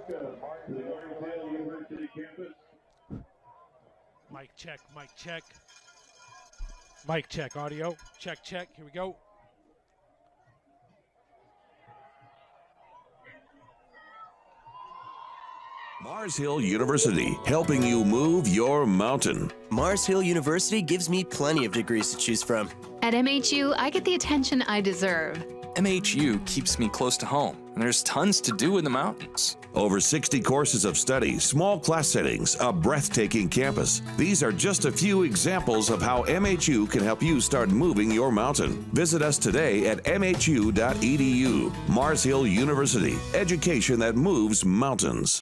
to the Mars Hill University campus. Mic check, mic check. Mic check, audio. Check, check. Here we go. Mars Hill University, helping you move your mountain. Mars Hill University gives me plenty of degrees to choose from. At MHU, I get the attention I deserve. MHU keeps me close to home, and there's tons to do in the mountains. Over 60 courses of study, small class settings, a breathtaking campus. These are just a few examples of how MHU can help you start moving your mountain. Visit us today at mhu.edu. Mars Hill University, education that moves mountains.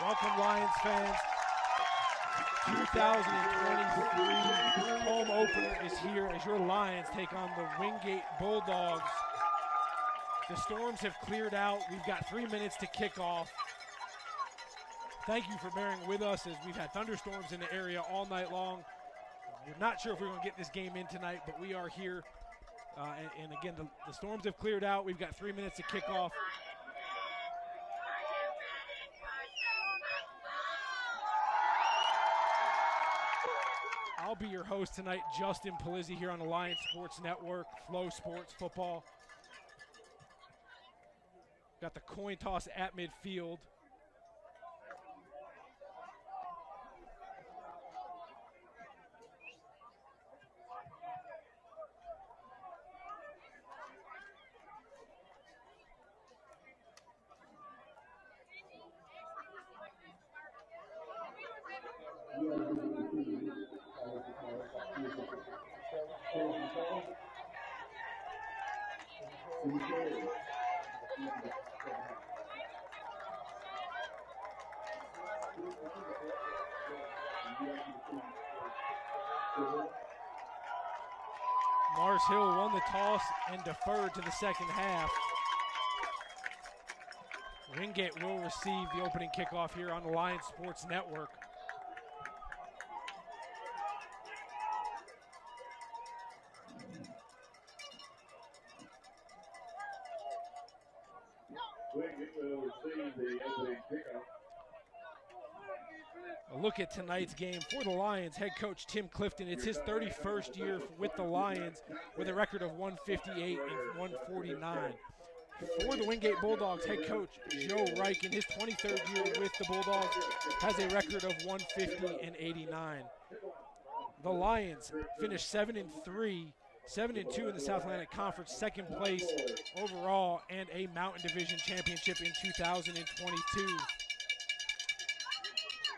Welcome, Lions fans. 2023 home opener is here as your Lions take on the Wingate Bulldogs. The storms have cleared out. We've got 3 minutes to kick off. Thank you for bearing with us as we've had thunderstorms in the area all night long. We're not sure if we're going to get this game in tonight, but we are here. And again, the storms have cleared out. We've got 3 minutes to kick off. I'll be your host tonight, Justin Palizzi, here on Alliance Sports Network, Flow Sports Football. Got the coin toss at midfield. Mars Hill won the toss and deferred to the second half. Wingate will receive the opening kickoff here on the Alliance Sports Network. Wingate will receive the opening kickoff. A look at tonight's game for the Lions. Head coach Tim Clifton. It's his 31st year with the Lions with a record of 158 and 149. For the Wingate Bulldogs, head coach Joe Reich in his 23rd year with the Bulldogs has a record of 150 and 89. The Lions finished 7-3, 7-2 in the South Atlantic Conference, second place overall, and a Mountain Division championship in 2022.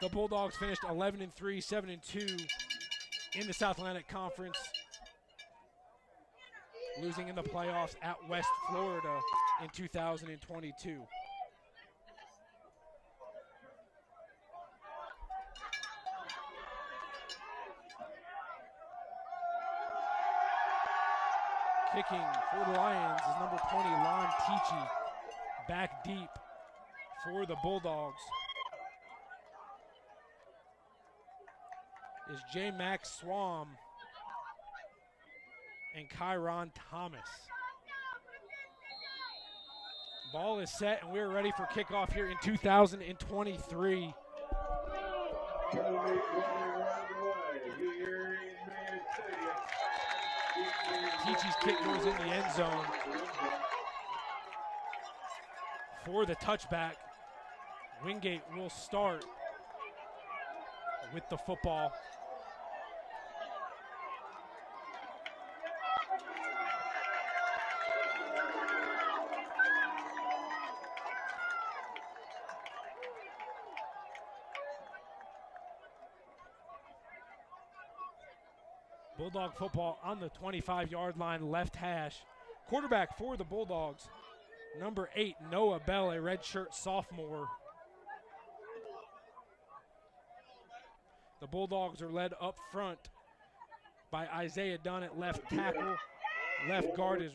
The Bulldogs finished 11-3, 7-2 in the South Atlantic Conference, losing in the playoffs at West Florida in 2022. Kicking for the Lions is number 20, Lon Tichy, back deep for the Bulldogs. Is J. Max Swam and Kyron Thomas. Ball is set, and we're ready for kickoff here in 2023. Tichy's kick goes in the end zone for the touchback. Wingate will start with the football. Bulldog football on the 25-yard line, left hash. Quarterback for the Bulldogs, number 8, Noah Bell, a redshirt sophomore. The Bulldogs are led up front by Isaiah Dunn at left tackle. Left guard is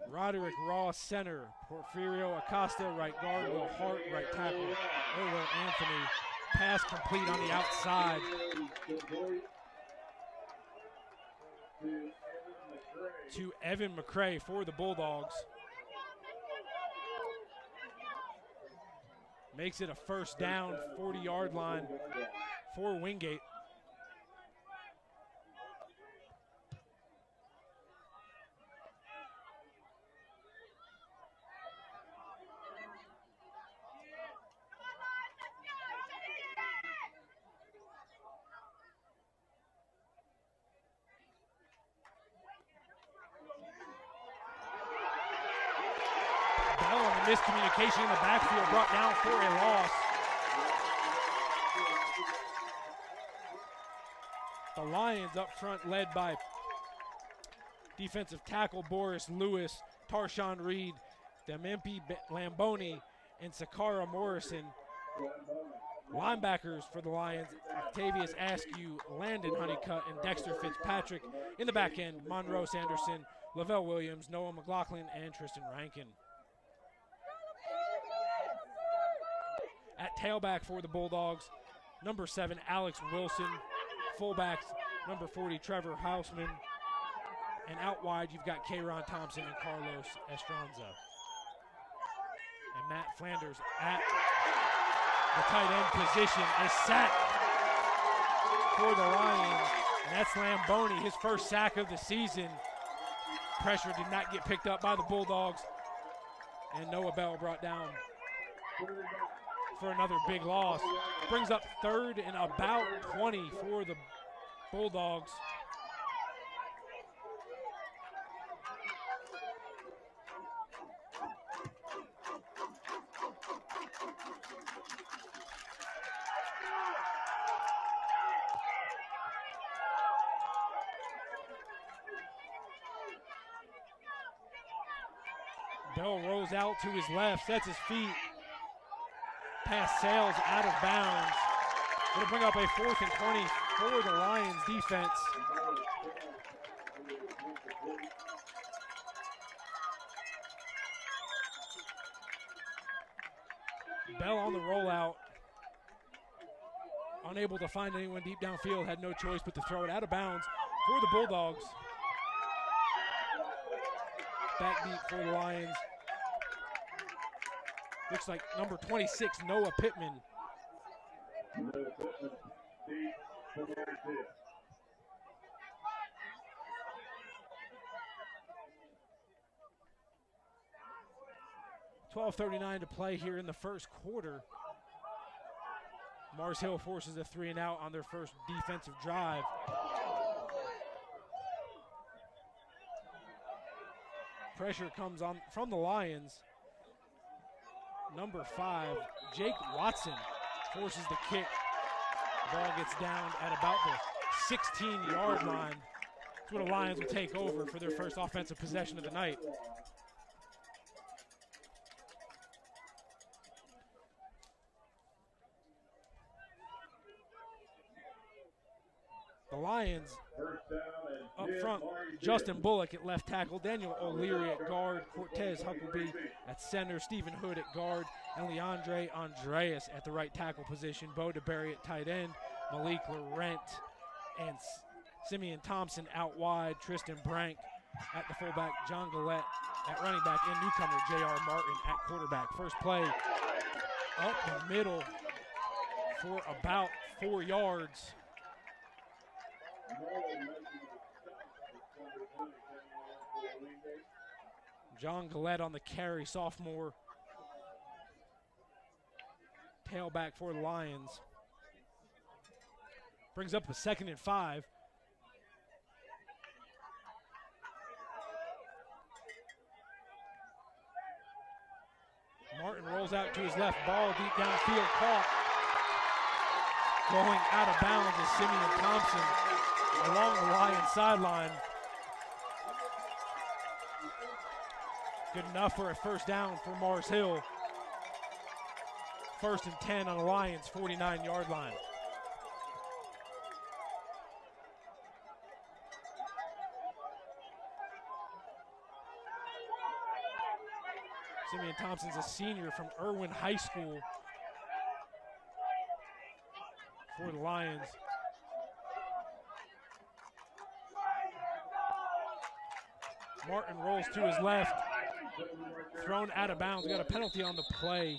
Roderick Ross, center. Porfirio Acosta, right guard. Will Hart, right tackle. Erwin Anthony. Pass complete on the outside. To Evan McCray for the Bulldogs. Makes it a first down, 40-yard line for Wingate. Miscommunication in the backfield, brought down for a loss. The Lions up front led by defensive tackle Boris Lewis, Tarshawn Reed, Demempi Lamboni, and Sakara Morrison. Linebackers for the Lions, Octavius Askew, Landon Honeycutt, and Dexter Fitzpatrick. In the back end, Monroe Sanderson, Lavelle Williams, Noah McLaughlin, and Tristan Rankin. At tailback for the Bulldogs, number 7, Alex Wilson. Fullbacks, number 40, Trevor Hausman. And out wide, you've got Kayron Thompson and Carlos Estranza. And Matt Flanders at the tight end position. A sack for the Lions. And that's Lamboni, his first sack of the season. Pressure did not get picked up by the Bulldogs. And Noah Bell brought down for another big loss. Brings up 3rd and about 20 for the Bulldogs. Bell rolls out to his left, sets his feet. Pass sails out of bounds. It'll bring up a 4th and 20 for the Lions defense. Bell on the rollout. Unable to find anyone deep downfield, had no choice but to throw it out of bounds for the Bulldogs. Back deep for the Lions. Looks like number 26, Noah Pittman. 12:39 to play here in the first quarter. Mars Hill forces a 3-and-out on their first defensive drive. Pressure comes on from the Lions. Number 5, Jake Watson forces the kick. The ball gets down at about the 16-yard line. That's what the Lions will take over for their first offensive possession of the night. The Lions up front, Justin Bullock at left tackle, Daniel O'Leary at guard, Cortez Huckleby at center, Stephen Hood at guard, and Leandre Andreas at the right tackle position, Bo DeBerry at tight end, Malik Laurent and Simeon Thompson out wide, Tristan Brank at the fullback, John Gillette at running back, and newcomer J.R. Martin at quarterback. First play up the middle for about 4 yards. John Gillette on the carry, sophomore. Tailback for the Lions. Brings up a 2nd and 5. Martin rolls out to his left, ball deep downfield, caught. Going out of bounds is Simeon Thompson along the Lions sideline. Good enough for a first down for Mars Hill. 1st and 10 on the Lions' 49-yard line. Simeon Thompson's a senior from Irwin High School for the Lions. Martin rolls to his left, thrown out of bounds. Got a penalty on the play,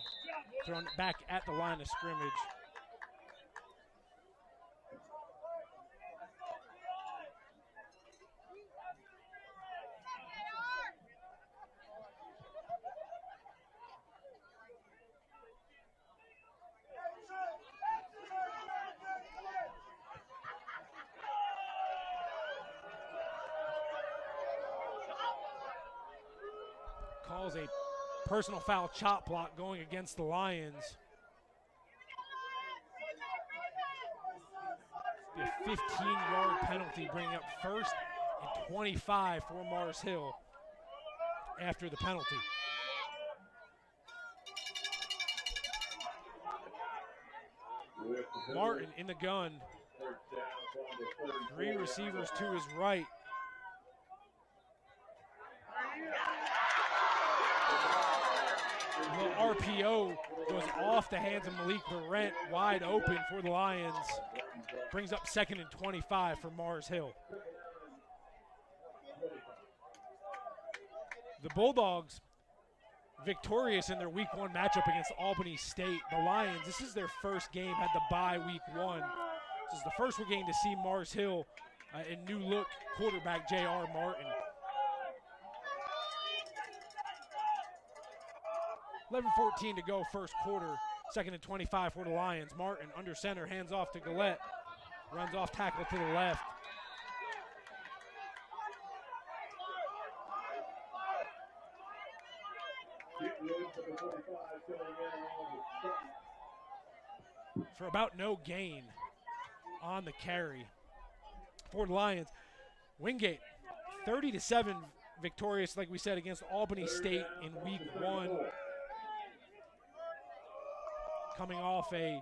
thrown back at the line of scrimmage. Calls a personal foul chop block going against the Lions. Be a 15-yard penalty, bringing up 1st and 25 for Mars Hill after the penalty. Martin in the gun. 3 receivers to his right. The RPO goes off the hands of Malik Laurent, wide open for the Lions. Brings up 2nd and 25 for Mars Hill. The Bulldogs victorious in their week 1 matchup against Albany State. The Lions, this is their first game, had the bye week 1. This is the first we're getting to see Mars Hill and new look quarterback J.R. Martin. 11:14 to go, first quarter. 2nd and 25 for the Lions. Martin under center, hands off to Gillette. Runs off tackle to the left. For about no gain on the carry for the Lions. Wingate 30-7 victorious, like we said, against Albany State in week 1. Coming off a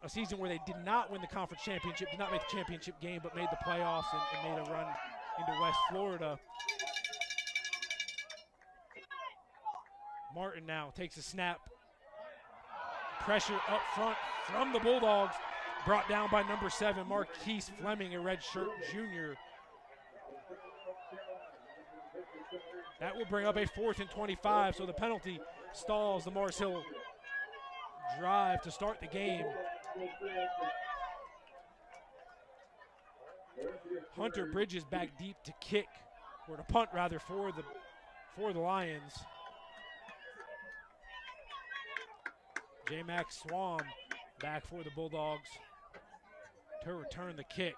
season where they did not win the conference championship, did not make the championship game, but made the playoffs and made a run into West Florida. Martin now takes a snap. Pressure up front from the Bulldogs, brought down by number 7, Marquise Fleming, a redshirt junior. That will bring up a 4th and 25, so the penalty stalls the Mars Hill drive to start the game. Hunter Bridges back deep to kick, or to punt rather, for the Lions. J-Max Swam back for the Bulldogs to return the kick.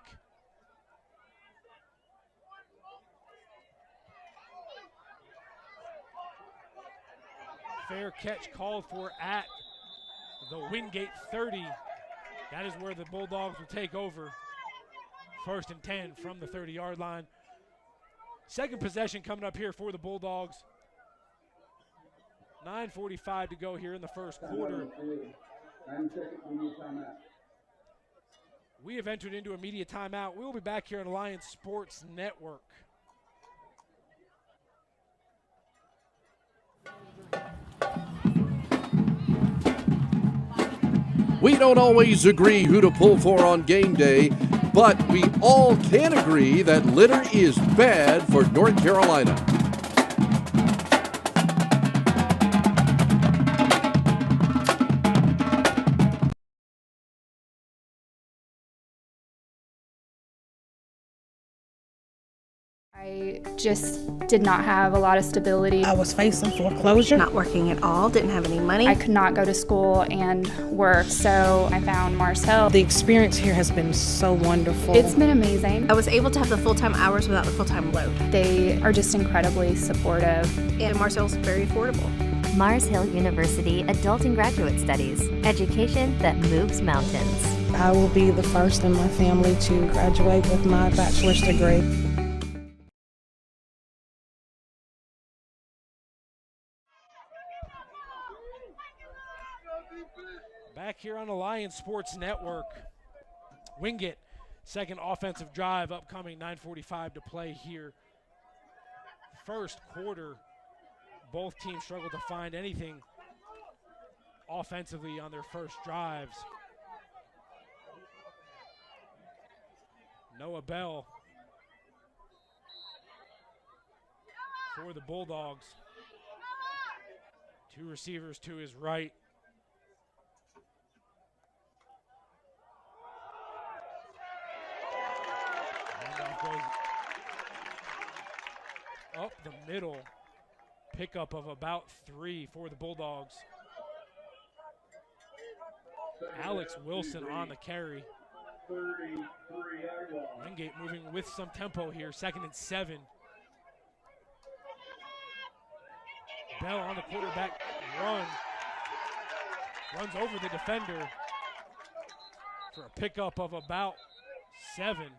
Fair catch called for at the Wingate 30. That is where the Bulldogs will take over. 1st and 10 from the 30-yard line. Second possession coming up here for the Bulldogs. 9:45 to go here in the first quarter. We have entered into a media timeout. We will be back here on Alliance Sports Network. We don't always agree who to pull for on game day, but we all can agree that litter is bad for North Carolina. I just did not have a lot of stability. I was facing foreclosure. Not working at all, didn't have any money. I could not go to school and work, so I found Mars Hill. The experience here has been so wonderful. It's been amazing. I was able to have the full-time hours without the full-time load. They are just incredibly supportive. And Mars Hill is very affordable. Mars Hill University Adult and Graduate Studies. Education that moves mountains. I will be the first in my family to graduate with my bachelor's degree. here on the Lions Sports Network. Wingate, second offensive drive upcoming, 9:45 to play here. First quarter, both teams struggled to find anything offensively on their first drives. Noah Bell for the Bulldogs. Two receivers to his right. Handoff goes up the middle. Pickup of about 3 for the Bulldogs. Alex Wilson on the carry. Wingate moving with some tempo here, 2nd and 7. Bell on the quarterback run. Runs over the defender for a pickup of about 7.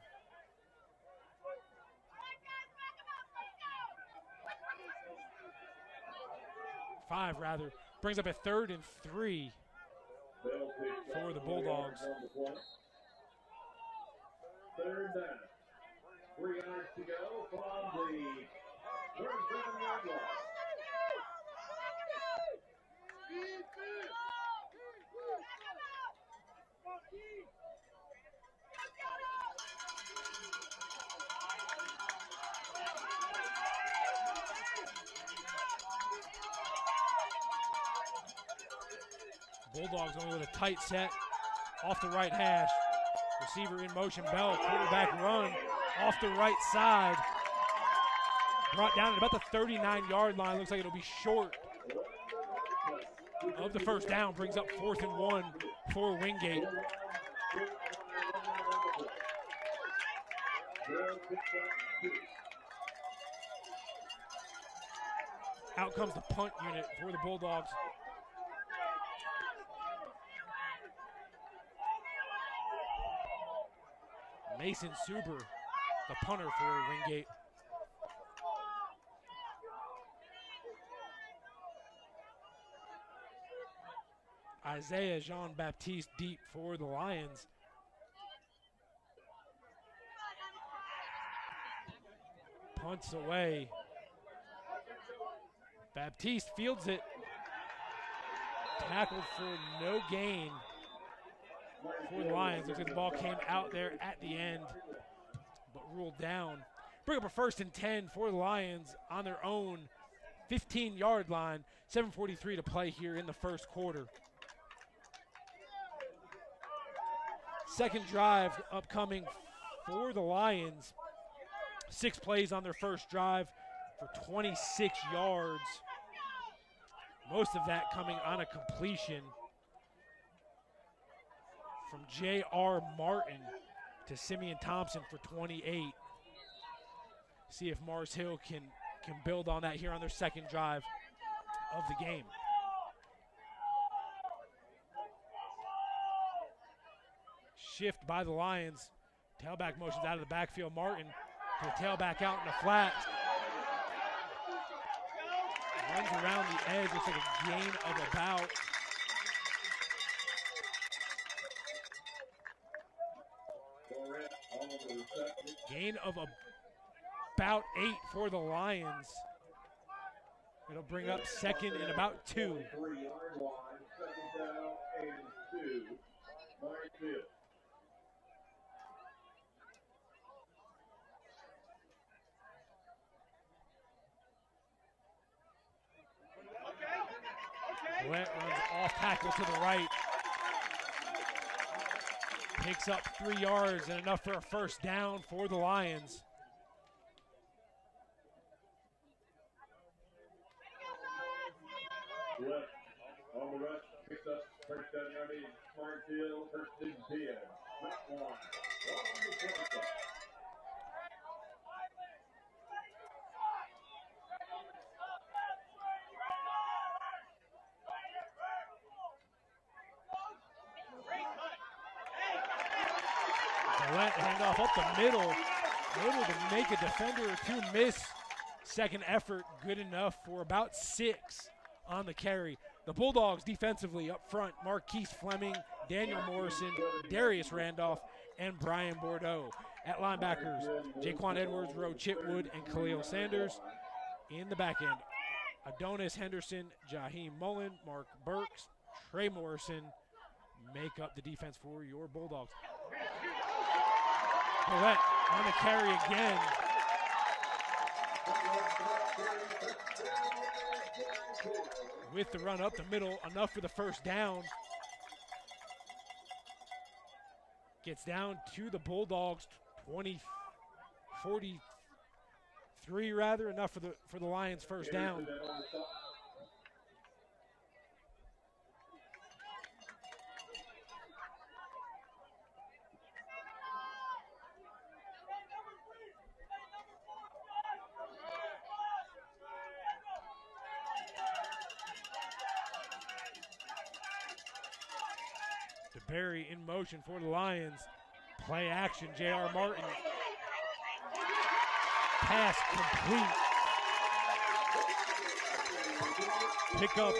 Five rather. Brings up a 3rd and 3 for the Bulldogs. 3rd down. 3 yards to go from the 37-yard line. Bulldogs going with a tight set off the right hash. Receiver in motion, Bell, quarterback run off the right side. Brought down at about the 39-yard line. Looks like it'll be short of the first down. Brings up 4th and 1 for Wingate. Out comes the punt unit for the Bulldogs. Mason Suber, the punter for Wingate. Isaiah Jean-Baptiste deep for the Lions. Punts away. Baptiste fields it. Tackled for no gain for the Lions. Looks like the ball came out there at the end, but ruled down. Bring up a 1st and 10 for the Lions on their own 15-yard line. 7:43 to play here in the first quarter. Second drive upcoming for the Lions. 6 plays on their first drive for 26 yards. Most of that coming on a completion from J.R. Martin to Simeon Thompson for 28. See if Mars Hill can build on that here on their second drive of the game. Shift by the Lions. Tailback motions out of the backfield. Martin to the tailback out in the flat. Runs around the edge. Looks like a gain of about about 8 for the Lions. It'll bring up 2nd and about 2. 3-yard line, 2nd down and 2. Martin. Willett runs off tackle to the right. Picks up 3 yards and enough for a first down for the Lions. Willett on the rush, picks up first down yardage. Martinsville, 1st and 10. That one. Willett handoff up the middle, able to make a defender or two miss. Second effort, good enough for about 6 on the carry. The Bulldogs defensively up front, Marquise Fleming Daniel Morrison, Darius Randolph, and Brian Bordeaux. At linebackers, Jaquan Edwards, Roe Chitwood, and Khalil Sanders. In the back end, Adonis Henderson, Jaheim Mullen, Mark Burks, Trey Morrison make up the defense for your Bulldogs. Collette on the carry again. With the run up the middle, enough for the first down. Gets down to the Bulldogs, 43 rather, enough for the Lions first down. DeBerry in motion for the Lions. Play action, J.R. Martin. Pass complete. Pick up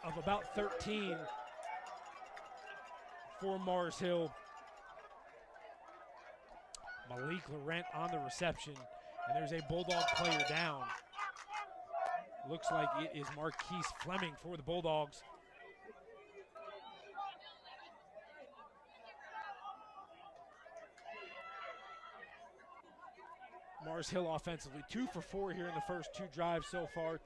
of about 13 for Mars Hill. Malik Laurent on the reception, and there's a Bulldog player down. Looks like it is Marquise Fleming for the Bulldogs. Mars Hill offensively, 2 for 4 here in the first 2 drives so far,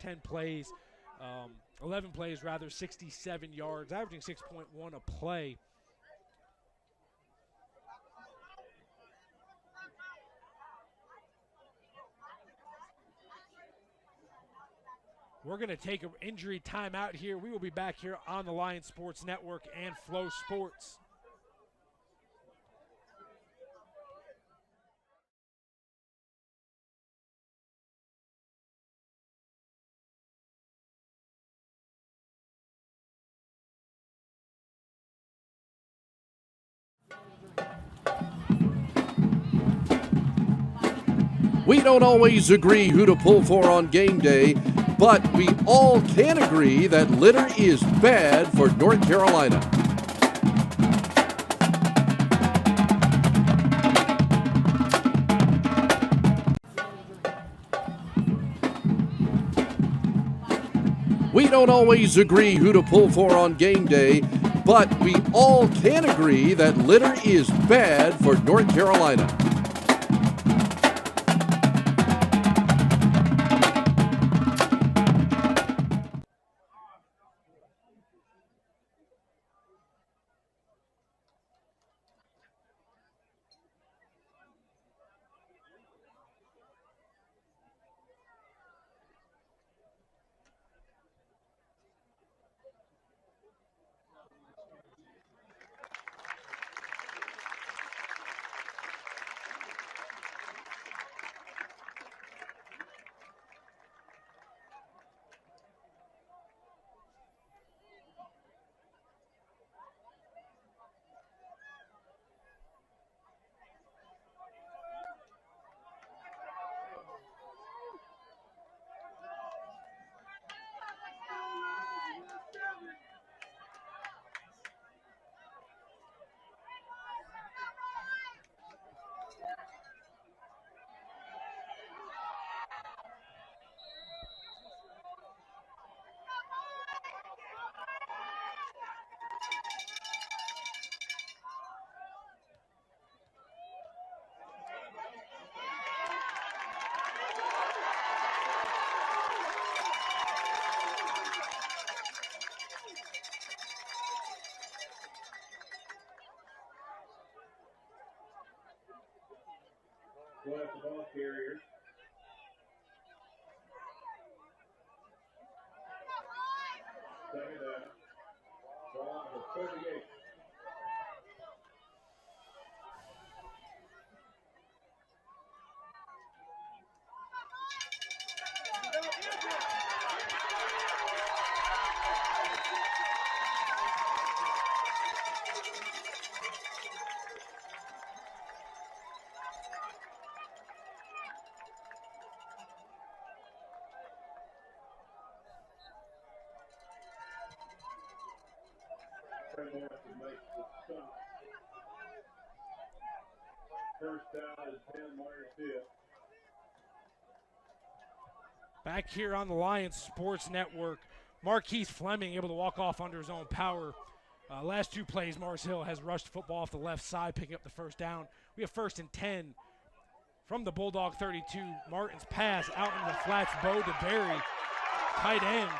11 plays rather, 67 yards, averaging 6.1 a play. We're going to take an injury timeout here. We will be back here on the Lions Sports Network and Flow Sports. We don't always agree who to pull for on game day, but we all can agree that litter is bad for North Carolina. We don't always agree who to pull for on game day, but we all can agree that litter is bad for North Carolina. We'll have the ball carrier. Second down. Ball for 38. Morrison makes the stop. First down is 10, Mars Hill. Back here on the Lions Sports Network, Marquise Fleming able to walk off under his own power. Last two plays, Mars Hill has rushed football off the left side, picking up the first down. We have 1st and 10 from the Bulldog 32. Martin's pass out in the flats, Bo DeBerry, tight end.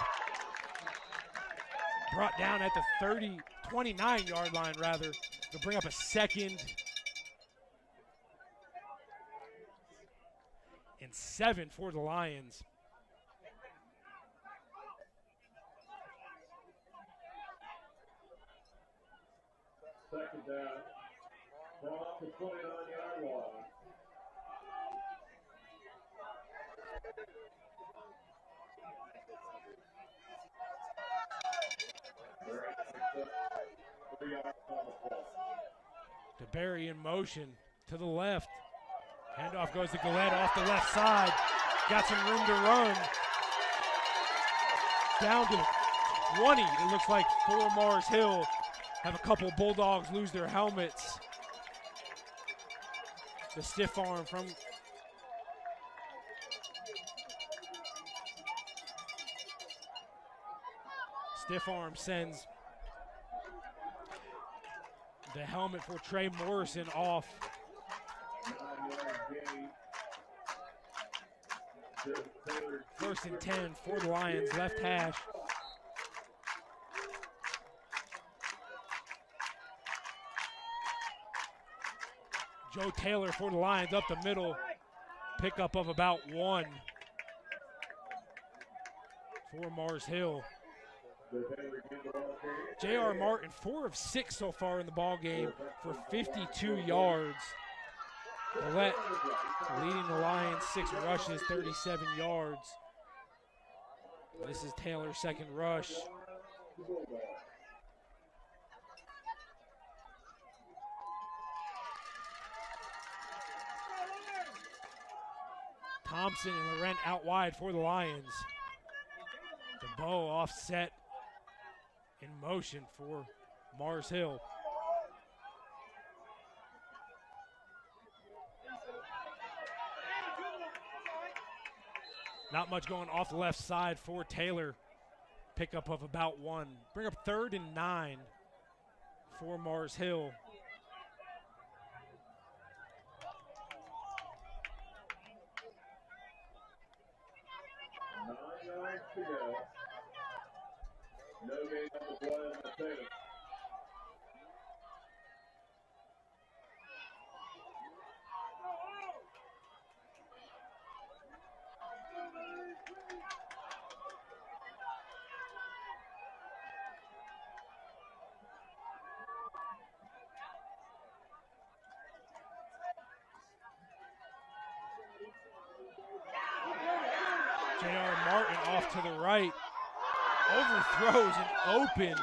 Brought down at the 29-yard line, rather, to bring up a 2nd and 7 for the Lions. Second down from the 29-yard line. DeBerry in motion to the left. Handoff goes to Gillette off the left side. Got some room to run. Down to 20, it looks like, for Mars Hill. Have a couple Bulldogs lose their helmets. The stiff arm from sends the helmet for Trey Morrison off. 1st and 10 for the Lions, left hash. Joe Taylor for the Lions up the middle. Pickup of about 1 for Mars Hill. J.R. Martin, 4 of 6 so far in the ball game for 52 yards. Gillette leading the Lions, 6 rushes, 37 yards. This is Taylor's 2nd rush. Thompson and Laurent out wide for the Lions. DeBow offset in motion for Mars Hill. Not much going off the left side for Taylor. Pickup of about 1. Bring up 3rd and 9 for Mars Hill. To go. No gain on the play on the second. J.R. Martin off to the right. Overthrows an open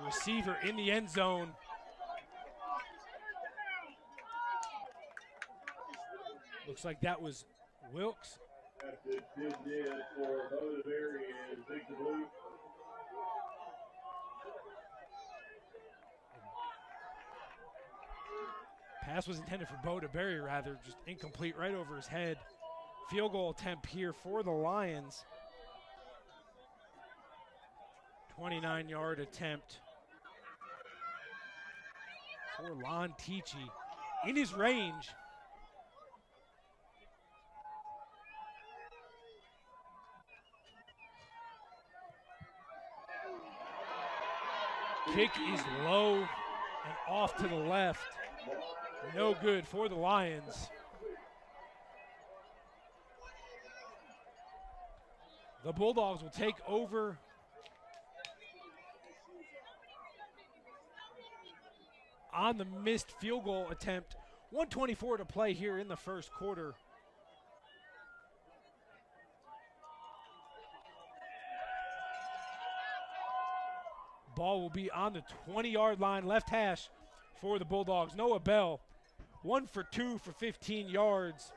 receiver in the end zone. Looks like that was Wilkes. Pass was intended for Bo DeBerry, rather, just incomplete right over his head. Field goal attempt here for the Lions. 29-yard attempt for Lon Tichy in his range. Kick is low and off to the left. No good for the Lions. The Bulldogs will take over on the missed field goal attempt. 1:24 to play here in the first quarter. Ball will be on the 20-yard line, left hash for the Bulldogs. Noah Bell, 1 for 2 for 15 yards.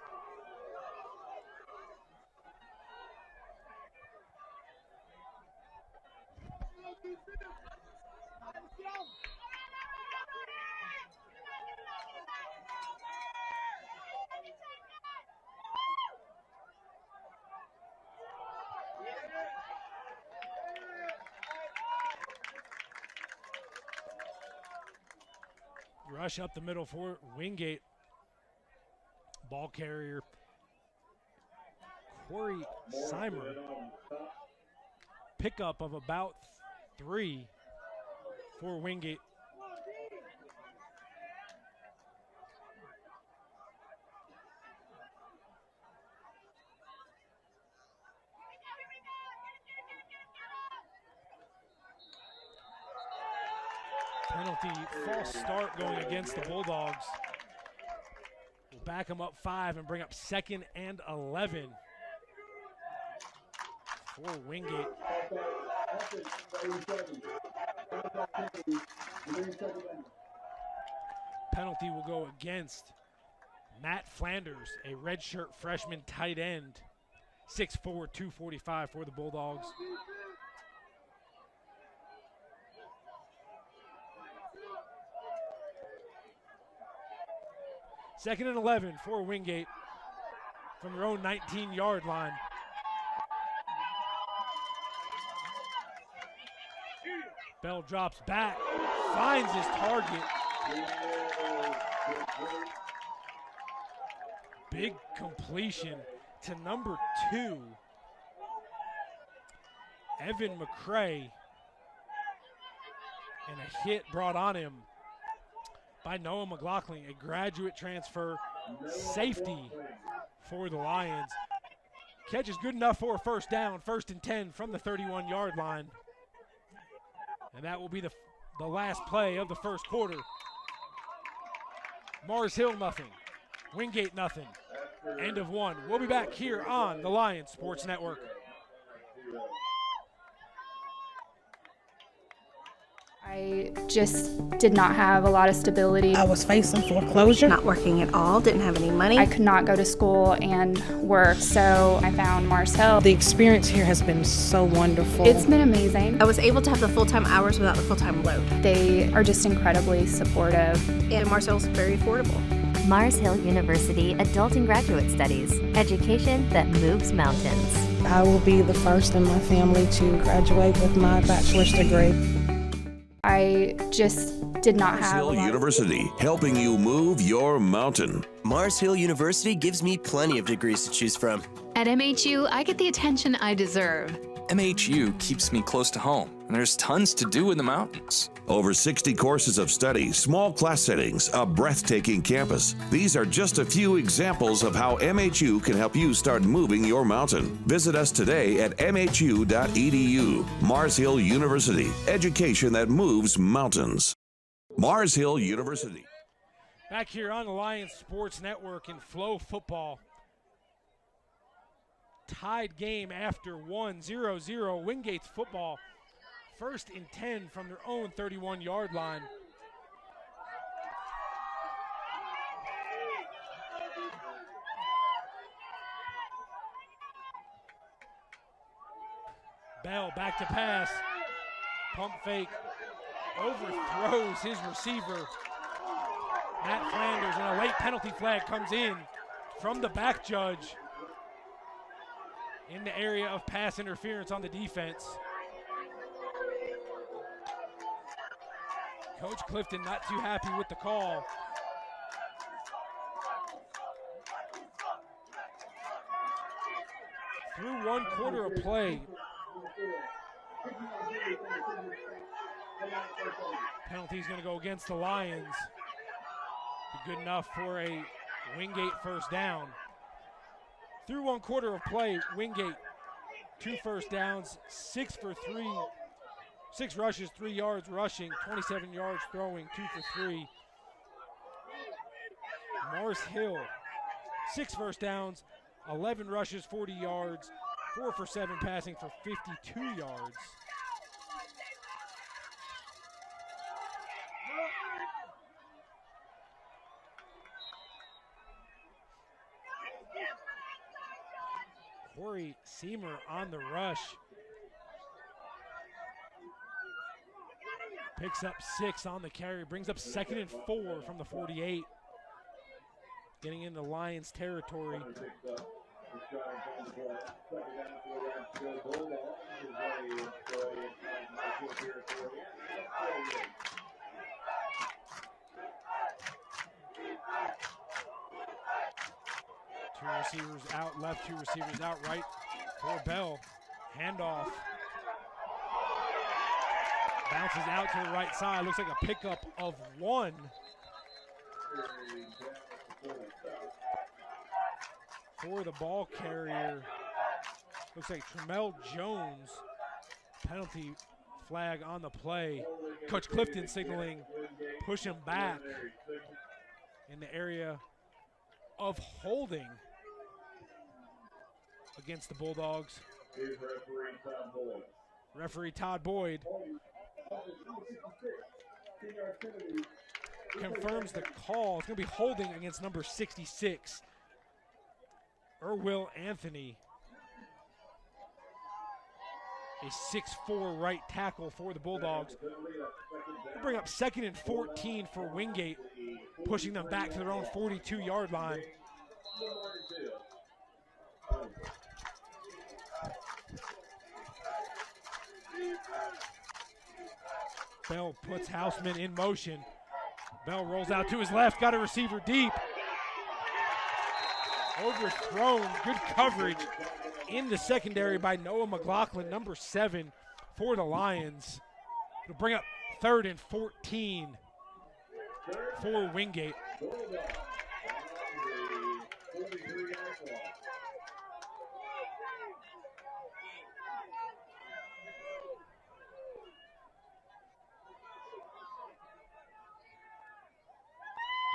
Rush up the middle for Wingate. Ball carrier Corey Seimer. Pickup of about 3 for Wingate. Penalty, false start going against the Bulldogs. We'll back them up 5 and bring up 2nd and 11 for Wingate. Penalty will go against Matt Flanders, a redshirt freshman tight end. 6'4", 245 for the Bulldogs. Second and 11 for Wingate from their own 19-yard line. Bell drops back, finds his target. Big completion to number 2, Evan McCray. And a hit brought on him by Noah McLaughlin, a graduate transfer safety for the Lions. Catch is good enough for a first down, 1st and 10 from the 31-yard line. And that will be the last play of the first quarter. Mars Hill nothing, Wingate nothing. End of 1. We'll be back here on the Lions Sports Network. I just did not have a lot of stability. I was facing foreclosure. Not working at all, didn't have any money. I could not go to school and work, so I found Mars Hill. The experience here has been so wonderful. It's been amazing. I was able to have the full-time hours without the full-time load. They are just incredibly supportive. And Mars Hill's very affordable. Mars Hill University Adult and Graduate Studies. Education that moves mountains. I will be the first in my family to graduate with my bachelor's degree. I just did not Mars have Hill University, helping you move your mountain. Mars Hill University gives me plenty of degrees to choose from. At MHU, I get the attention I deserve. MHU keeps me close to home, and there's tons to do in the mountains. Over 60 courses of study, small class settings, a breathtaking campus. These are just a few examples of how MHU can help you start moving your mountain. Visit us today at mhu.edu. Mars Hill University, education that moves mountains. Mars Hill University. Back here on the Lions Sports Network in FloFootball. Tied game after 1-0-0. Wingate's football. 1st and 10 from their own 31-yard line. Bell back to pass. Pump fake. Overthrows his receiver. Matt Flanders, and a late penalty flag comes in from the back judge in the area of pass interference on the defense. Coach Clifton not too happy with the call. Through 1 quarter of play. Penalty's going to go against the Lions. Be good enough for a Wingate first down. Through 1 quarter of play, Wingate 2 first downs, 6 for 3. 6 rushes, 3 yards rushing, 27 yards throwing, 2 for 3. Mars Hill, 6 first downs, 11 rushes, 40 yards, 4 for 7 passing for 52 yards. Corey Seimer on the rush. Picks up 6 on the carry, brings up 2nd and 4 from the 48. Getting into Lions territory. Two receivers out left, two receivers out right for Bell. Handoff. Bounces out to the right side. Looks like a pickup of 1. For the ball carrier. Looks like Tremel Jones. Penalty flag on the play. Coach Clifton signaling push him back in the area of holding against the Bulldogs. Referee Todd Boyd confirms the call. It's going to be holding against number 66, Erwill Anthony. A 6'4" right tackle for the Bulldogs. We'll bring up 2nd and 14 for Wingate, pushing them back to their own 42-yard line. Bell puts Houseman in motion. Bell rolls out to his left, got a receiver deep. Overthrown, good coverage in the secondary by Noah McLaughlin, number 7 for the Lions. It'll bring up 3rd and 14 for Wingate.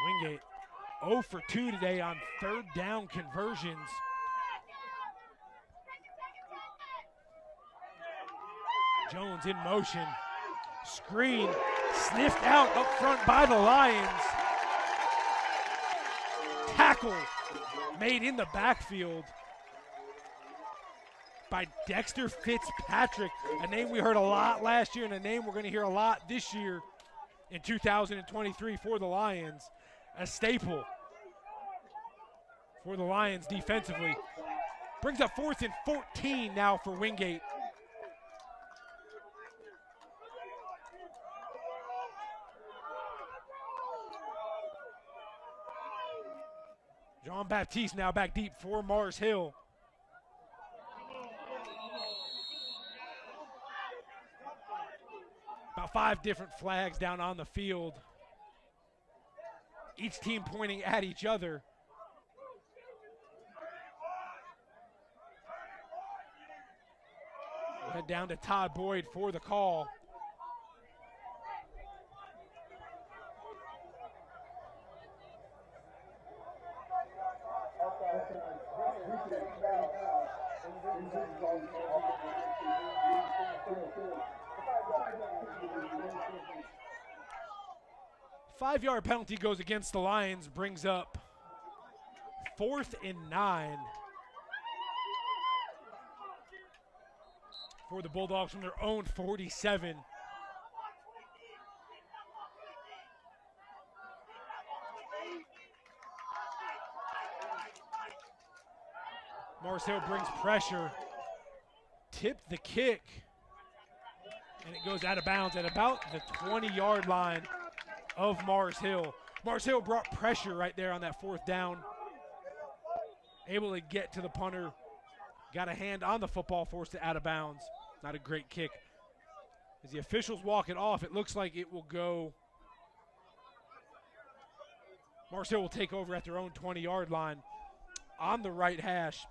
Wingate 0 for 2 today on 3rd down conversions. Jones in motion. Screen sniffed out up front by the Lions. Tackle made in the backfield by Dexter Fitzpatrick, a name we heard a lot last year and a name we're going to hear a lot this year in 2023 for the Lions. A staple for the Lions defensively. Brings up 4th and 14 now for Wingate. John Baptiste now back deep for Mars Hill. About 5 different flags down on the field. Each team pointing at each other. We'll head down to Todd Boyd for the call. Five-yard penalty goes against the Lions, brings up 4th and 9 for the Bulldogs from their own 47. Mars Hill brings pressure, tipped the kick, and it goes out of bounds at about the 20-yard line of Mars Hill. Mars Hill brought pressure right there on that 4th down. Able to get to the punter. Got a hand on the football, forced it out of bounds. Not a great kick. As the officials walk it off, it looks like it will go. Mars Hill will take over at their own 20-yard line on the right hash.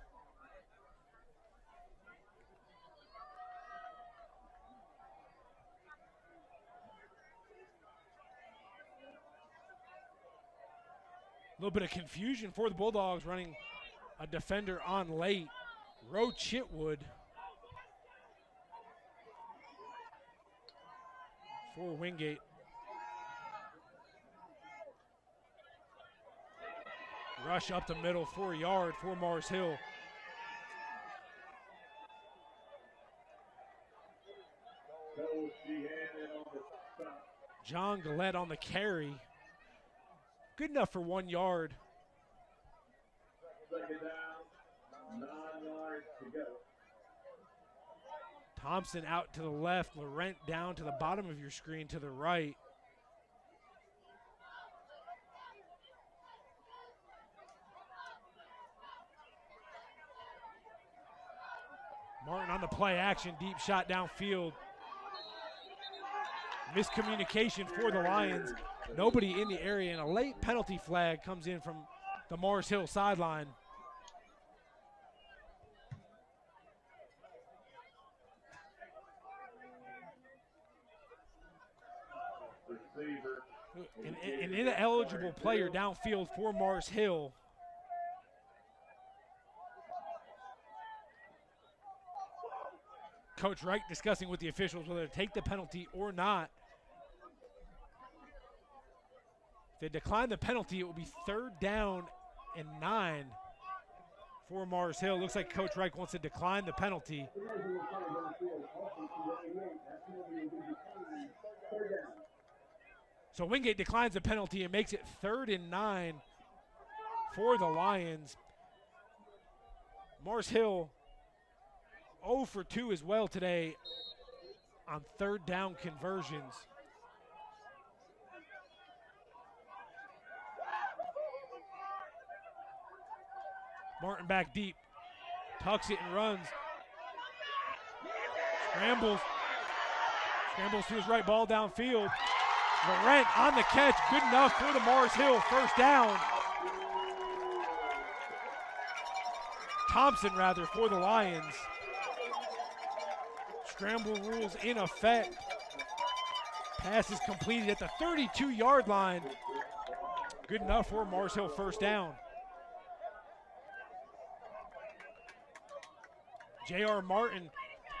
A little bit of confusion for the Bulldogs, running a defender on late. Roe Chitwood for Wingate. Rush up the middle for a yard for Mars John Gillette on the carry. Good enough for 1 yard. Second down, 9 yards to go. Thompson out to the left, Laurent down to the bottom of your screen to the right. Martin on the play action, deep shot downfield. Miscommunication for the Lions. Nobody in the area, and a late penalty flag comes in from the Mars Hill sideline. An ineligible player downfield for Mars Hill. Coach Wright discussing with the officials whether to take the penalty or not. If they decline the penalty, it will be 3rd down and 9 for Mars Hill. Looks like Coach Wright wants to decline the penalty. So Wingate declines the penalty and makes it 3rd and 9 for the Lions. Mars Hill 0 for 2 as well today on 3rd down conversions. Martin back deep, tucks it and runs. Scrambles to his right, ball downfield. Laurent on the catch, good enough for the Mars Hill 1st down. Thompson rather for the Lions. Scramble rules in effect. Pass is completed at the 32-yard line. Good enough for Mars Hill 1st down. J.R. Martin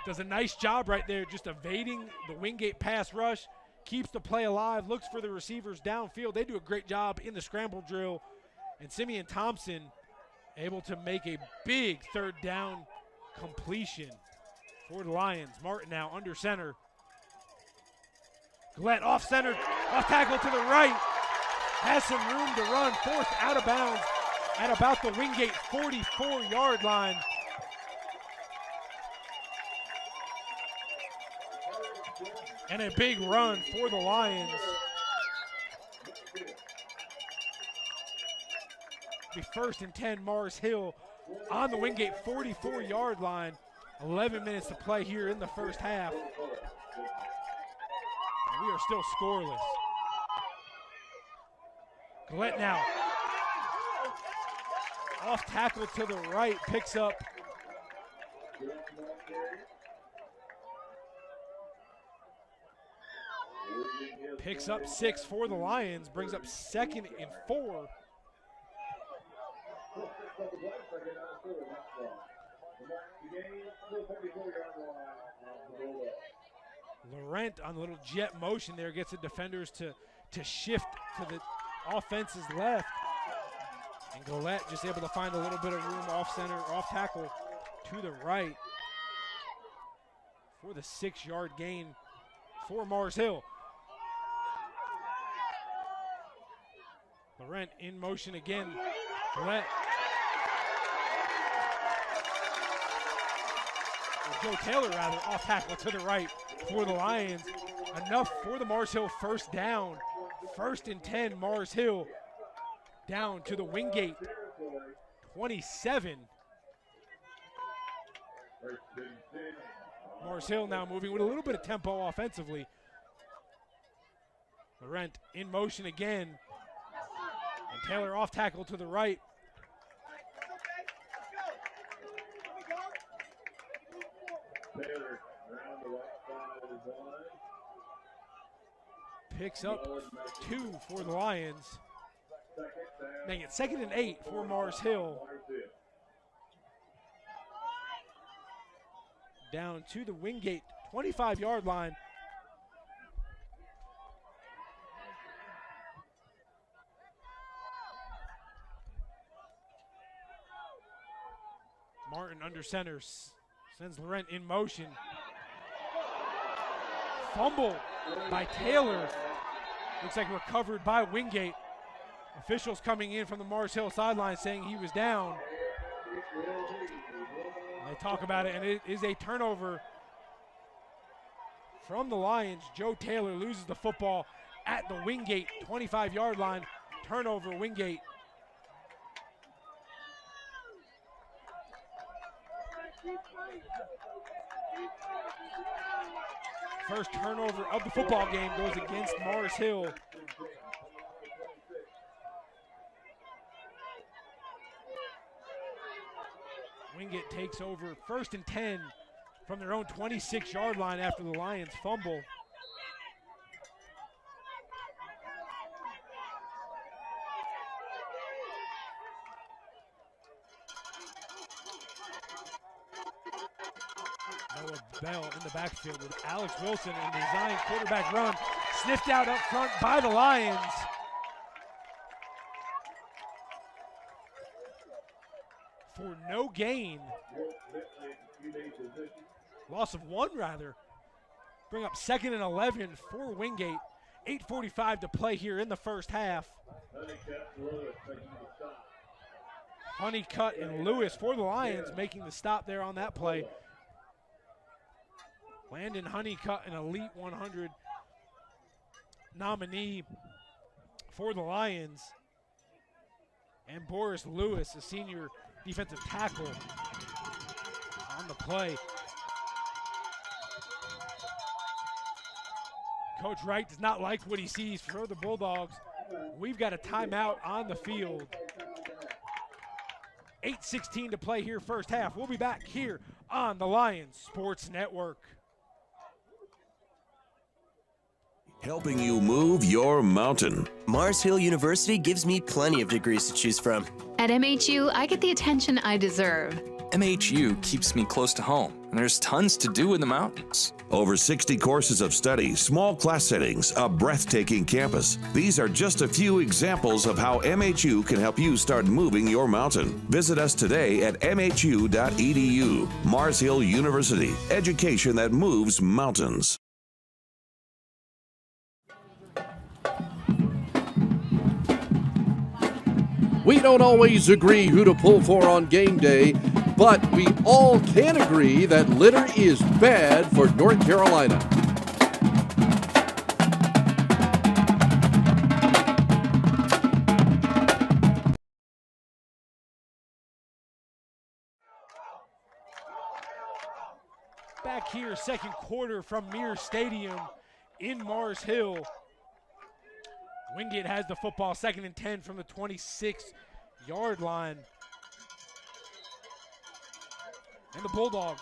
does a nice job right there just evading the Wingate pass rush, keeps the play alive, looks for the receivers downfield. They do a great job in the scramble drill. And Simeon Thompson able to make a big 3rd down completion for the Lions. Martin now under center. Gillette off center, off tackle to the right. Has some room to run, forced out of bounds at about the Wingate 44-yard line. And a big run for the Lions. Be 1st and 10 Mars Hill on the Wingate 44-yard line. 11 minutes to play here in the 1st half. And we are still scoreless. Gillette now. Off tackle to the right, picks up Picks up 6 for the Lions, brings up 2nd and 4. Laurent on a little jet motion there gets the defenders to shift to the offense's left. And Gillette just able to find a little bit of room off center, off tackle to the right for the 6-yard gain for Mars Hill. Laurent in motion again. Gillette. Joe Taylor rather, off tackle to the right for the Lions. Enough for the Mars Hill 1st down. 1st and 10 Mars Hill down to the Wingate 27. Mars Hill now moving with a little bit of tempo offensively. Laurent in motion again. And Taylor off tackle to the right. Picks up 2 for the Lions. Making it 2nd and 8 for Mars Hill. Down to the Wingate 25-yard line. Martin under center, sends Laurent in motion. fumble by Taylor. Looks like recovered by Wingate. Officials coming in from the Mars Hill sideline saying he was down. They talk about it, and it is a turnover from the Lions. Joe Taylor loses the football at the Wingate 25-yard line. Turnover, Wingate. First turnover of the football game goes against Mars Hill. Wingate takes over 1st and 10 from their own 26-yard line after the Lions fumble. Noah Bell in the backfield with Alex Wilson in the design quarterback run. Sniffed out up front by the Lions. For no gain. Loss of 1 rather. Bring up 2nd and 11 for Wingate. 8:45 to play here in the first half. Honeycutt and Lewis for the Lions making the stop there on that play. Landon Honeycutt, an Elite 100 nominee for the Lions. And Boris Lewis, a senior defensive tackle on the play. Coach Wright does not like what he sees for the Bulldogs. We've got a timeout on the field. 8:16 to play here first half. We'll be back here on the Lions Sports Network. Helping you move your mountain. Mars Hill University gives me plenty of degrees to choose from. At MHU, I get the attention I deserve. MHU keeps me close to home, and there's tons to do in the mountains. Over 60 courses of study, small class settings, a breathtaking campus. These are just a few examples of how MHU can help you start moving your mountain. Visit us today at mhu.edu. Mars Hill University, education that moves mountains. We don't always agree who to pull for on game day, but we all can agree that litter is bad for North Carolina. Back here, second quarter from Mears Stadium in Mars Hill. Wingate has the football, 2nd and 10 from the 26-yard line. And the Bulldogs,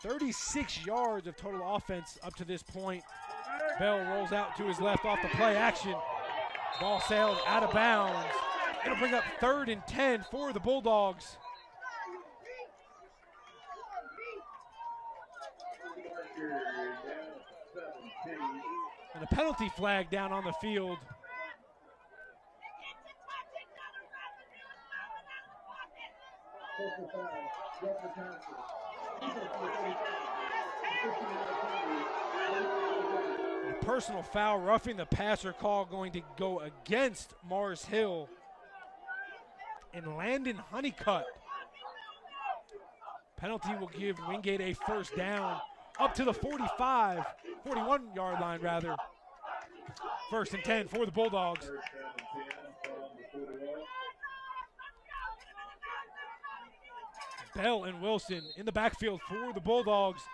36 yards of total offense up to this point. Bell rolls out to his left off the play action. Ball sailed out of bounds. It'll bring up 3rd and 10 for the Bulldogs. And a penalty flag down on the field. A personal foul, roughing the passer call going to go against Mars Hill. And Landon Honeycutt. Penalty will give Wingate a first down up to the 41-yard line rather. 1st and 10 for the Bulldogs. Bell and Wilson in the backfield for the Bulldogs.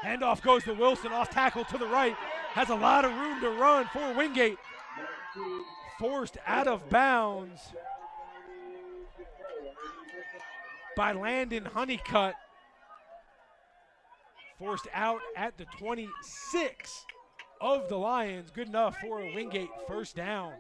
Handoff goes to Wilson, off tackle to the right. Has a lot of room to run for Wingate. Forced out of bounds by Landon Honeycutt. Forced out at the 26 of the Lions. Good enough for a Wingate first down.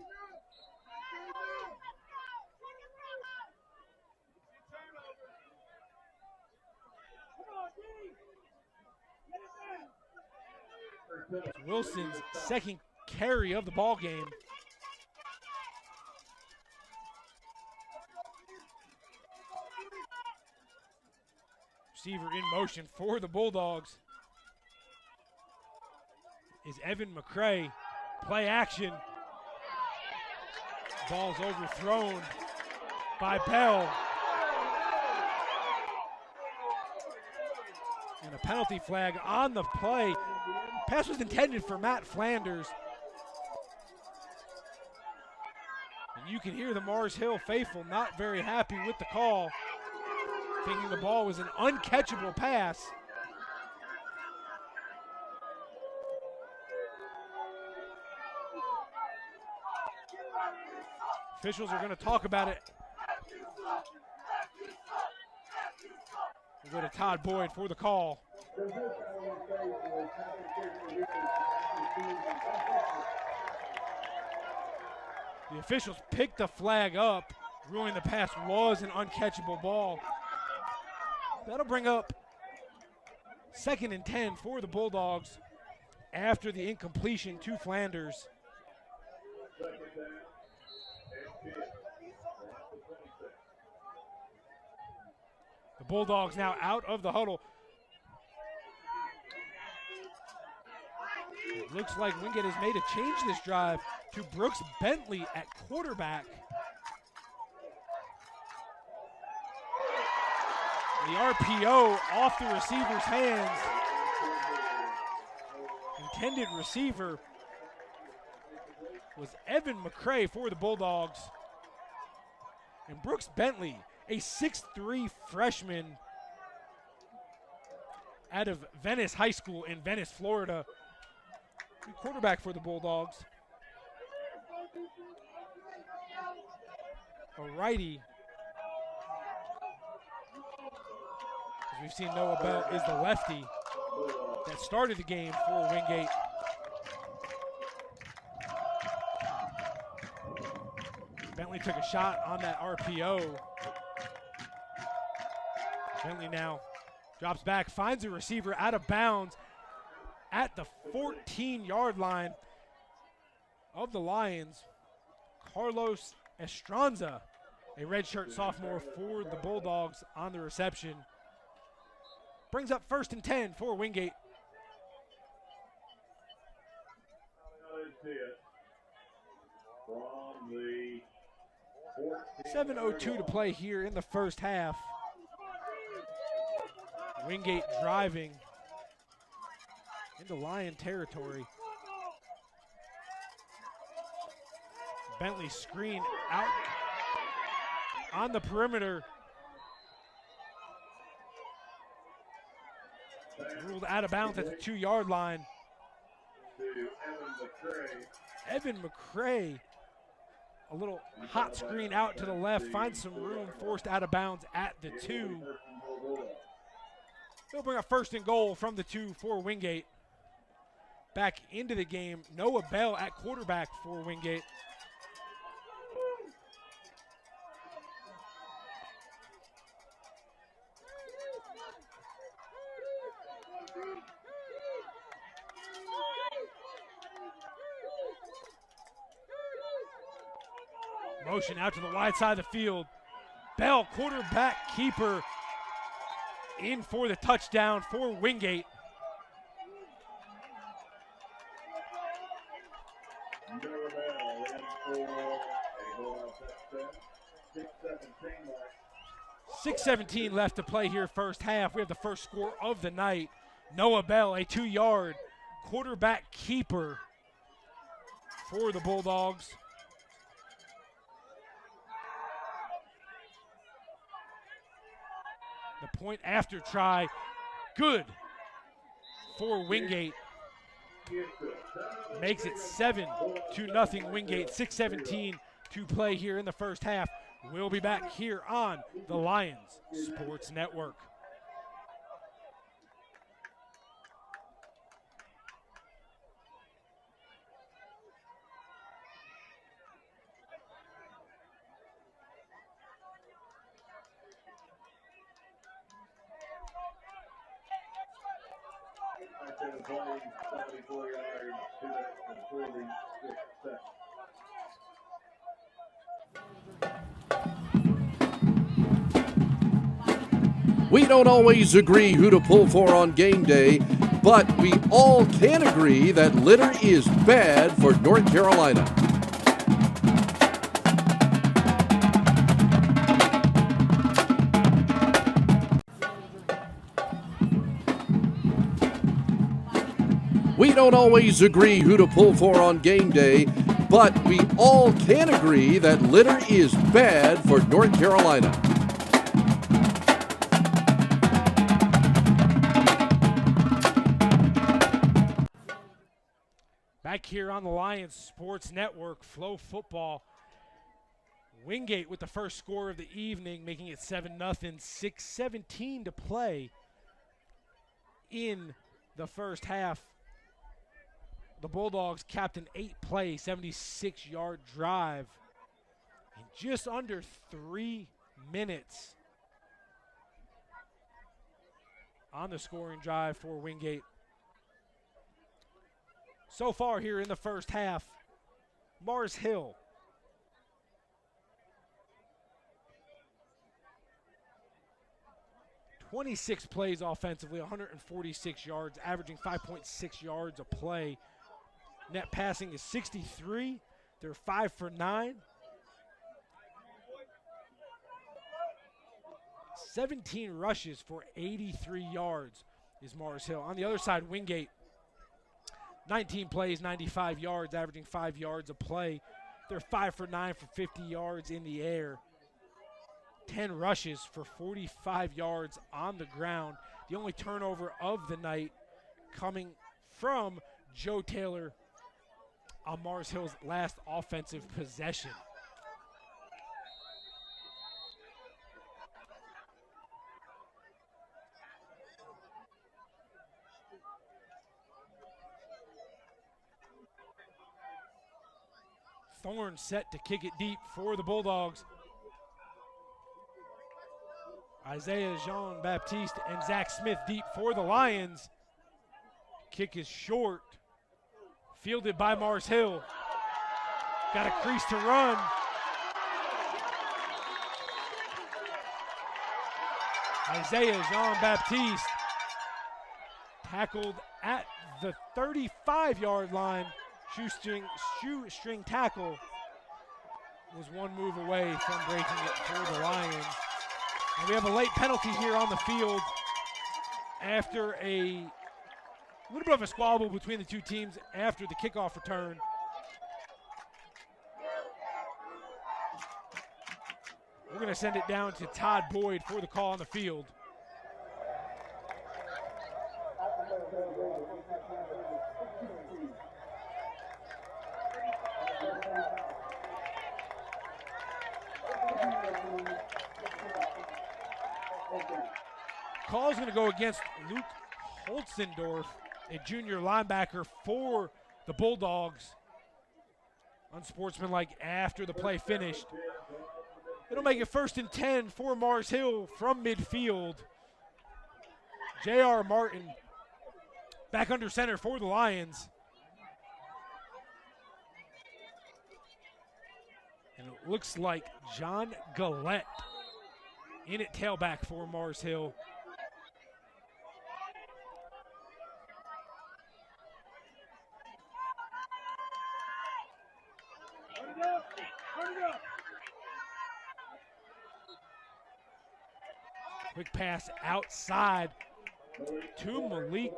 Wilson's second carry of the ball game. Receiver in motion for the Bulldogs is Evan McCray. Play action. Ball's overthrown by Bell. And a penalty flag on the play. Pass was intended for Matt Flanders. And you can hear the Mars Hill faithful not very happy with the call, thinking the ball was an uncatchable pass. Officials are going to talk about it. We'll go to Todd Boyd for the call. The officials picked the flag up, ruling the pass was an uncatchable ball. That'll bring up 2nd and 10 for the Bulldogs after the incompletion to Flanders. The Bulldogs now out of the huddle. It looks like Wingate has made a change this drive to Brooks Bentley at quarterback. The RPO off the receiver's hands. Intended receiver was Evan McCray for the Bulldogs. And Brooks Bentley, a 6'3" freshman out of Venice High School in Venice, Florida. Quarterback for the Bulldogs. A righty. As we've seen, Noah Bell is the lefty that started the game for Wingate. Bentley took a shot on that RPO. Bentley now drops back, finds a receiver out of bounds at the 14-yard line of the Lions. Carlos Estranza, a redshirt sophomore for the Bulldogs, on the reception. Brings up 1st and 10 for Wingate. 7:02 to play here in the first half. Wingate driving into Lion territory. Bentley screen out on the perimeter. Ruled out of bounds at the 2-yard line. Evan McCray, a little hot screen out to the left, finds some room, forced out of bounds at the 2. They'll bring a 1st and goal from the 2 for Wingate. Back into the game, Noah Bell at quarterback for Wingate. Motion out to the wide side of the field. Bell, quarterback keeper, in for the touchdown for Wingate. .6:17 left to play here first half. We have the first score of the night. Noah Bell, a 2-yard quarterback keeper for the Bulldogs. The point after try, good for Wingate. Makes it 7-0 Wingate. 6:17 to play here in the first half. We'll be back here on the Lions Sports Network. We don't always agree who to pull for on game day, but we all can agree that litter is bad for North Carolina. We don't always agree who to pull for on game day, but we all can agree that litter is bad for North Carolina. Back here on the Lions Sports Network, FloFootball. Wingate with the first score of the evening, making it 7-0, 6:17 to play in the first half. The Bulldogs capped an 8-play, 76-yard drive in just under 3 minutes on the scoring drive for Wingate. So far here in the first half, Mars Hill 26 plays offensively, 146 yards, averaging 5.6 yards a play. Net passing is 63. They're 5 for 9. 17 rushes for 83 yards is Mars Hill. On the other side, Wingate, 19 plays, 95 yards, averaging 5 yards a play. They're 5 for 9 for 50 yards in the air. 10 rushes for 45 yards on the ground. The only turnover of the night coming from Joe Taylor on Mars Hill's last offensive possession. Thorne set to kick it deep for the Bulldogs. Isaiah Jean-Baptiste and Zach Smith deep for the Lions. Kick is short. Fielded by Mars Hill. Got a crease to run. Isaiah Jean-Baptiste tackled at the 35-yard line. Shoestring tackle was one move away from breaking it for the Lions. And we have a late penalty here on the field after a little bit of a squabble between the two teams after the kickoff return. We're going to send it down to Todd Boyd for the call on the field. Call's going to go against Luke Holzendorf, a junior linebacker for the Bulldogs. Unsportsmanlike after the play finished. It'll make it 1st and 10 for Mars Hill from midfield. J.R. Martin back under center for the Lions. And it looks like John Gillette in at tailback for Mars Hill. Quick pass outside to Malik.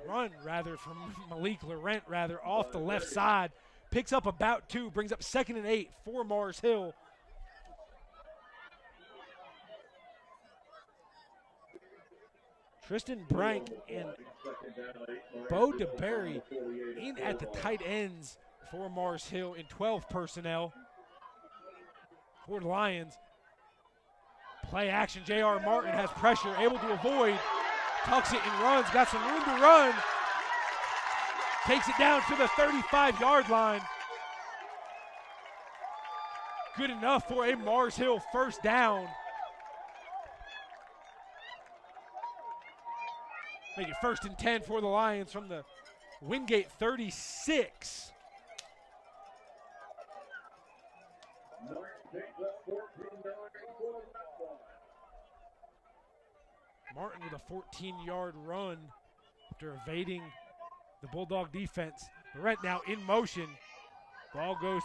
Run, from Malik Laurent, off the left side. Picks up about 2, brings up 2nd and 8 for Mars Hill. Tristan Brank and Bo DeBerry in at the tight ends for Mars Hill in 12 personnel. For the Lions. Play action, J.R. Martin has pressure, able to avoid. Tucks it and runs, got some room to run. Takes it down to the 35-yard line. Good enough for a Mars Hill first down. Make it 1st and 10 for the Lions from the Wingate 36. Martin with a 14-yard run after evading the Bulldog defense. Laurent now in motion. Ball goes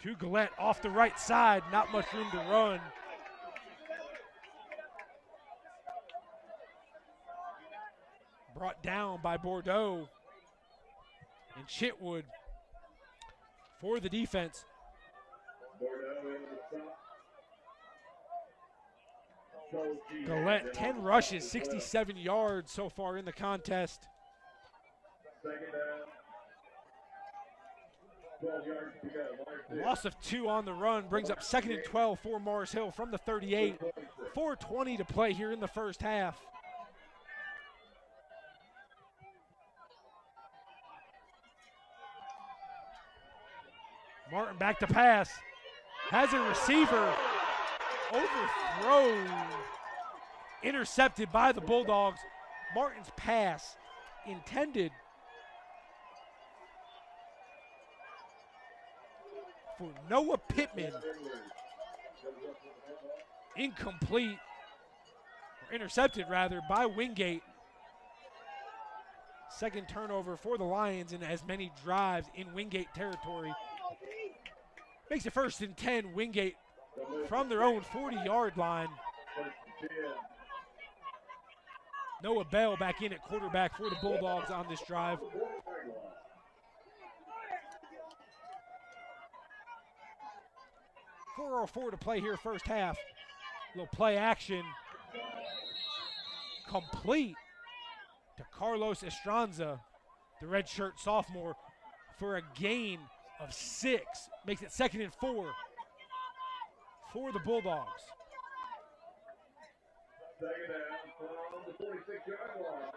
to Gillette off the right side. Not much room to run. Brought down by Bordeaux. And Chitwood for the defense. Gillette, 10 rushes, 67 yards so far in the contest. Loss of 2 on the run brings up 2nd and 12 for Mars Hill from the 38. 4:20 to play here in the first half. Martin back to pass. Has a receiver. Overthrown. Intercepted by the Bulldogs. Martin's pass intended for Noah Pittman. Incomplete, or intercepted rather, by Wingate. Second turnover for the Lions in as many drives in Wingate territory. Makes it 1st and 10, Wingate from their own 40-yard line. Noah Bell back in at quarterback for the Bulldogs on this drive. .404 to play here first half. Little play action. Complete to Carlos Estranza, the redshirt sophomore, for a gain of 6. Makes it 2nd and 4 for the Bulldogs. Second down from the 46-yard line.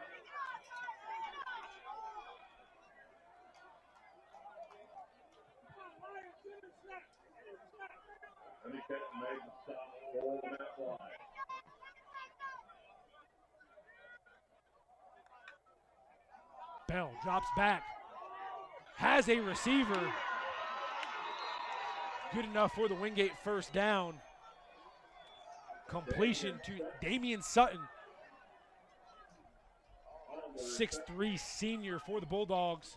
And he made the stop for that fly. Bell drops back. Has a receiver. Good enough for the Wingate first down. Completion to Damian Sutton. 6'3" senior for the Bulldogs.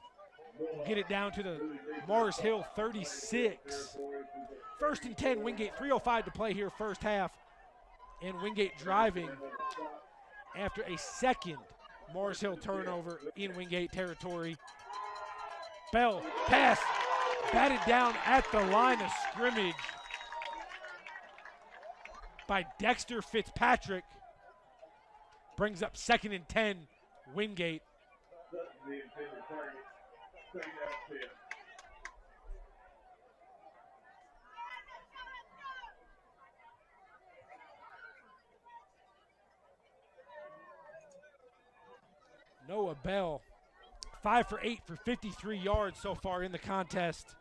We'll get it down to the Mars Hill 36. 1st and 10, Wingate, 3:05 to play here first half. And Wingate driving after a second Mars Hill turnover in Wingate territory. Bell, pass, batted down at the line of scrimmage by Dexter Fitzpatrick. Brings up 2nd and 10, Wingate. Noah Bell, 5 for 8 for 53 yards so far in the contest.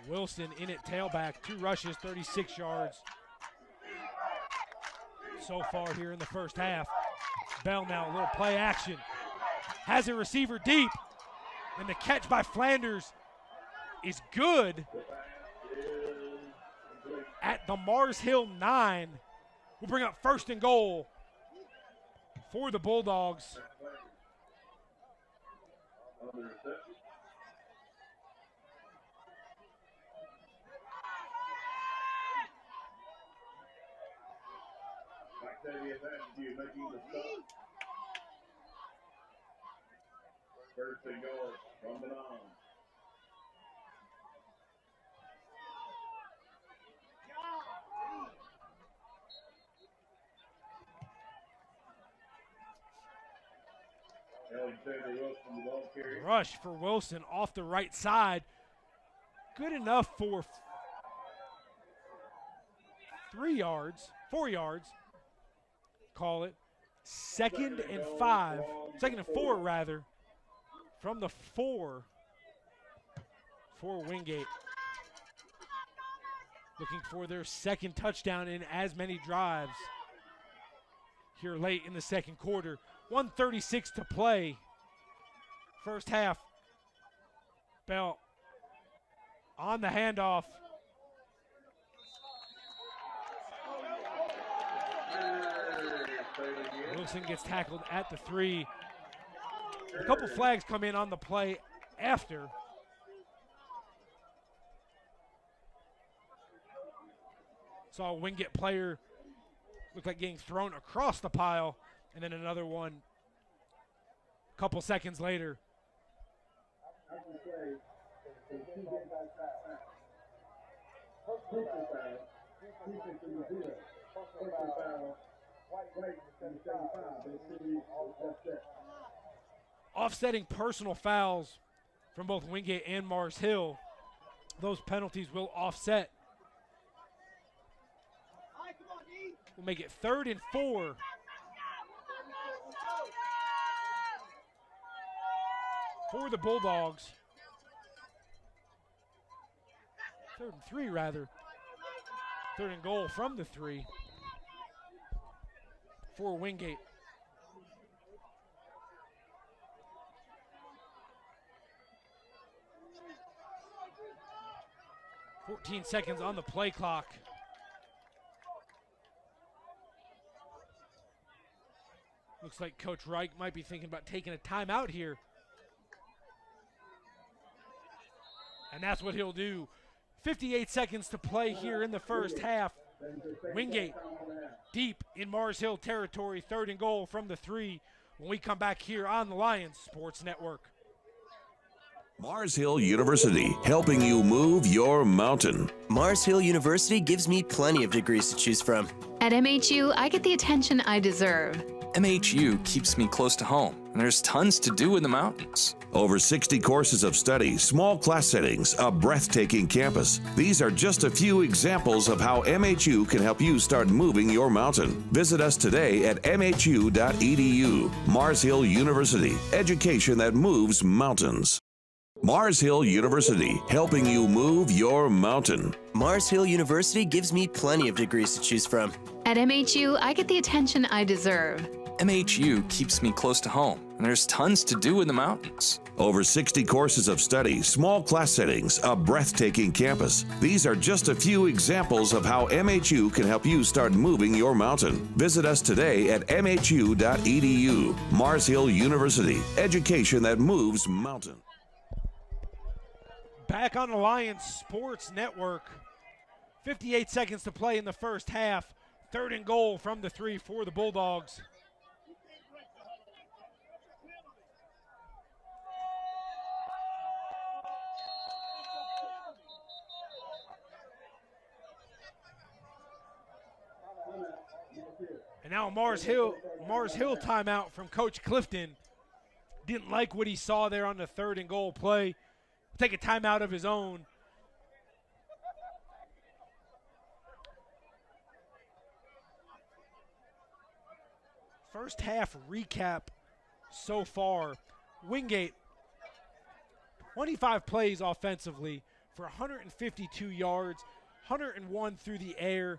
Wilson in at tailback, 2 rushes, 36 yards so far here in the first half. Bell now, a little play action. Has a receiver deep, and the catch by Flanders is good at the Mars Hill 9. We'll bring up 1st and goal for the Bulldogs. Making the stop. 1st and goal from the 9. Rush for Wilson off the right side. Good enough for 4 yards. Call it. 2nd and 4 rather, from the 4 for Wingate. Looking for their 2nd touchdown in as many drives here late in the 2nd quarter. 1:36 to play. First half. Bell on the handoff. Wilson gets tackled at the 3. A couple flags come in on the play after. Saw a Wingate player look like getting thrown across the pile, and then another one a couple seconds later. Offsetting personal fouls from both Wingate and Mars Hill. Those penalties will offset. We'll make it 3rd and 4. For the Bulldogs. 3rd and 3 rather. 3rd and goal from the 3 for Wingate. .14 seconds on the play clock. Looks like Coach Reich might be thinking about taking a timeout here. And that's what he'll do. 58 seconds to play here in the first half. Wingate deep in Mars Hill territory. 3rd and goal from the 3 when we come back here on the Lions Sports Network. Mars Hill University, helping you move your mountain. Mars Hill University gives me plenty of degrees to choose from. At MHU, I get the attention I deserve. MHU keeps me close to home, and there's tons to do in the mountains. Over 60 courses of study, small class settings, a breathtaking campus. These are just a few examples of how MHU can help you start moving your mountain. Visit us today at mhu.edu. Mars Hill University, education that moves mountains. Mars Hill University, helping you move your mountain. Mars Hill University gives me plenty of degrees to choose from. At MHU, I get the attention I deserve. MHU keeps me close to home, and there's tons to do in the mountains. Over 60 courses of study, small class settings, a breathtaking campus. These are just a few examples of how MHU can help you start moving your mountain. Visit us today at mhu.edu. Mars Hill University, education that moves mountain. Back on the Lions Sports Network. 58 seconds to play in the first half. 3rd and goal from the 3 for the Bulldogs. And now Mars Hill timeout from Coach Clifton. Didn't like what he saw there on the 3rd and goal play. Take a timeout of his own. First half recap so far. Wingate, 25 plays offensively for 152 yards, 101 through the air,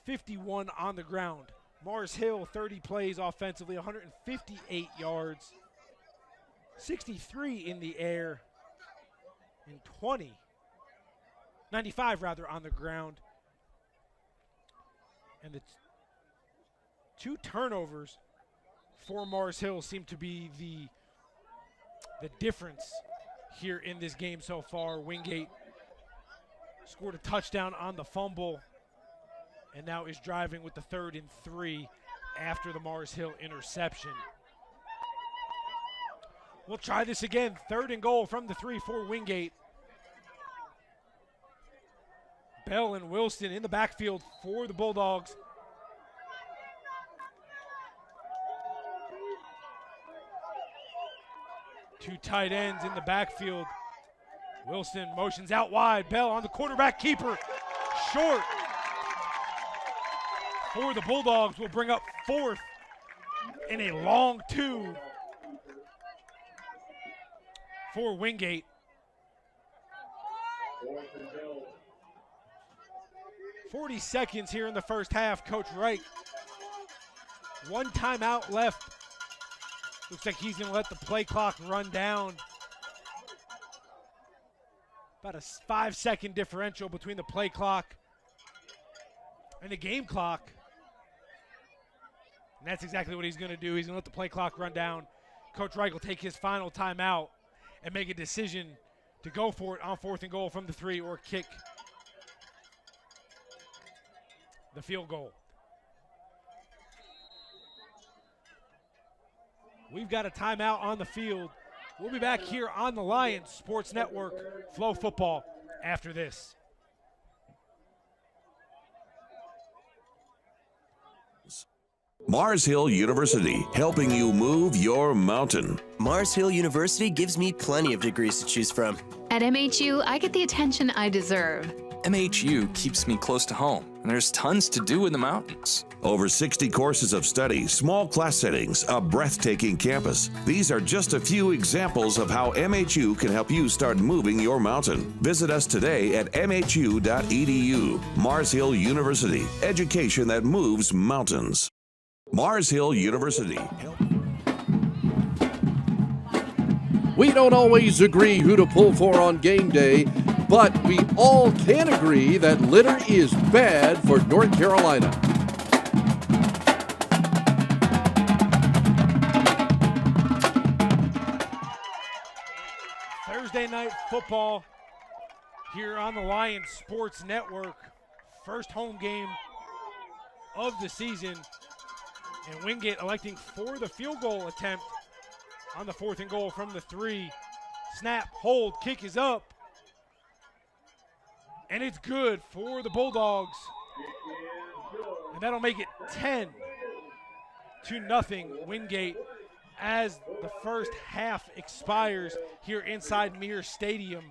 51 on the ground. Mars Hill, 30 plays offensively, 158 yards, 63 in the air, and 95 rather on the ground. And the two turnovers for Mars Hill seem to be the difference here in this game so far. Wingate scored a touchdown on the fumble and now is driving with the 3rd and 3 after the Mars Hill interception. We'll try this again. 3rd and goal from the 3 for Wingate. Bell and Wilson in the backfield for the Bulldogs. Two tight ends in the backfield. Wilson motions out wide. Bell on the quarterback keeper. Short. For the Bulldogs will bring up 4th in a long 2 for Wingate. 40 seconds here in the first half. Coach Wright, 1 timeout left. Looks like he's going to let the play clock run down. About a 5-second differential between the play clock and the game clock. And that's exactly what he's going to do. He's going to let the play clock run down. Coach Reich will take his final timeout and make a decision to go for it on 4th and goal from the 3 or kick the field goal. We've got a timeout on the field. We'll be back here on the Lions Sports Network, FloFootball, after this. Mars Hill University, helping you move your mountain. Mars Hill University gives me plenty of degrees to choose from. At MHU, I get the attention I deserve. MHU keeps me close to home, and there's tons to do in the mountains. Over 60 courses of study, small class settings, a breathtaking campus. These are just a few examples of how MHU can help you start moving your mountain. Visit us today at mhu.edu. Mars Hill University, education that moves mountains. Mars Hill University. We don't always agree who to pull for on game day, but we all can agree that litter is bad for North Carolina. Thursday night football here on the Lions Sports Network. First home game of the season. And Wingate electing for the field goal attempt on the 4th and goal from the 3. Snap, hold, kick is up. And it's good for the Bulldogs. And that'll make it 10-0 Wingate as the first half expires here inside Mears Stadium.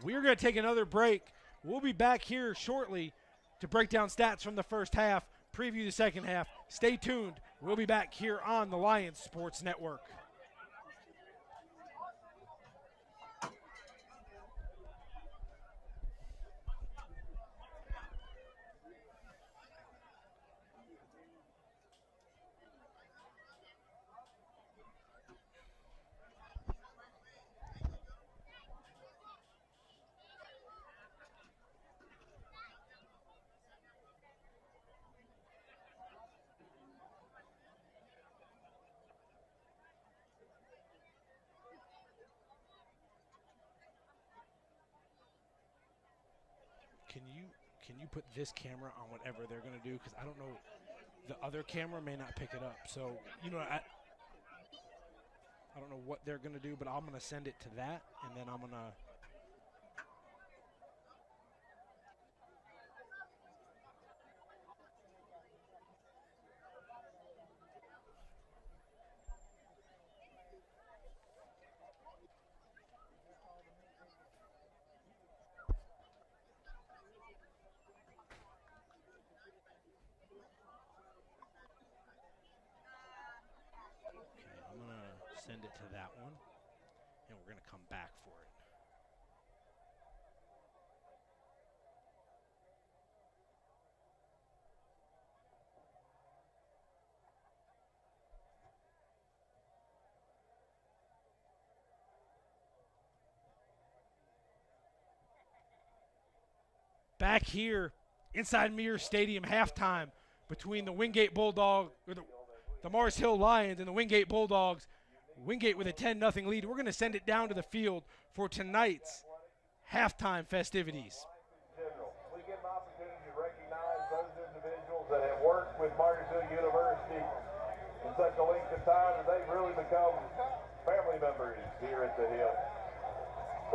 We're going to take another break. We'll be back here shortly to break down stats from the first half, preview the second half. Stay tuned. We'll be back here on the Lions Sports Network. Can you put this camera on whatever they're going to do? Because I don't know, the other camera may not pick it up. So, you know, I don't know what they're going to do, but I'm going to send it to that, and then I'm going to send it to that one, and we're going to come back for it. Back here inside Mears Stadium, halftime between the Wingate Bulldog, or the Mars Hill Lions and the Wingate Bulldogs. Wingate with a 10-0 lead. We're going to send it down to the field for tonight's halftime festivities. We get an opportunity to recognize those individuals that have worked with Mars Hill University in such a length of time that they've really become family members here at the Hill.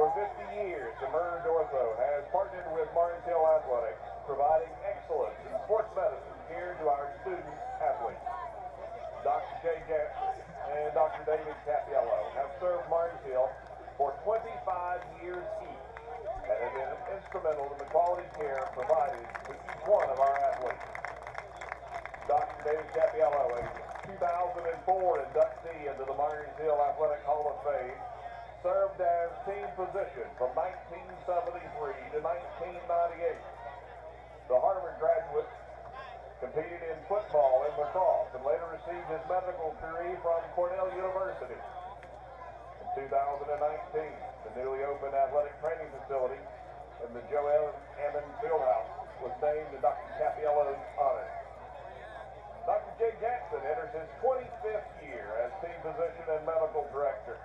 For 50 years, the Murray Ortho has partnered with Mars Hill Athletics, providing excellence in sports medicine here to our student athletes. Dr. Jay Jackson and Dr. David Capiello have served Mars Hill for 25 years each and have been instrumental in the quality care provided to each one of our athletes. Dr. David Capiello, a 2004 inductee into the Mars Hill Athletic Hall of Fame, served as team physician from 1973 to 1998. The Harvard graduate competed in football and lacrosse and later received his medical degree from Cornell University. In 2019, the newly opened athletic training facility in the Joe Ammon Fieldhouse was named to Dr. Capiello's honor. Dr. J. Jackson enters his 25th year as team physician and medical director.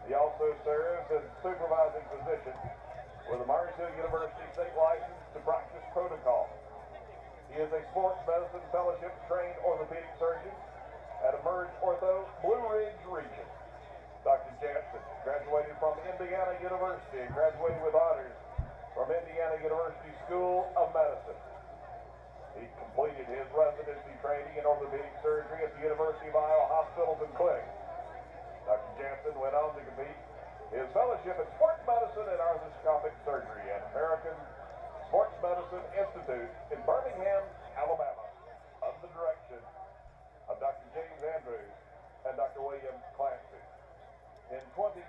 He also serves as supervising physician with the Mars Hill University state license to practice protocol. He is a sports medicine fellowship trained orthopedic surgeon at Emerge Ortho Blue Ridge region. Dr. Jansen graduated from Indiana University and graduated with honors from Indiana University School of Medicine. He completed his residency training in orthopedic surgery at the University of Iowa Hospitals and Clinics. Dr. Jansen went on to complete his fellowship in sports medicine and arthroscopic surgery at American Sports Medicine Institute in Birmingham, Alabama, under the direction of Dr. James Andrews and Dr. William Clancy. In 2020,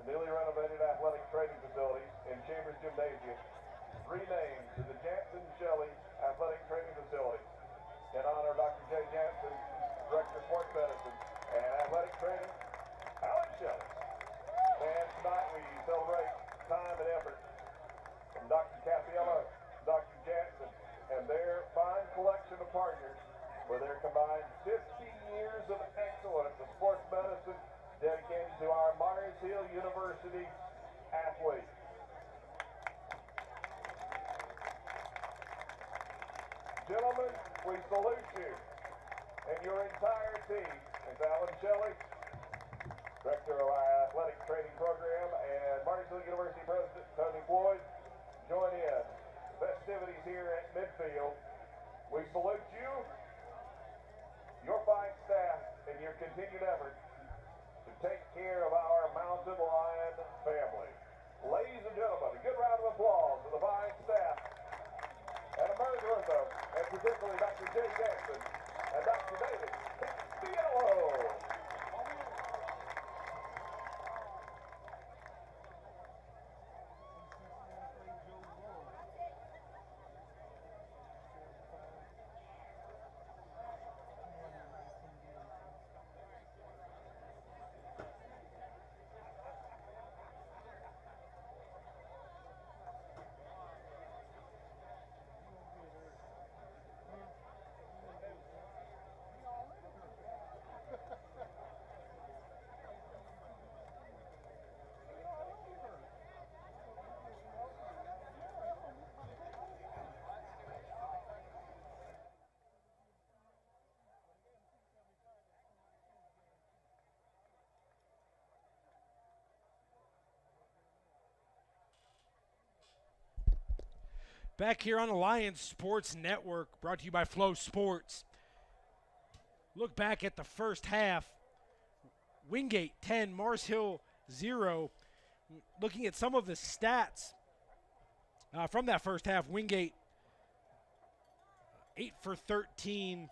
the newly renovated athletic training facilities in Chambers Gymnasium renamed to the Jansen Shelley Athletic Training Facility in honor of Dr. J. Jansen, Director of Sports Medicine and Athletic Training, Alex Shelley. And tonight we celebrate time and effort from Dr. Capiello, Dr. Jansen, and their fine collection of partners for their combined 50 years of excellence of sports medicine dedicated to our Mars Hill University athletes. Gentlemen, we salute you and your entire team. As Alan Shelley, Director of our Athletic Training Program, and Mars Hill University President Tony Floyd join in festivities here at midfield. We salute you, your fine staff, and your continued effort to take care of our Mountain Lion family. Ladies and gentlemen, a good round of applause for the fine staff at Emerge Ortho, and particularly Dr. J. Jackson and Dr. David Capiello. Back here on the Lions Sports Network, brought to you by Flow Sports. Look back at the first half. Wingate 10, Mars Hill 0. Looking at some of the stats from that first half, Wingate 8 for 13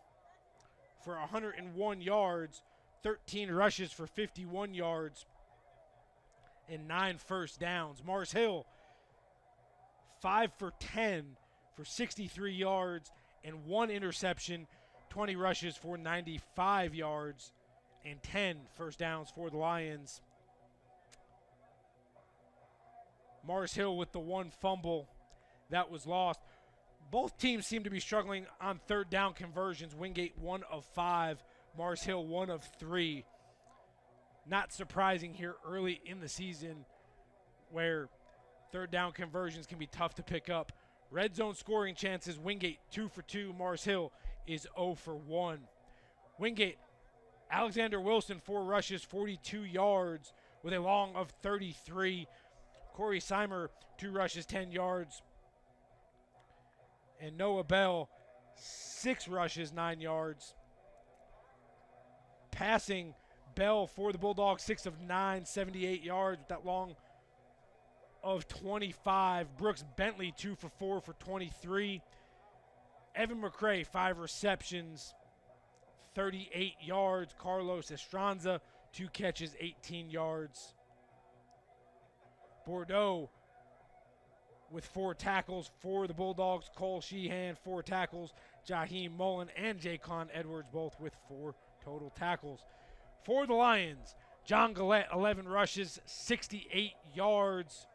for 101 yards, 13 rushes for 51 yards, and 9 first downs. Mars Hill 5 for 10 for 63 yards and 1 interception, 20 rushes for 95 yards, and 10 first downs for the Lions. Mars Hill with the 1 fumble that was lost. Both teams seem to be struggling on third down conversions. Wingate 1 of 5, Mars Hill 1 of 3. Not surprising here early in the season where third down conversions can be tough to pick up. Red zone scoring chances, Wingate 2 for 2. Mars Hill is 0 for 1. Wingate, Alexander Wilson, 4 rushes, 42 yards with a long of 33. Corey Seimer, 2 rushes, 10 yards. And Noah Bell, 6 rushes, 9 yards. Passing, Bell for the Bulldogs, 6 of 9, 78 yards with that long of 25. Brooks Bentley 2 for 4 for 23. Evan McCray 5 receptions, 38 yards. Carlos Estranza 2 catches, 18 yards. Bordeaux with 4 tackles for the Bulldogs. Cole Sheehan 4 tackles. Jaheim Mullen and Jaycon Edwards both with 4 total tackles. For the Lions, John Gillette 11 rushes, 68 yards.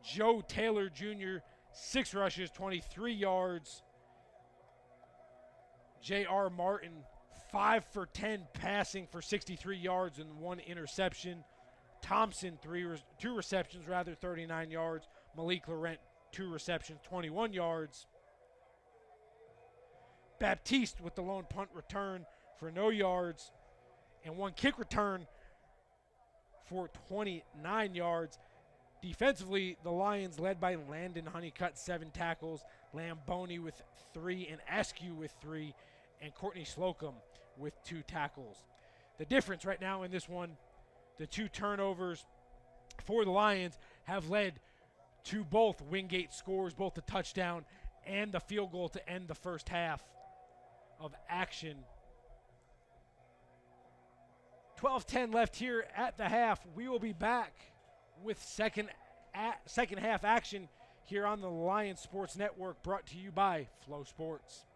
Joe Taylor Jr., 6 rushes, 23 yards. J.R. Martin, 5 for 10 passing for 63 yards and 1 interception. Thompson, 2 receptions, 39 yards. Malik Laurent, 2 receptions, 21 yards. Baptiste with the lone punt return for no yards and 1 kick return for 29 yards. Defensively, the Lions led by Landon Honeycutt, 7 tackles, Lamboni with 3, and Askew with 3, and Courtney Slocum with 2 tackles. The difference right now in this one, the 2 turnovers for the Lions have led to both Wingate scores, both the touchdown and the field goal to end the first half of action. 12:10 left here at the half. We will be back with second half action here on the Lions Sports Network, brought to you by Flow Sports.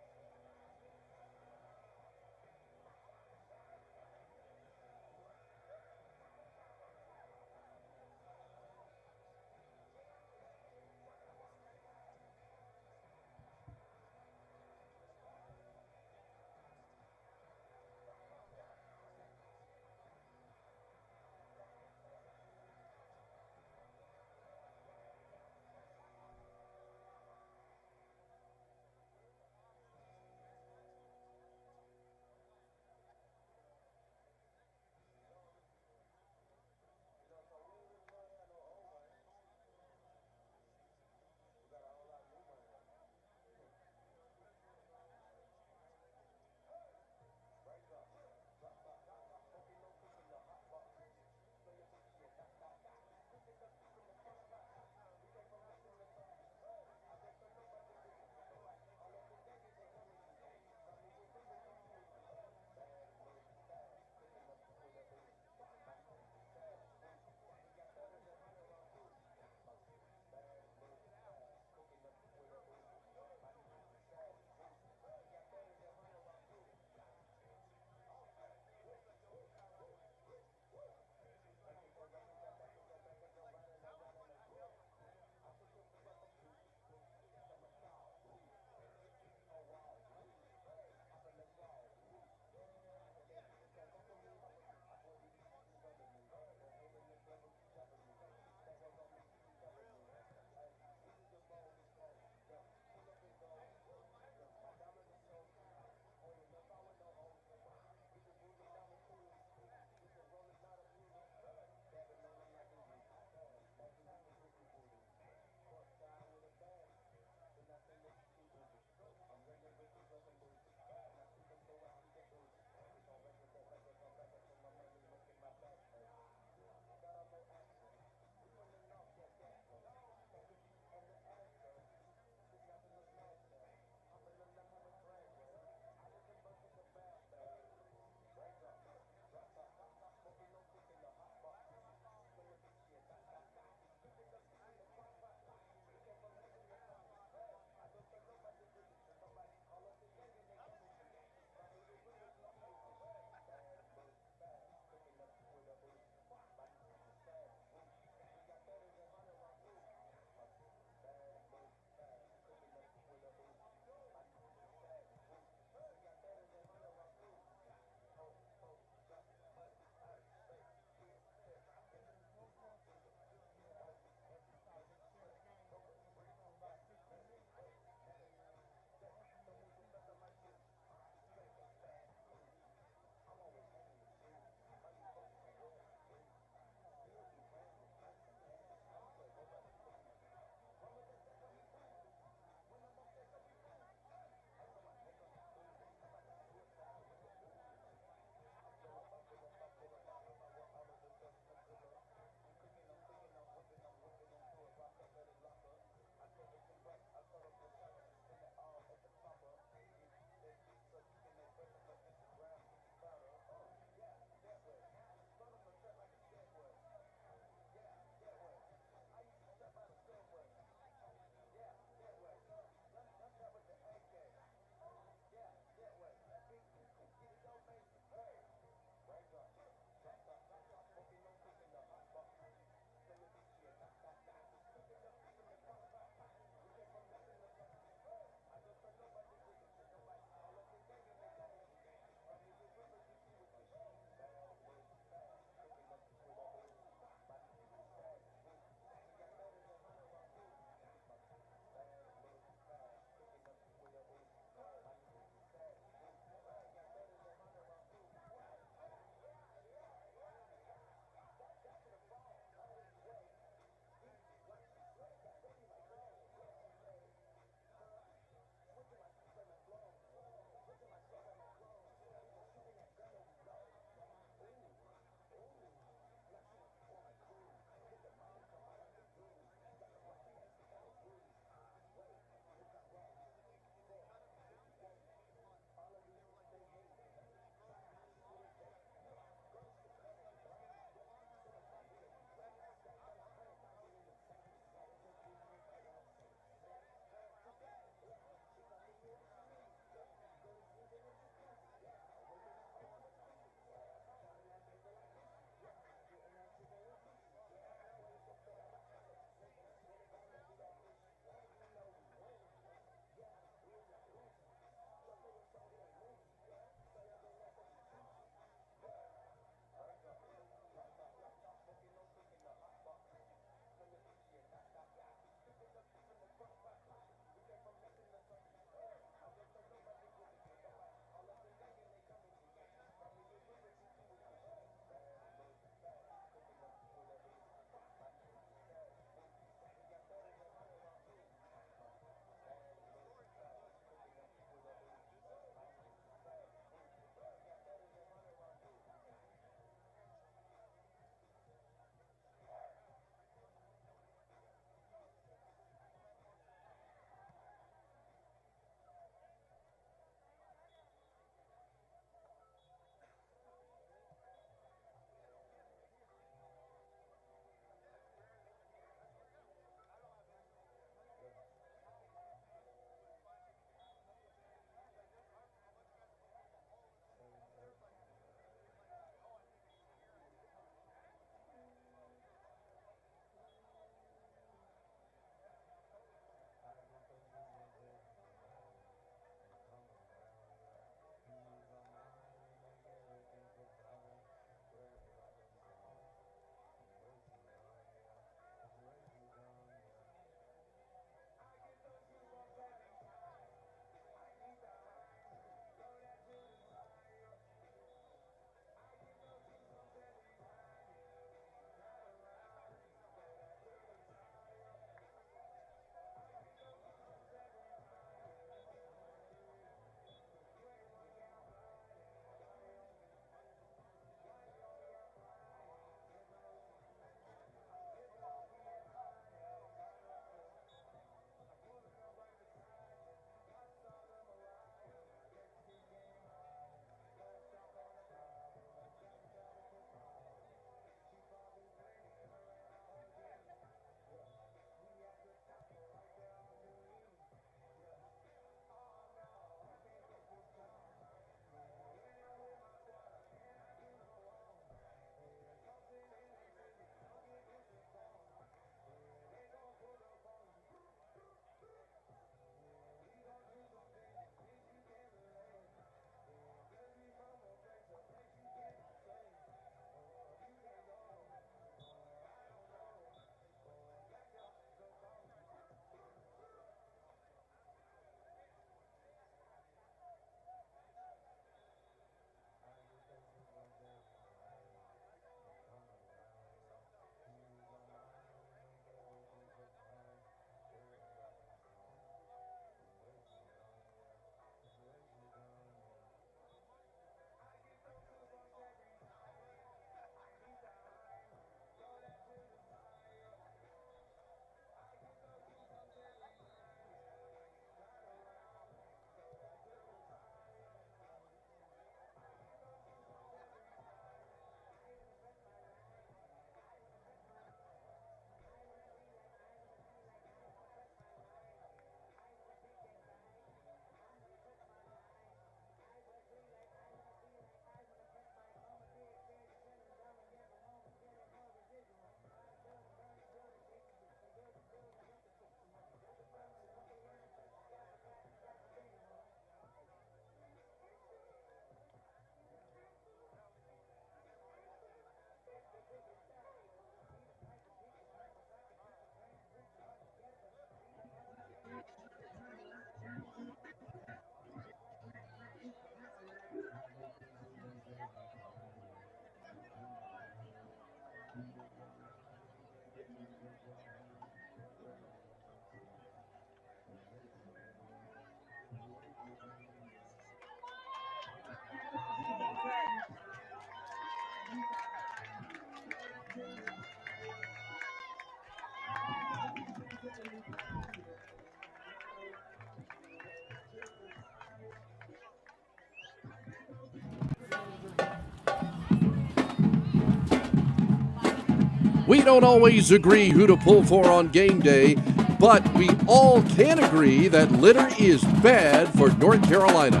We don't always agree who to pull for on game day, but we all can agree that litter is bad for North Carolina.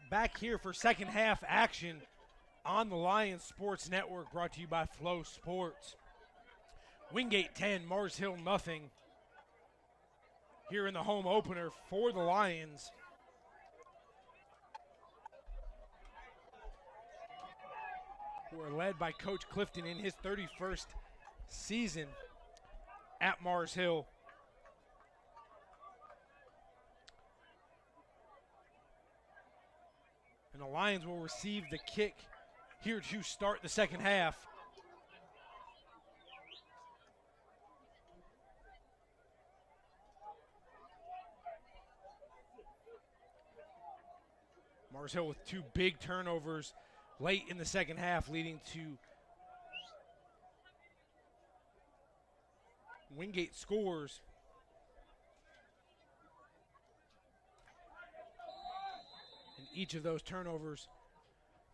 Back here for second half action on the Lions Sports Network, brought to you by Flo Sports. Wingate 10, Mars Hill nothing. Here in the home opener for the Lions. Who are led by Coach Clifton in his 31st season at Mars Hill. And the Lions will receive the kick here to start the second half. Mars Hill with two big turnovers late in the second half, leading to Wingate scores. And each of those turnovers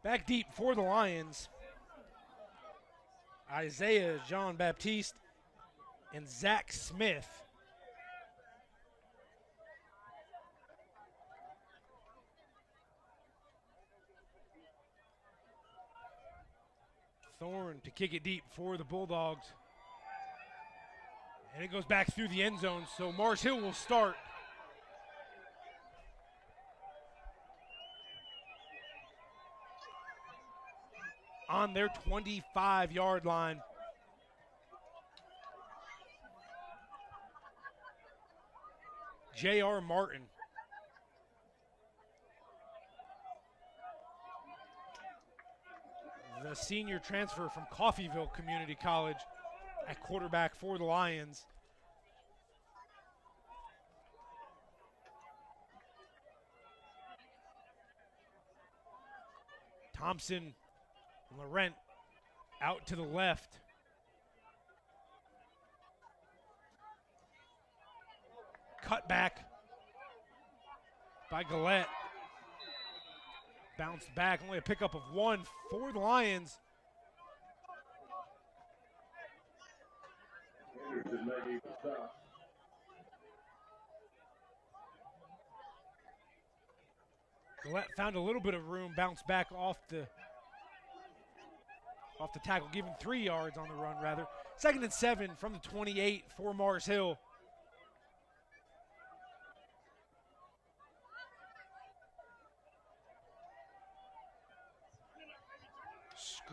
back deep for the Lions. Isaiah Jean-Baptiste and Zach Smith. Thorne to kick it deep for the Bulldogs. And it goes back through the end zone, so Mars Hill will start. On their 25-yard line. J.R. Martin. The senior transfer from Coffeyville Community College at quarterback for the Lions. Thompson, Laurent out to the left. Cut back by Gillette. Bounced back, only a pickup of one for the Lions. Gillette found a little bit of room, bounced back off the tackle, giving 3 yards on the run rather. 2nd and 7 from the 28 for Mars Hill.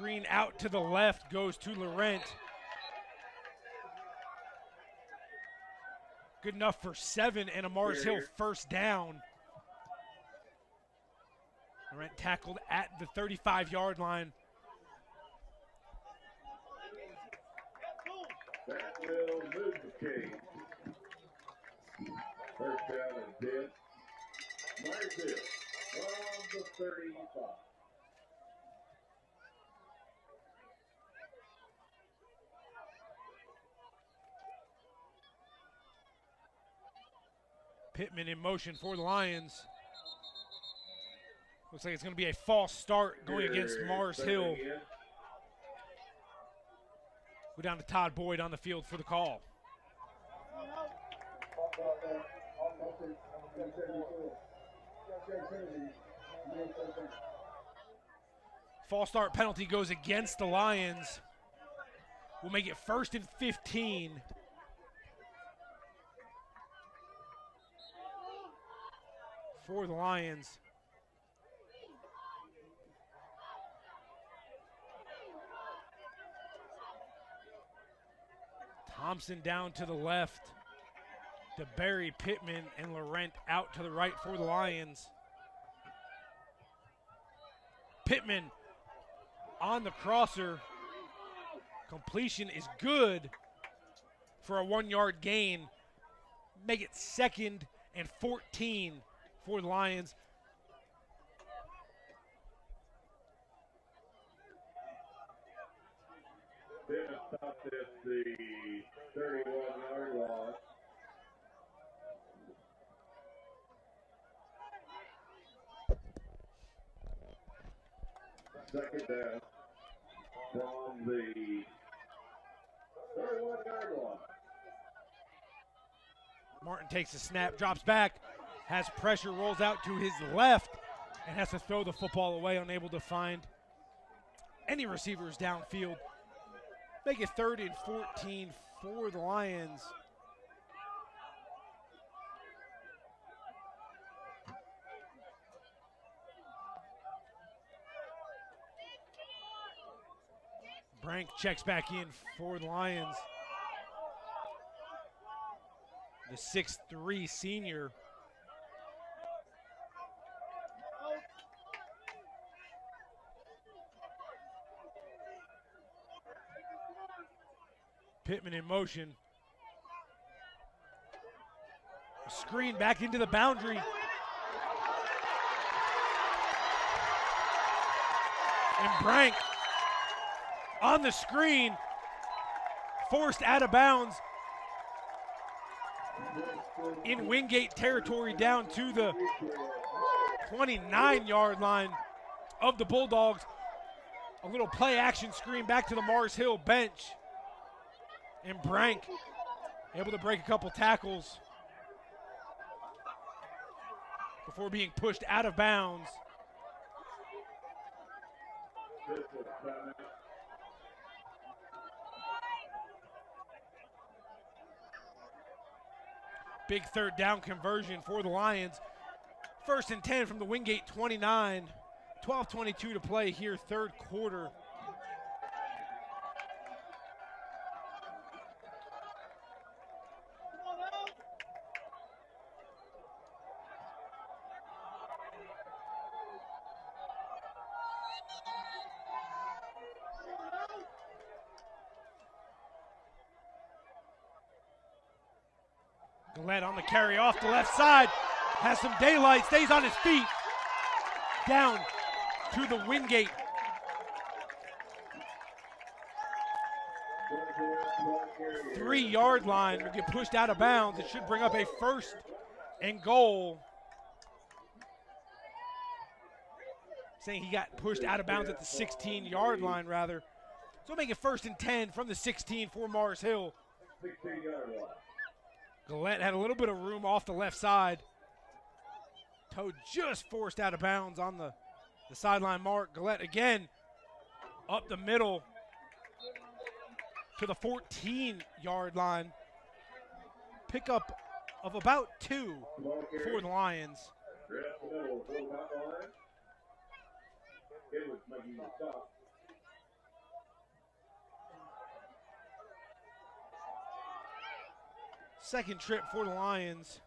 Screen out to the left goes to Laurent. Good enough for 7 and a Mars Hill first down. Laurent tackled at the 35-yard line. That will move the case. First down and 10. Mars Hill from the 35. Pittman in motion for the Lions. Looks like it's going to be a false start going against Mars Hill. We're down to Todd Boyd on the field for the call. False start penalty goes against the Lions. We'll make it 1st and 15. For the Lions. Thompson down to the left. DeBerry, Pittman, and Laurent out to the right for the Lions. Pittman on the crosser. Completion is good for a 1-yard gain. Make it 2nd and 14 for the Lions. Pittman stopped at the 31-yard line. second down from the 31-yard line. Martin takes a snap, drops back, has pressure, rolls out to his left, and has to throw the football away, unable to find any receivers downfield. Make it 3rd and 14 for the Lions. Brank checks back in for the Lions. The 6'3" senior. Pittman in motion. A screen back into the boundary. And Brank on the screen, forced out of bounds in Wingate territory down to the 29-yard line of the Bulldogs. A little play action screen back to the Mars Hill bench. And Brank able to break a couple tackles before being pushed out of bounds. Big 3rd down conversion for the Lions. 1st and 10 from the Wingate 29. 12:22 to play here, 3rd quarter. Gillette on the carry off the left side. Has some daylight, stays on his feet. Down to the Wingate. Three-yard line. Will get pushed out of bounds. It should bring up a 1st and goal. Saying he got pushed out of bounds at the 16-yard line, rather. So make it 1st and 10 from the 16 for Mars Hill. 16-yard line. Gillette had a little bit of room off the left side. Toe just forced out of bounds on the sideline mark. Gillette again up the middle to the 14-yard line. Pickup of about 2 for the Lions. Second trip for the Lions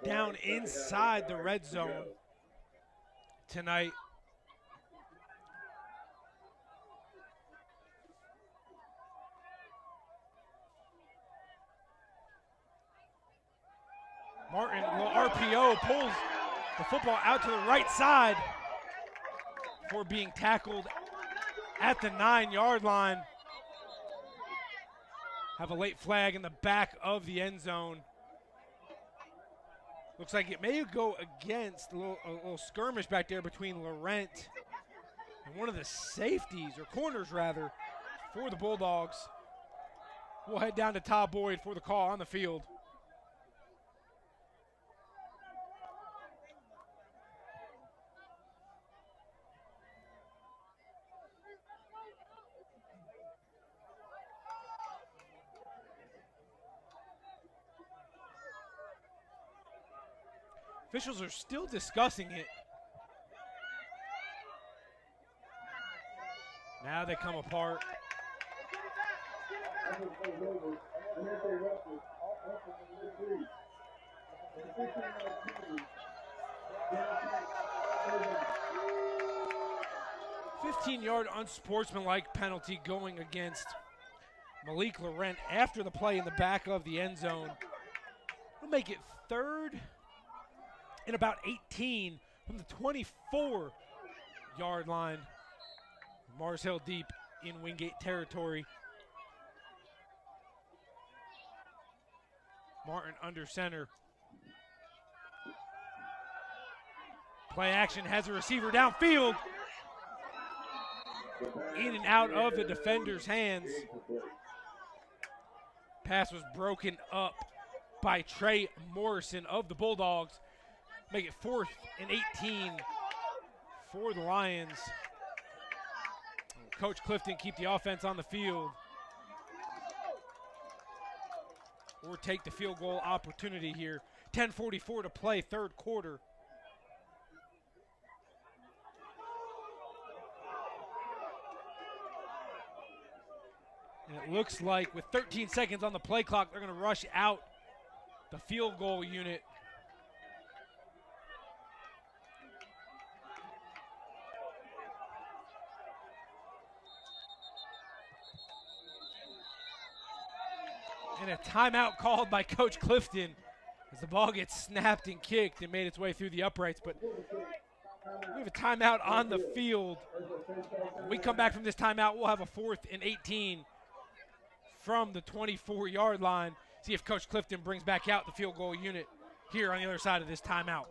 down inside the red zone tonight. Martin will RPO, pulls the football out to the right side before being tackled at the 9-yard line. Have a late flag in the back of the end zone. Looks like it may go against a little skirmish back there between Laurent and one of the safeties, or corners rather, for the Bulldogs. We'll head down to Todd Boyd for the call on the field. Officials are still discussing it. Now they come apart. $15-yard unsportsmanlike penalty going against Malik Laurent after the play in the back of the end zone. We'll make it 3rd and about 18 from the 24-yard line. Mars Hill deep in Wingate territory. Martin under center. Play action, has a receiver downfield. in and out of the defender's hands. Pass was broken up by Trey Morrison of the Bulldogs. Make it 4th and 18 for the Lions. Coach Clifton keep the offense on the field or take the field goal opportunity here. 10:44 to play, third quarter. And it looks like with 13 seconds on the play clock, they're going to rush out the field goal unit. And a timeout called by Coach Clifton as the ball gets snapped and kicked and made its way through the uprights. But we have a timeout on the field. When we come back from this timeout, we'll have a 4th and 18 from the 24-yard line. See if Coach Clifton brings back out the field goal unit here on the other side of this timeout.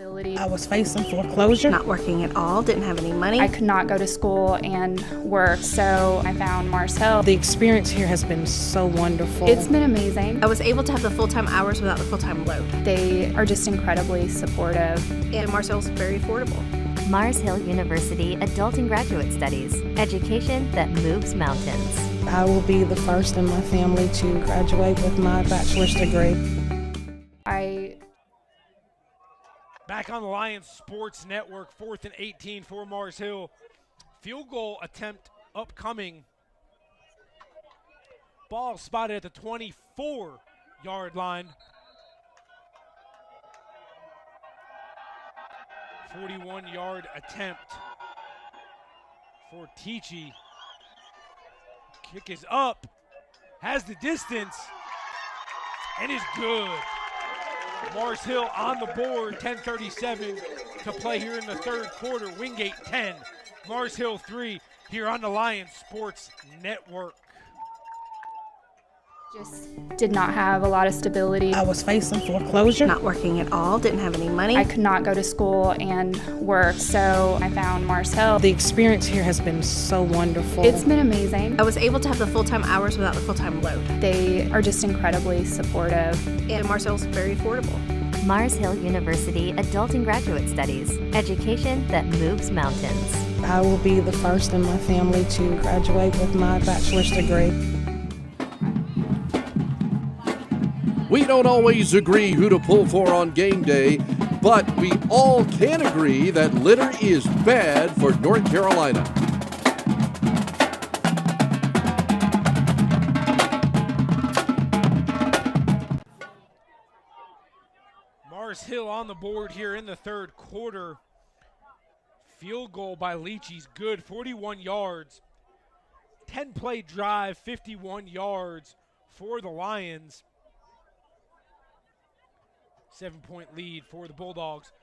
I was facing foreclosure. Not working at all, didn't have any money. I could not go to school and work, so I found Mars Hill. The experience here has been so wonderful. It's been amazing. I was able to have the full-time hours without the full-time load. They are just incredibly supportive. And Mars Hill is very affordable. Mars Hill University Adult and Graduate Studies. Education that moves mountains. I will be the first in my family to graduate with my bachelor's degree. Back on the Lions Sports Network, 4th and 18 for Mars Hill. Field goal attempt upcoming. Ball spotted at the 24-yard line. 41-yard attempt for Tichy. Kick is up, has the distance, and is good. Mars Hill on the board, 10:37 to play here in the third quarter. Wingate 10, Mars Hill 3 here on the Lions Sports Network. Just did not have a lot of stability. I was facing foreclosure. Not working at all, didn't have any money. I could not go to school and work, so I found Mars Hill. The experience here has been so wonderful. It's been amazing. I was able to have the full-time hours without the full-time load. They are just incredibly supportive. And Mars Hill is very affordable. Mars Hill University Adult and Graduate Studies. Education that moves mountains. I will be the first in my family to graduate with my bachelor's degree. We don't always agree who to pull for on game day, but we all can agree that litter is bad for North Carolina. Mars Hill on the board here in the third quarter. Field goal by Leachy's good, 41 yards. 10-play drive, 51 yards for the Lions. 7-point lead for the Bulldogs.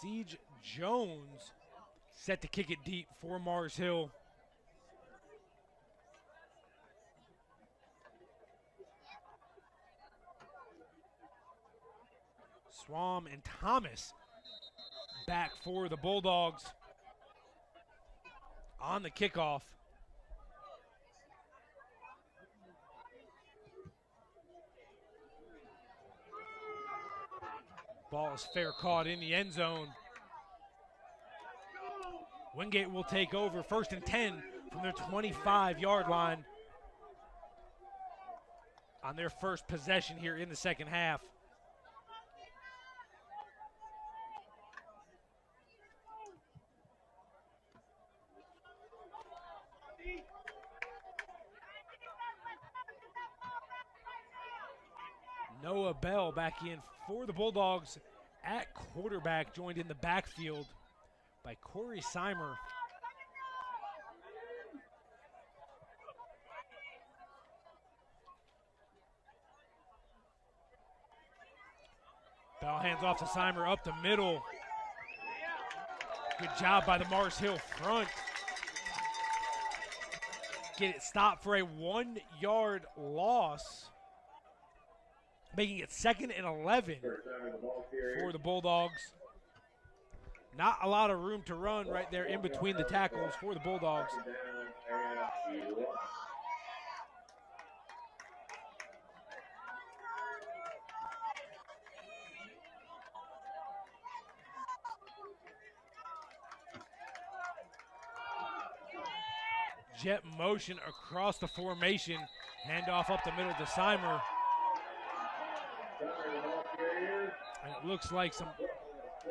Siege Jones set to kick it deep for Mars Hill. Swam and Thomas back for the Bulldogs on the kickoff. Ball is fair caught in the end zone. Wingate will take over, 1st and 10 from their 25-yard line on their first possession here in the second half. Noah Bell back in for the Bulldogs at quarterback, joined in the backfield by Corey Seimer. Bell hands off to Seimer up the middle. Good job by the Mars Hill front. Get it stopped for a 1-yard loss. making it 2nd and 11 for the Bulldogs. Not a lot of room to run right there in between the tackles for the Bulldogs. Jet motion across the formation. Handoff up the middle to Seimer. And it looks like some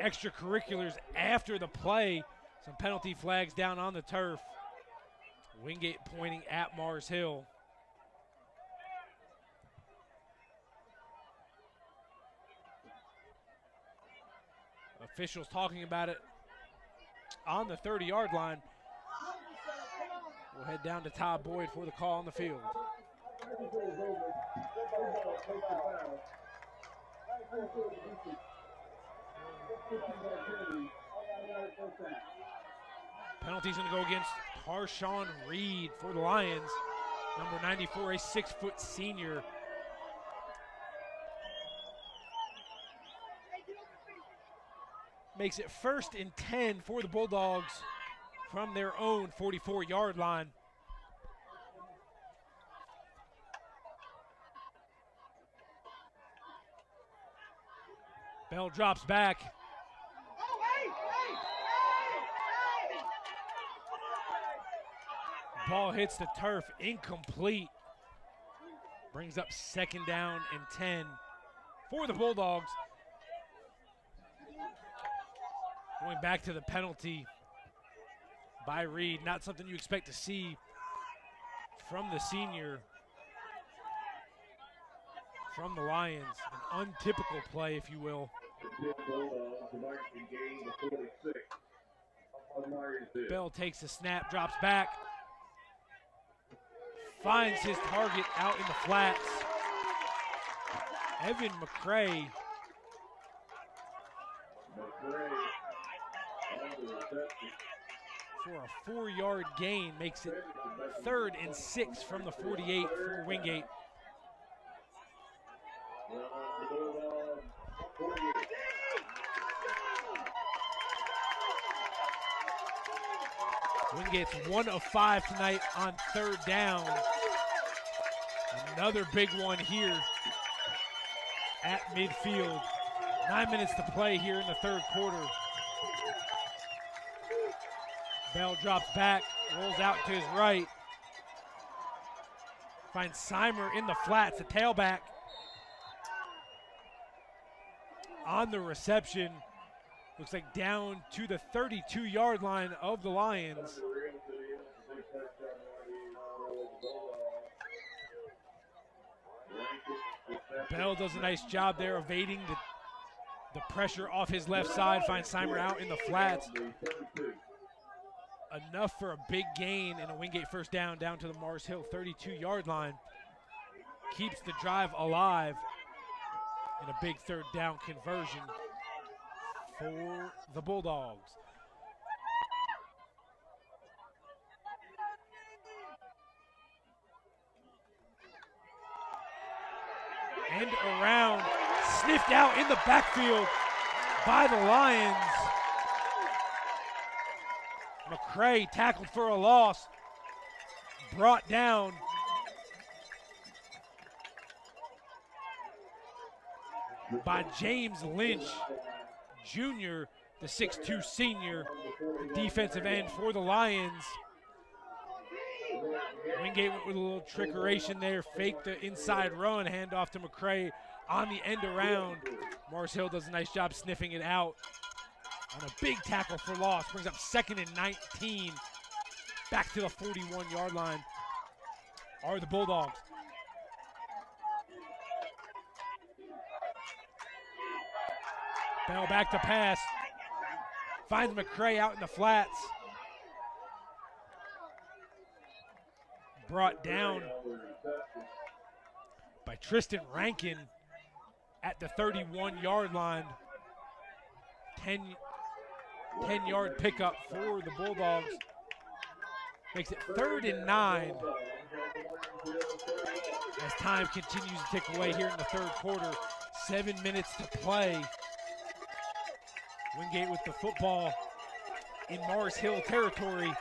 extracurriculars after the play. Some penalty flags down on the turf. Wingate pointing at Mars Hill. Officials talking about it on the 30-yard line. We'll head down to Todd Boyd for the call on the field. Penalty's going to go against Tarshawn Reed for the Lions. Number 94, a 6-foot senior. Makes it 1st and 10 for the Bulldogs from their own 44-yard line. Bell drops back. Ball hits the turf, incomplete. Brings up 2nd down and 10 for the Bulldogs. Going back to the penalty by Reed. Not something you expect to see from the senior from the Lions. An untypical play, if you will. Bell takes the snap, drops back. Finds his target out in the flats. Evan McCray. For a 4-yard gain, makes it 3rd and 6 from the 48 for Wingate. Wingate's 1 of 5 tonight on 3rd down. Another big one here at midfield. 9 minutes to play here in the 3rd quarter. Bell drops back, rolls out to his right. Finds Seimer in the flats, the tailback. On the reception, looks like down to the 32-yard line of the Lions. Bell does a nice job there evading the pressure off his left side, finds Seimer out in the flats. Enough for a big gain and a Wingate 1st down to the Mars Hill 32-yard line. Keeps the drive alive and a big 3rd down conversion for the Bulldogs. And around, sniffed out in the backfield by the Lions. McCray tackled for a loss, brought down. By James Lynch Jr., the 6'2 senior, defensive end for the Lions. Wingate went with a little trickeration there, faked the inside run, handoff to McCray on the end around. Mars Hill does a nice job sniffing it out on a big tackle for loss. Brings up 2nd and 19. Back to the 41-yard line are the Bulldogs. Bell back to pass. Finds McCray out in the flats. Brought down by Tristan Rankin at the 31-yard line. 10-yard pickup for the Bulldogs. Makes it 3rd and 9 as time continues to tick away here in the third quarter. 7 minutes to play. Wingate with the football in Mars Hill territory.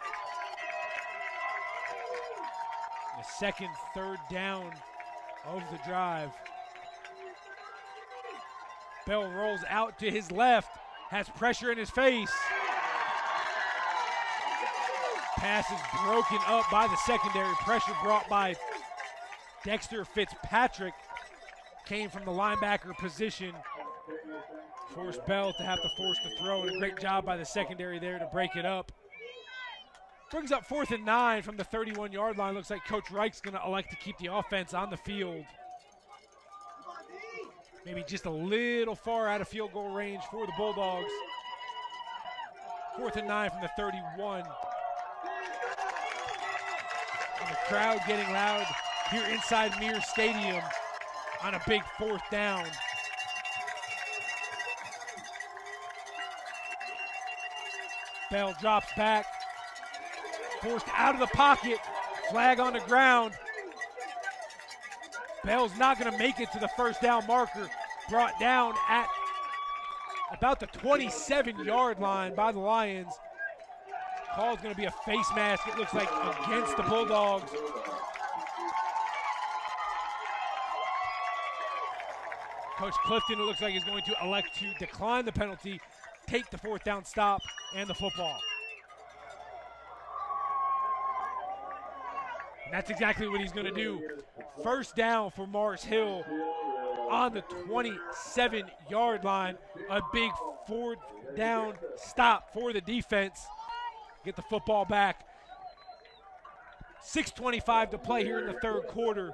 The second third down of the drive. Bell rolls out to his left, has pressure in his face. Pass is broken up by the secondary. Pressure brought by Dexter Fitzpatrick. Came from the linebacker position. Forced Bell to have to force the throw, and a great job by the secondary there to break it up. Brings up 4th and 9 from the 31-yard line. Looks like Coach Reich's going to elect to keep the offense on the field. Maybe just a little far out of field goal range for the Bulldogs. 4th and 9 from the 31. And the crowd getting loud here inside Mears Stadium on a big 4th down. Bell drops back, forced out of the pocket, flag on the ground. Bell's not going to make it to the first down marker, brought down at about the 27-yard line by the Lions. Call's going to be a face mask, it looks like, against the Bulldogs. Coach Clifton, it looks like, is going to elect to decline the penalty, take the 4th down stop and the football. And that's exactly what he's going to do. First down for Mars Hill on the 27-yard line. A big 4th down stop for the defense. Get the football back. 6:25 to play here in the third quarter.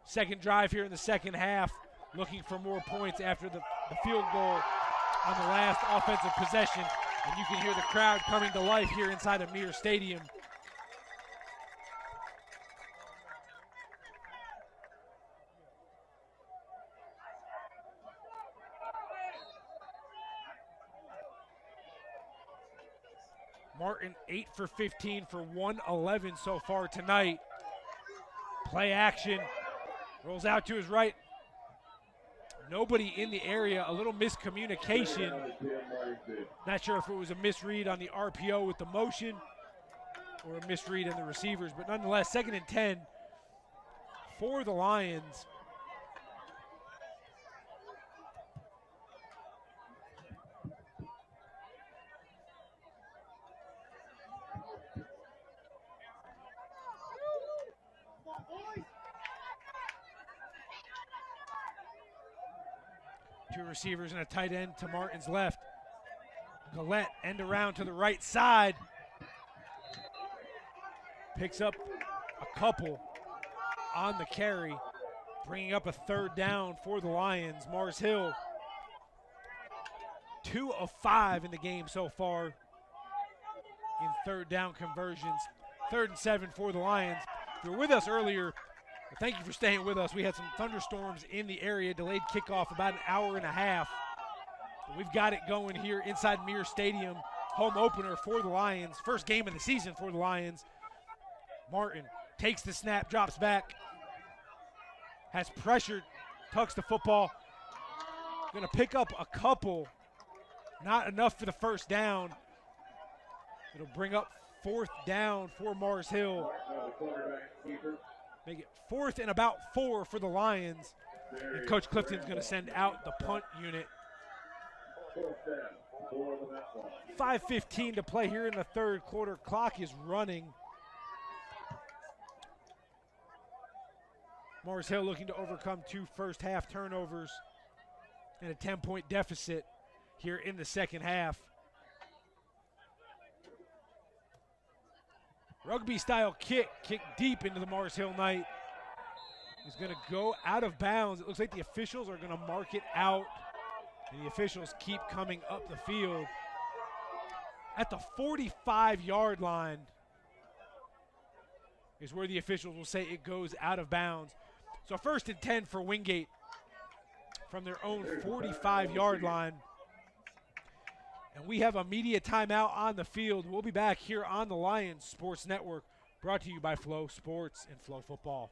Second drive here in the second half. Looking for more points after the field goal on the last offensive possession. And you can hear the crowd coming to life here inside of Mears Stadium. Martin 8 for 15 for 111 so far tonight. Play action, rolls out to his right. Nobody in the area, a little miscommunication. Not sure if it was a misread on the RPO with the motion or a misread on the receivers, but nonetheless, 2nd and 10 for the Lions. Two receivers and a tight end to Martin's left. Gillette end around to the right side. Picks up a couple on the carry, bringing up a 3rd down for the Lions. Mars Hill, 2 of 5 in the game so far in 3rd down conversions. 3rd and 7 for the Lions. If you were with us earlier, thank you for staying with us. We had some thunderstorms in the area, delayed kickoff about an hour and a half. But we've got it going here inside Mears Stadium. Home opener for the Lions. First game of the season for the Lions. Martin takes the snap, drops back. Has pressure, tucks the football. Gonna pick up a couple. Not enough for the first down. It'll bring up 4th down for Mars Hill. Make it 4th and about 4 for the Lions. And Coach Clifton's going to send out the punt unit. 5:15 to play here in the third quarter. Clock is running. Mars Hill looking to overcome 2 first-half turnovers and a 10-point deficit here in the second half. Rugby-style kick deep into the Mars Hill night. Is going to go out of bounds. It looks like the officials are going to mark it out, and the officials keep coming up the field. At the 45-yard line is where the officials will say it goes out of bounds. So 1st and 10 for Wingate from their own 45-yard line. And we have a media timeout on the field. We'll be back here on the Lions Sports Network, brought to you by Flo Sports and FloFootball.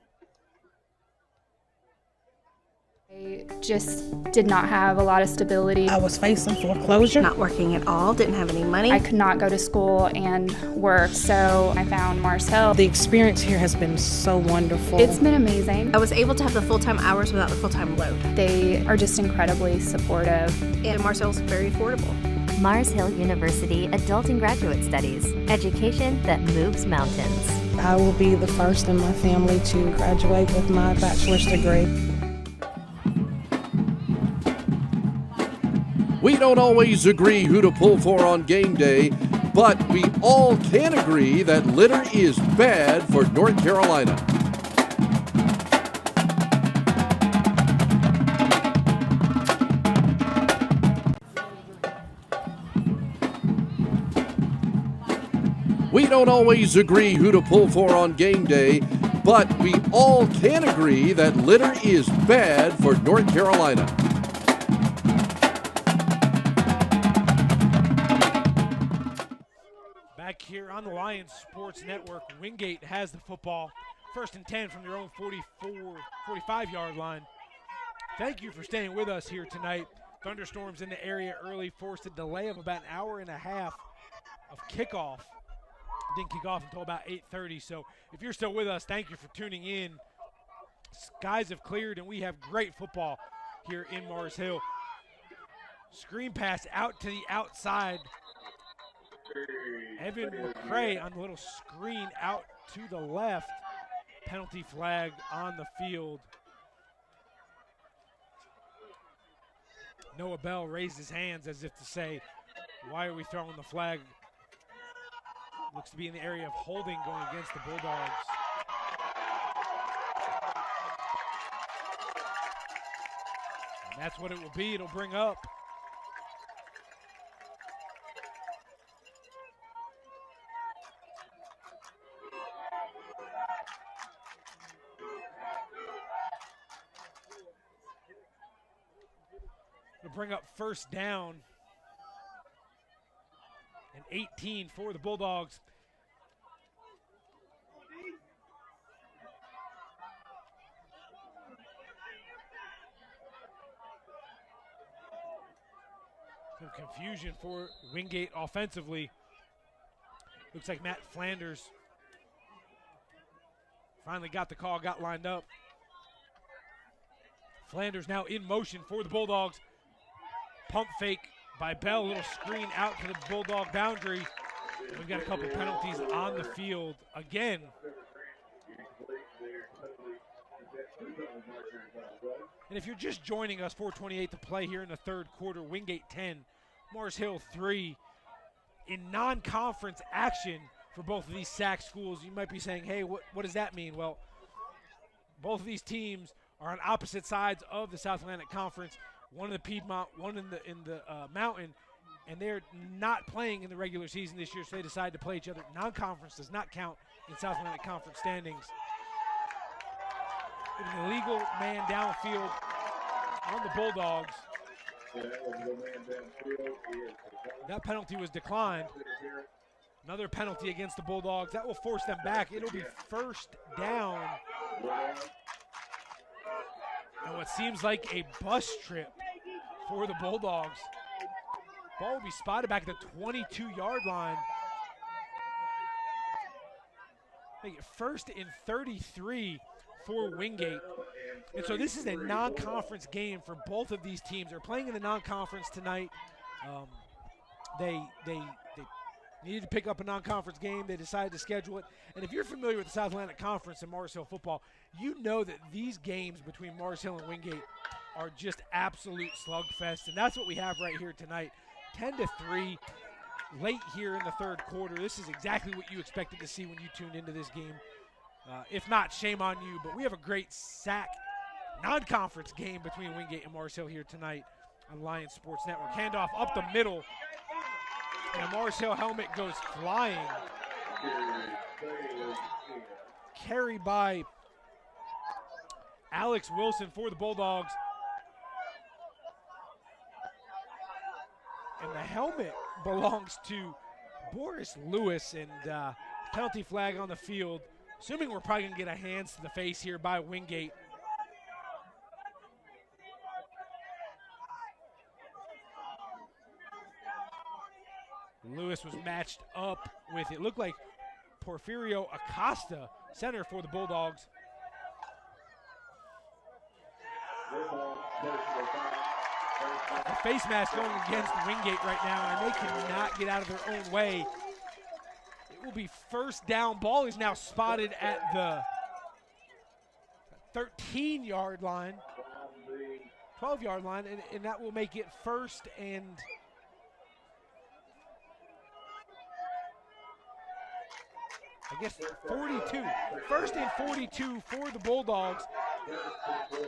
I just did not have a lot of stability. I was facing foreclosure. Not working at all, didn't have any money. I could not go to school and work, so I found Mars Hill. The experience here has been so wonderful. It's been amazing. I was able to have the full-time hours without the full-time load. They are just incredibly supportive. And Mars Hill is very affordable. Mars Hill University Adult and Graduate Studies. Education that moves mountains. I will be the first in my family to graduate with my bachelor's degree. We don't always agree who to pull for on game day, but we all can agree that litter is bad for North Carolina. We don't always agree who to pull for on game day, but we all can agree that litter is bad for North Carolina. Back here on the Lions Sports Network, Wingate has the football. 1st and 10 from their own 45-yard line. Thank you for staying with us here tonight. Thunderstorms in the area early forced a delay of about an hour and a half of kickoff. It didn't kick off until about 8:30, so if you're still with us, thank you for tuning in. Skies have cleared, and we have great football here in Mars Hill. Screen pass out to the outside. Evan McCray on the little screen out to the left. Penalty flag on the field. Noah Bell raised his hands as if to say, why are we throwing the flag? Looks to be in the area of holding going against the Bulldogs. And that's what it will be. It'll bring up first down and 18 for the Bulldogs. Some confusion for Wingate offensively. Looks like Matt Flanders finally got the call, got lined up. Flanders now in motion for the Bulldogs. Pump fake by Bell, a little screen out to the Bulldog boundary. We've got a couple penalties on the field again. And if you're just joining us, 4:28 to play here in the third quarter, Wingate 10, Mars Hill 3. In non-conference action for both of these SAC schools, you might be saying, hey, what does that mean? Well, both of these teams are on opposite sides of the South Atlantic Conference. One in the Piedmont, one in the Mountain, and they're not playing in the regular season this year, so they decided to play each other. Non-conference does not count in South Atlantic Conference standings. With an illegal man downfield on the Bulldogs. That penalty was declined. Another penalty against the Bulldogs. That will force them back. It'll be first down. And what seems like a bus trip for the Bulldogs. Ball will be spotted back at the 22-yard line. Make it 1st and 33 for Wingate. And so this is a non-conference game for both of these teams. They're playing in the non-conference tonight. They needed to pick up a non-conference game. They decided to schedule it. And if you're familiar with the South Atlantic Conference and Mars Hill football, you know that these games between Mars Hill and Wingate are just absolute slugfest. And that's what we have right here tonight. 10-3, late here in the third quarter. This is exactly what you expected to see when you tuned into this game. If not, shame on you. But we have a great SAC non-conference game between Wingate and Mars Hill here tonight on Lions Sports Network. Handoff up the middle. And a Mars Hill helmet goes flying. Carried by Alex Wilson for the Bulldogs. And the helmet belongs to Boris Lewis, and penalty flag on the field. Assuming we're probably going to get a hands to the face here by Wingate. Lewis was matched up with, it looked like Porfirio Acosta, center for the Bulldogs. The face mask going against Wingate right now, and they cannot get out of their own way. It will be first down. Ball is now spotted at the 13-yard line, 12-yard line, and that will make it first and I guess 42. First and 42 for the Bulldogs.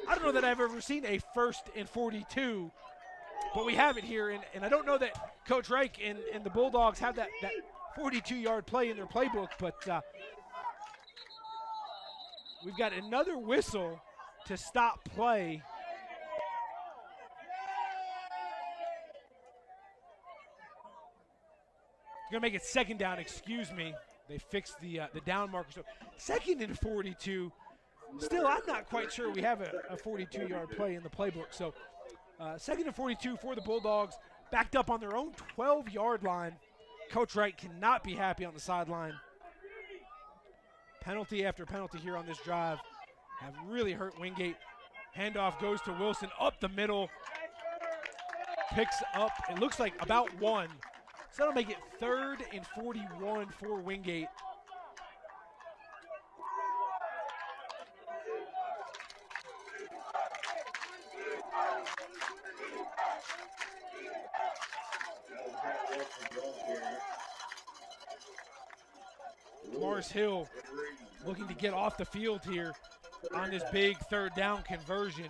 I don't know that I've ever seen a first and 42, but we have it here, and I don't know that Coach Reich and the Bulldogs have that 42-yard play in their playbook, but we've got another whistle to stop play. Gonna make it second down, excuse me. They fixed the down marker. So second and 42. Still, I'm not quite sure we have a 42-yard play in the playbook. So second and 42 for the Bulldogs, backed up on their own 12-yard line. Coach Wright cannot be happy on the sideline. Penalty after penalty here on this drive have really hurt Wingate. Handoff goes to Wilson up the middle. Picks up, it looks like about one. So that'll make it third and 41 for Wingate. Mars Hill looking to get off the field here on this big third down conversion.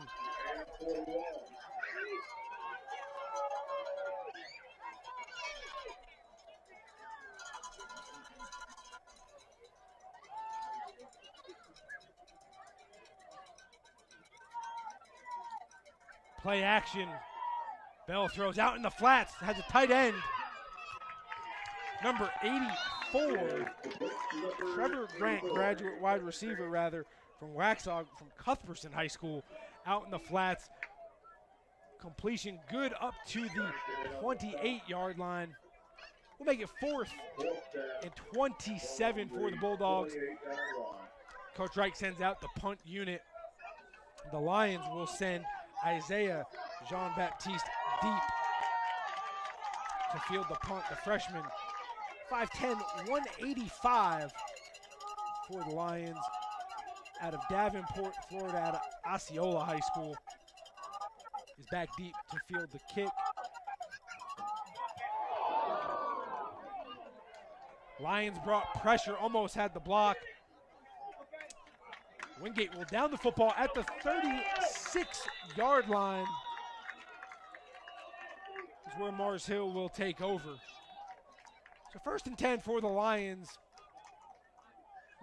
Play action. Bell throws out in the flats. Has a tight end. Number 84. Trevor Grant, graduate wide receiver rather, from Waxhaw, from Cuthbertson High School, out in the flats. Completion good up to the 28-yard line. We'll make it fourth and 27 for the Bulldogs. Coach Reich sends out the punt unit. The Lions will send Isaiah Jean-Baptiste deep to field the punt. The freshman, 5'10", 185 for the Lions out of Davenport, Florida, out of Osceola High School. Is back deep to field the kick. Lions brought pressure, almost had the block. Wingate will down the football at the 36-yard line. Is where Mars Hill will take over. So first and 10 for the Lions.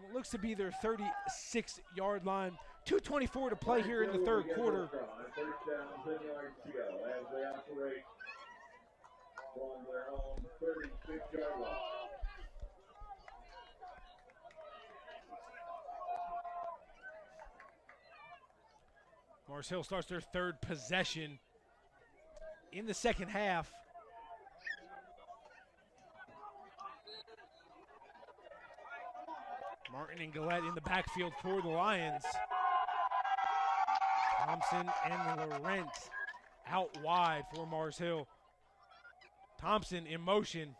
It looks to be their 36-yard line. 2:24 to play here in the third quarter. First down, 10 yards to go as they operate on their own 36-yard line. Mars Hill starts their third possession in the second half. Martin and Gillette in the backfield for the Lions. Thompson and Laurent out wide for Mars Hill. Thompson in motion.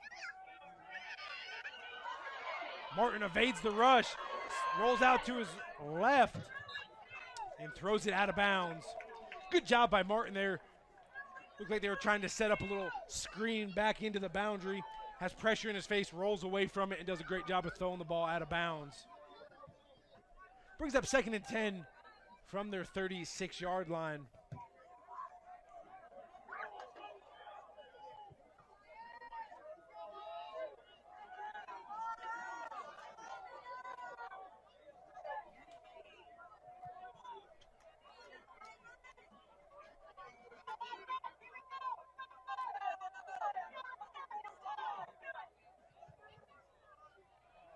Martin evades the rush, rolls out to his left, and throws it out of bounds. Good job by Martin there. Looked like they were trying to set up a little screen back into the boundary. Has pressure in his face, rolls away from it, and does a great job of throwing the ball out of bounds. Brings up second and 10 from their 36-yard line.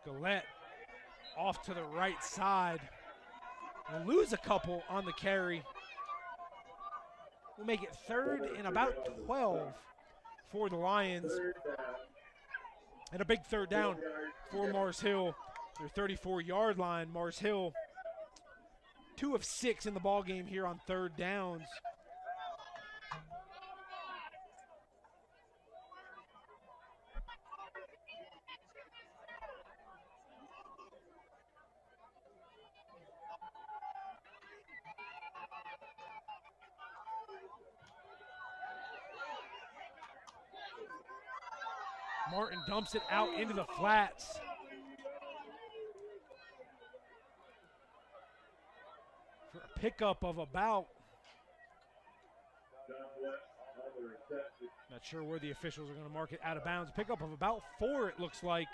Gillette off to the right side. We'll lose a couple on the carry. We'll make it third and about 12 for the Lions. And a big third down for Mars Hill. Their 34-yard line. Mars Hill, 2 of 6 in the ball game here on third downs. Martin dumps it out into the flats. For a pickup of about, not sure where the officials are going to mark it, out of bounds. Pickup of about 4, it looks like.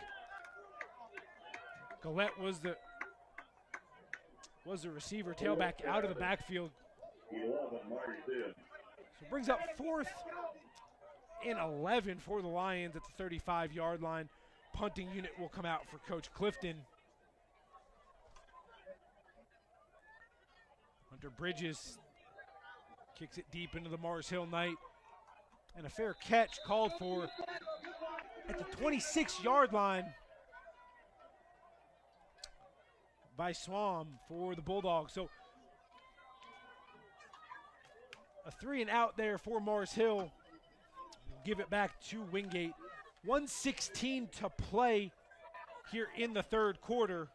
Gillette was the receiver, tailback out of the backfield. So it brings up 4th and 11 for the Lions at the 35-yard line. Punting unit will come out for Coach Clifton. Hunter Bridges kicks it deep into the Mars Hill Knight. And a fair catch called for at the 26-yard line by Swam for the Bulldogs. So a 3 and out there for Mars Hill. Give it back to Wingate. 1:16 to play here in the third quarter.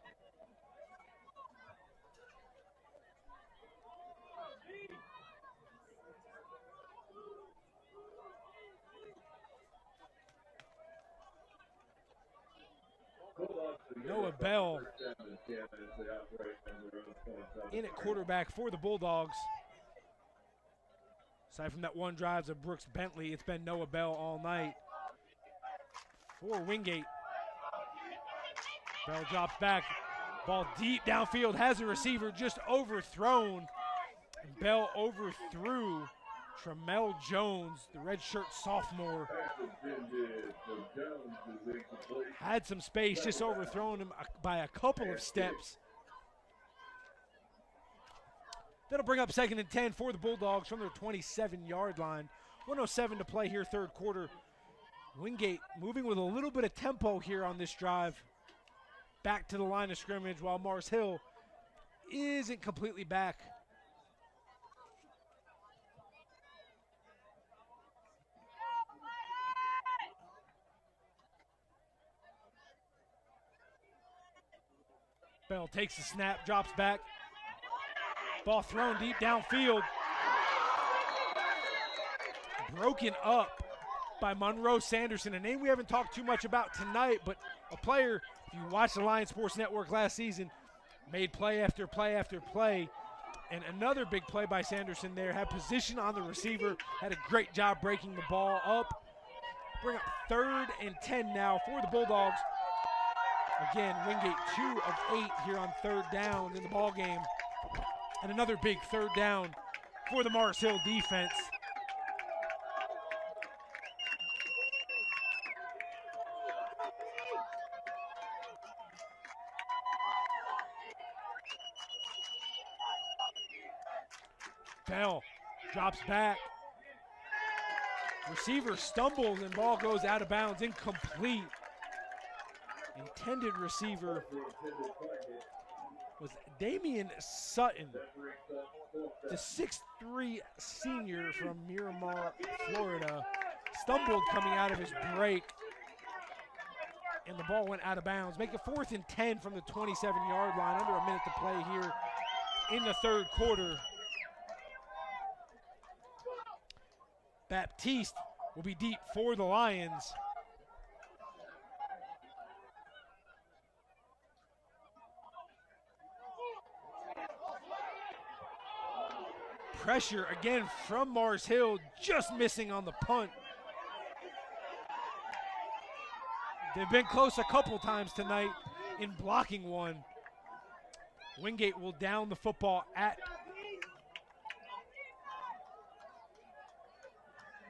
Noah Bell in at quarterback for the Bulldogs. Aside from that one drive of Brooks Bentley, it's been Noah Bell all night for Wingate. Bell drops back, ball deep downfield, has a receiver just overthrown. And Bell overthrew Tremel Jones, the redshirt sophomore. Had some space, just overthrown him by a couple of steps. That'll bring up 2nd and 10 for the Bulldogs from their 27-yard line. 1:07 to play here, third quarter. Wingate moving with a little bit of tempo here on this drive. Back to the line of scrimmage while Mars Hill isn't completely back. Bell takes the snap, drops back. Ball thrown deep downfield. Broken up by Monroe Sanderson, a name we haven't talked too much about tonight, but a player, if you watched the Lions Sports Network last season, made play after play after play. And another big play by Sanderson there, had position on the receiver, had a great job breaking the ball up. Bring up 3rd and 10 now for the Bulldogs. Again, Wingate 2 of 8 here on third down in the ball game. And another big third down for the Mars Hill defense. Bell drops back. Receiver stumbles and ball goes out of bounds, incomplete. Intended receiver was Damian Sutton, the 6'3" senior from Miramar, Florida. Stumbled coming out of his break, and the ball went out of bounds. Make it 4th and 10 from the 27-yard line, under a minute to play here in the third quarter. Baptiste will be deep for the Lions. Pressure again from Mars Hill, just missing on the punt. They've been close a couple times tonight in blocking one. Wingate will down the football at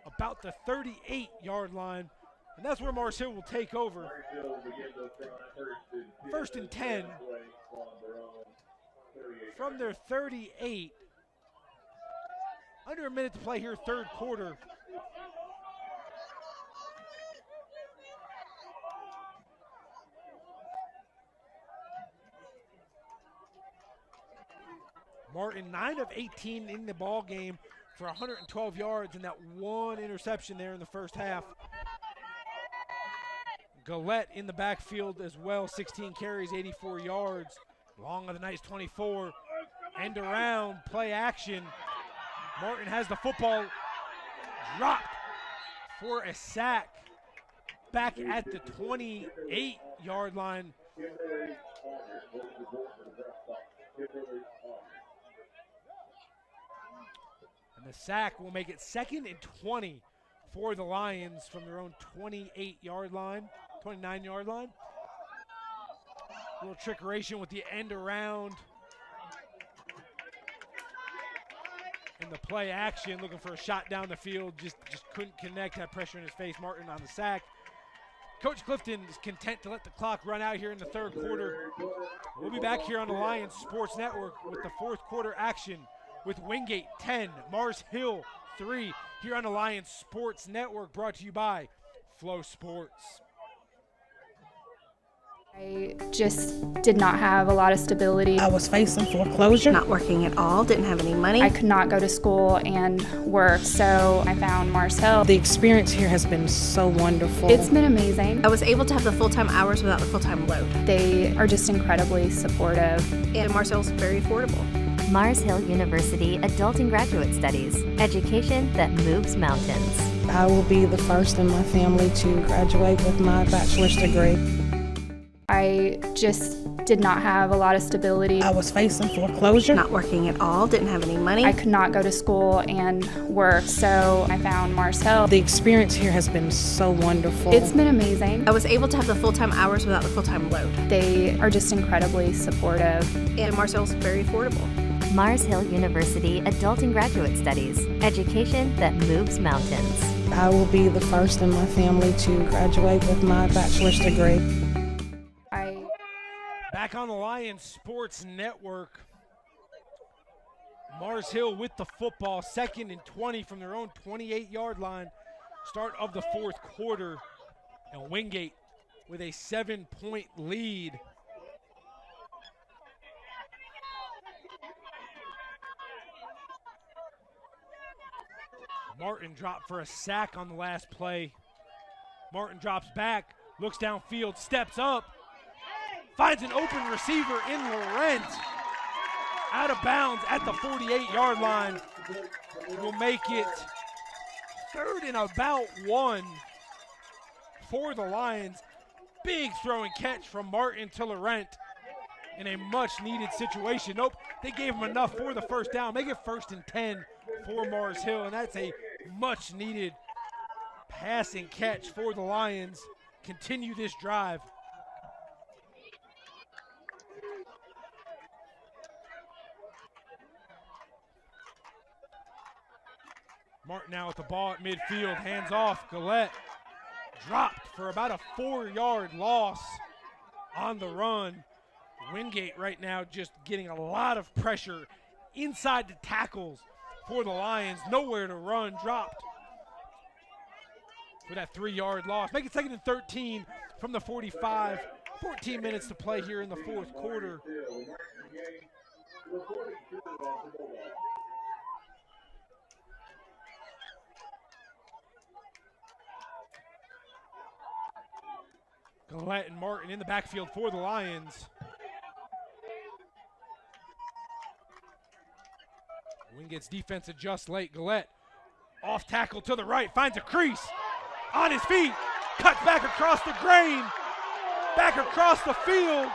about the 38-yard line, and that's where Mars Hill will take over. 1st and 10 from their 38. Under a minute to play here, third quarter. Martin, 9 of 18 in the ball game for 112 yards and that one interception there in the first half. Gillette in the backfield as well, 16 carries, 84 yards. Long of the Knights, 24. End around, play action. Martin has the football, dropped for a sack back at the 28-yard line. And the sack will make it 2nd and 20 for the Lions from their own 28-yard line, 29-yard line. A little trickeration with the end around. And the play action, looking for a shot down the field, just couldn't connect, had pressure in his face. Martin on the sack. Coach Clifton is content to let the clock run out here in the third quarter. We'll be back here on the Lions Sports Network with the fourth quarter action with Wingate 10, Mars Hill 3, here on the Lions Sports Network, brought to you by Flo Sports. I just did not have a lot of stability. I was facing foreclosure. Not working at all, didn't have any money. I could not go to school and work, so I found Mars Hill. The experience here has been so wonderful. It's been amazing. I was able to have the full-time hours without the full-time load. They are just incredibly supportive. And Mars Hill is very affordable. Mars Hill University Adult and Graduate Studies. Education that moves mountains. I will be the first in my family to graduate with my bachelor's degree. I just did not have a lot of stability. I was facing foreclosure. Not working at all, didn't have any money. I could not go to school and work, so I found Mars Hill. The experience here has been so wonderful. It's been amazing. I was able to have the full-time hours without the full-time load. They are just incredibly supportive. And Mars Hill is very affordable. Mars Hill University Adult and Graduate Studies. Education that moves mountains. I will be the first in my family to graduate with my bachelor's degree. Back on the Lions Sports Network. Mars Hill with the football, 2nd and 20 from their own 28-yard line. Start of the fourth quarter. And Wingate with a 7-point lead. Martin dropped for a sack on the last play. Martin drops back, looks downfield, steps up. Finds an open receiver in Laurent. Out of bounds at the 48-yard line. Will make it 3rd and about 1 for the Lions. Big throw and catch from Martin to Laurent in a much-needed situation. Nope, they gave him enough for the first down. Make it 1st and 10 for Mars Hill, and that's a much-needed passing catch for the Lions. Continue this drive. Martin now with the ball at midfield, hands off. Gillette dropped for about a 4-yard loss on the run. Wingate right now just getting a lot of pressure inside the tackles for the Lions. Nowhere to run, dropped for that 3-yard loss. Make it 2nd and 13 from the 45. 14 minutes to play here in the fourth quarter. Gillette and Martin in the backfield for the Lions. Wingate's defense adjusts late. Gillette off tackle to the right, finds a crease on his feet, cuts back across the grain, back across the field,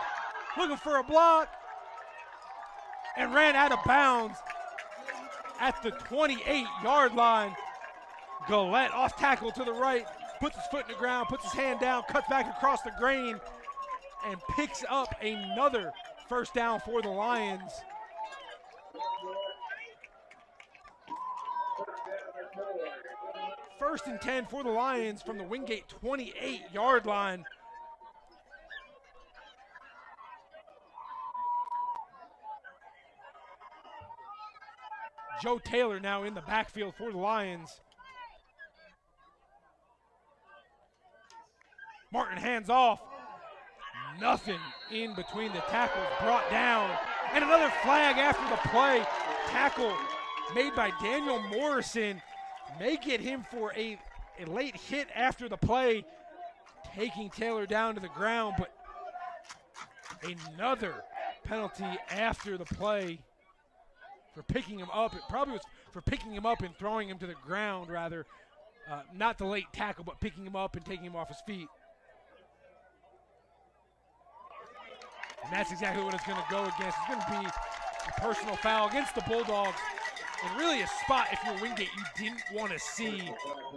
looking for a block, and ran out of bounds at the 28-yard line. Gillette off tackle to the right, puts his foot in the ground, puts his hand down, cuts back across the grain, and picks up another first down for the Lions. First and 10 for the Lions from the Wingate 28-yard line. Joe Taylor now in the backfield for the Lions. Martin hands off. Nothing in between the tackles, brought down And another flag after the play. Tackle made by Daniel Morrison may get him for a late hit after the play, taking Taylor down to the ground, but another penalty after the play for picking him up. It probably was for picking him up and throwing him to the ground, rather. Not the late tackle, but picking him up and taking him off his feet. And that's exactly what it's going to go against. It's going to be a personal foul against the Bulldogs. And really a spot, if you're Wingate, you didn't want to see.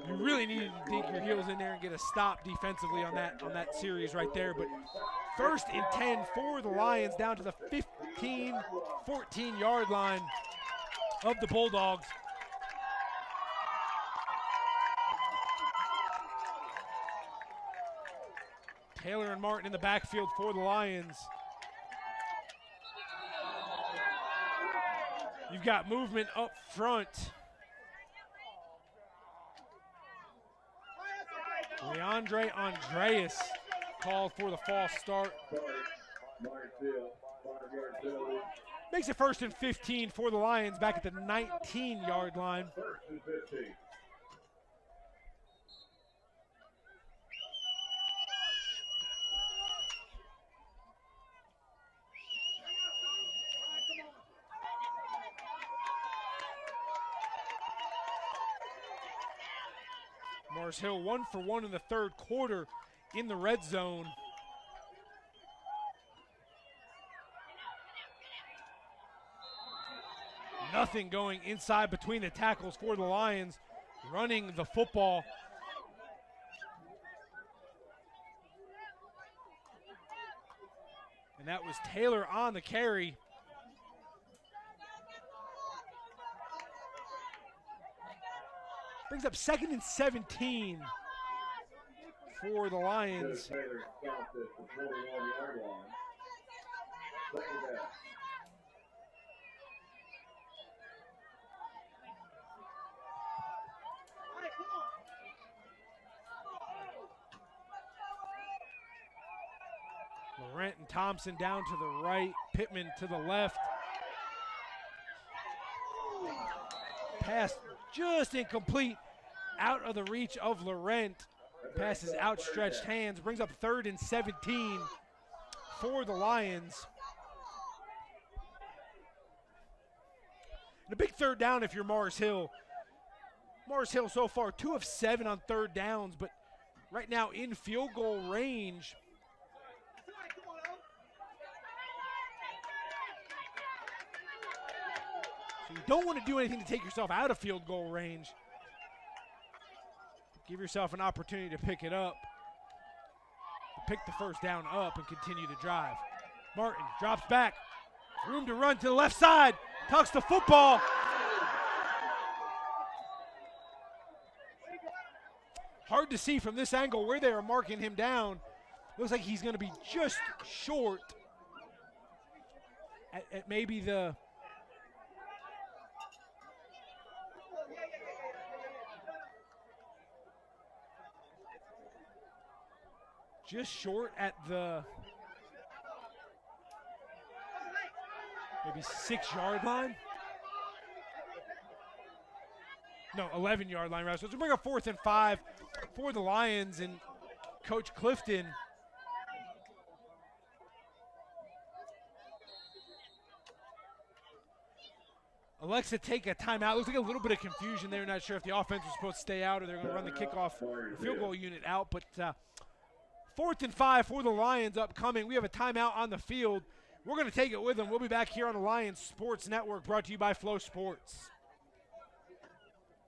You really needed to dig your heels in there and get a stop defensively on that series right there. But 1st and 10 for the Lions, down to the 15, 14-yard line of the Bulldogs. Taylor and Martin in the backfield for the Lions. You've got movement up front. Leandre Andreas called for the false start. Makes it 1st and 15 for the Lions back at the 19-yard line. Mars Hill 1 for 1 in the 3rd quarter in the red zone. Nothing going inside between the tackles for the Lions, running the football. And that was Taylor on the carry. Brings up 2nd and 17 for the Lions. Laurent and Thompson down to the right, Pittman to the left. Pass just incomplete, out of the reach of Laurent. Passes outstretched hands, brings up 3rd and 17 for the Lions. And a big 3rd down if you're Mars Hill. Mars Hill so far 2 of 7 on 3rd downs, but right now in field goal range. So you don't want to do anything to take yourself out of field goal range. Give yourself an opportunity to pick it up. Pick the 1st down up and continue the drive. Martin drops back. Room to run to the left side. Tucks the football. Hard to see from this angle where they are marking him down. Looks like he's going to be just short at maybe the just short at the maybe 6-yard line. No, 11-yard line, right? So it's bring up 4th and 5 for the Lions and Coach Clifton. Alexa take a timeout. Looks like a little bit of confusion there. Not sure if the offense was supposed to stay out or they're going to run the kickoff field goal unit out, but 4th and 5 for the Lions upcoming. We have a timeout on the field. We're going to take it with them. We'll be back here on the Lions Sports Network, brought to you by Flo Sports.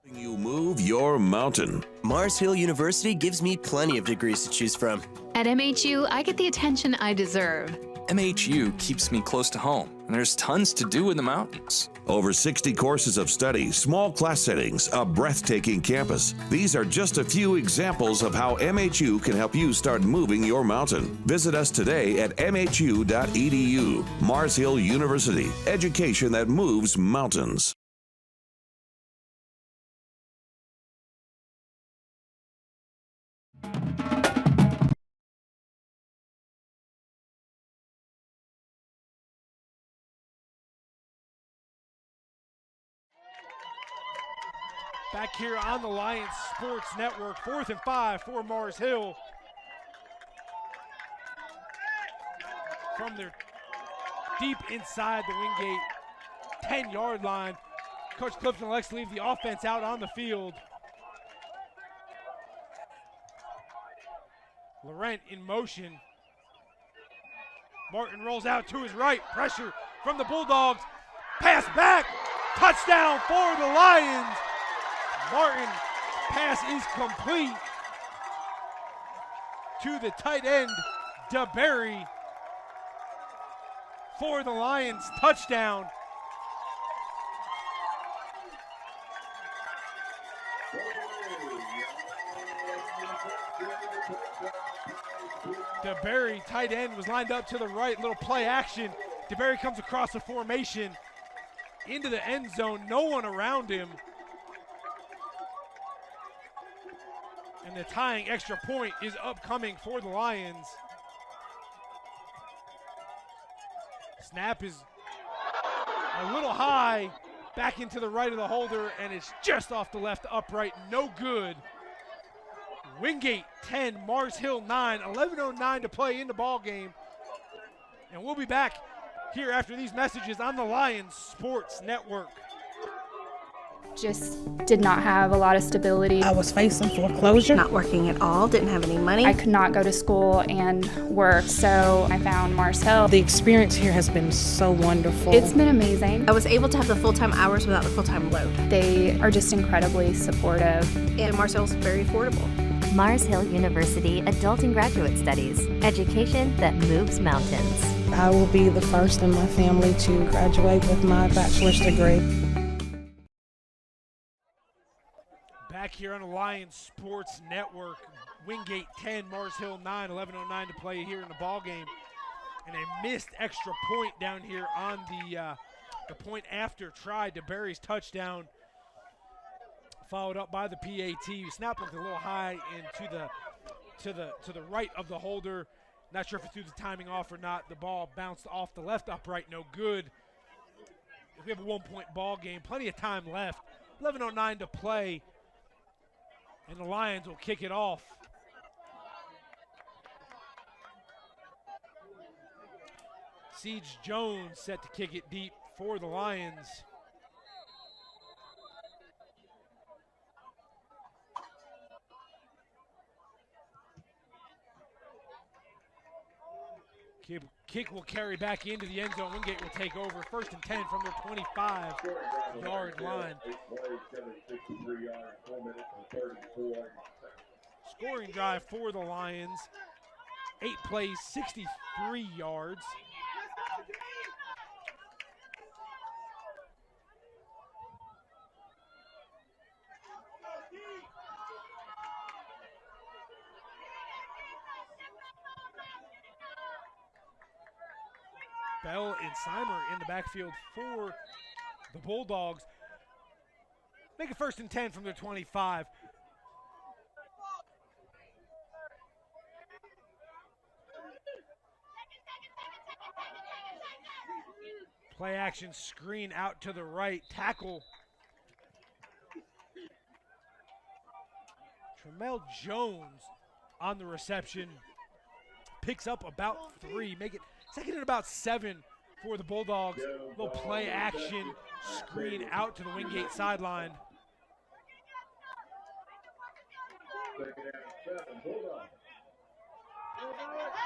You move your mountain. Mars Hill University gives me plenty of degrees to choose from. At MHU, I get the attention I deserve. MHU keeps me close to home, and there's tons to do in the mountains. Over 60 courses of study, small class settings, a breathtaking campus. These are just a few examples of how MHU can help you start moving your mountain. Visit us today at mhu.edu. Mars Hill University, education that moves mountains. Back here on the Lions Sports Network, 4th and 5 for Mars Hill. From their deep inside the Wingate 10-yard line. Coach Clifton elects to leave the offense out on the field. Laurent in motion. Martin rolls out to his right. Pressure from the Bulldogs. Pass back. Touchdown for the Lions. Martin, pass is complete to the tight end, DeBerry, for the Lions. Touchdown. DeBerry, tight end, was lined up to the right. Little play action. DeBerry comes across the formation into the end zone. No one around him. And the tying extra point is upcoming for the Lions. Snap is a little high, back into the right of the holder, and it's just off the left upright. No good. Wingate 10, Mars Hill 9, 11:09 to play in the ball game. And we'll be back here after these messages on the Lions Sports Network. Just did not have a lot of stability. I was facing foreclosure. Not working at all, didn't have any money. I could not go to school and work, so I found Mars Hill. The experience here has been so wonderful. It's been amazing. I was able to have the full-time hours without the full-time load. They are just incredibly supportive. And Mars Hill is very affordable. Mars Hill University Adult and Graduate Studies. Education that moves mountains. I will be the first in my family to graduate with my bachelor's degree. Back here on the Lions Sports Network, Wingate 10, Mars Hill 9, 11:09 to play here in the ball game. And a missed extra point down here on the point after try. DeBerry's touchdown, followed up by the PAT. Snap looked a little high and to the right of the holder. Not sure if it threw the timing off or not. The ball bounced off the left upright, no good. We have a 1-point ball game, plenty of time left. 11:09 to play, and the Lions will kick it off. Siege Jones set to kick it deep for the Lions. Kick will carry back into the end zone. Wingate will take over. 1st and 10 from their 25-yard line. Scoring drive for the Lions. 8 plays, 63 yards. Bell and Seimer in the backfield for the Bulldogs. Make it 1st and 10 from their 25. Play action screen out to the right. Tackle. Tremel Jones on the reception. Picks up about 3. Make it 2nd and about 7 for the Bulldogs. Little play action screen out to the Wingate sideline.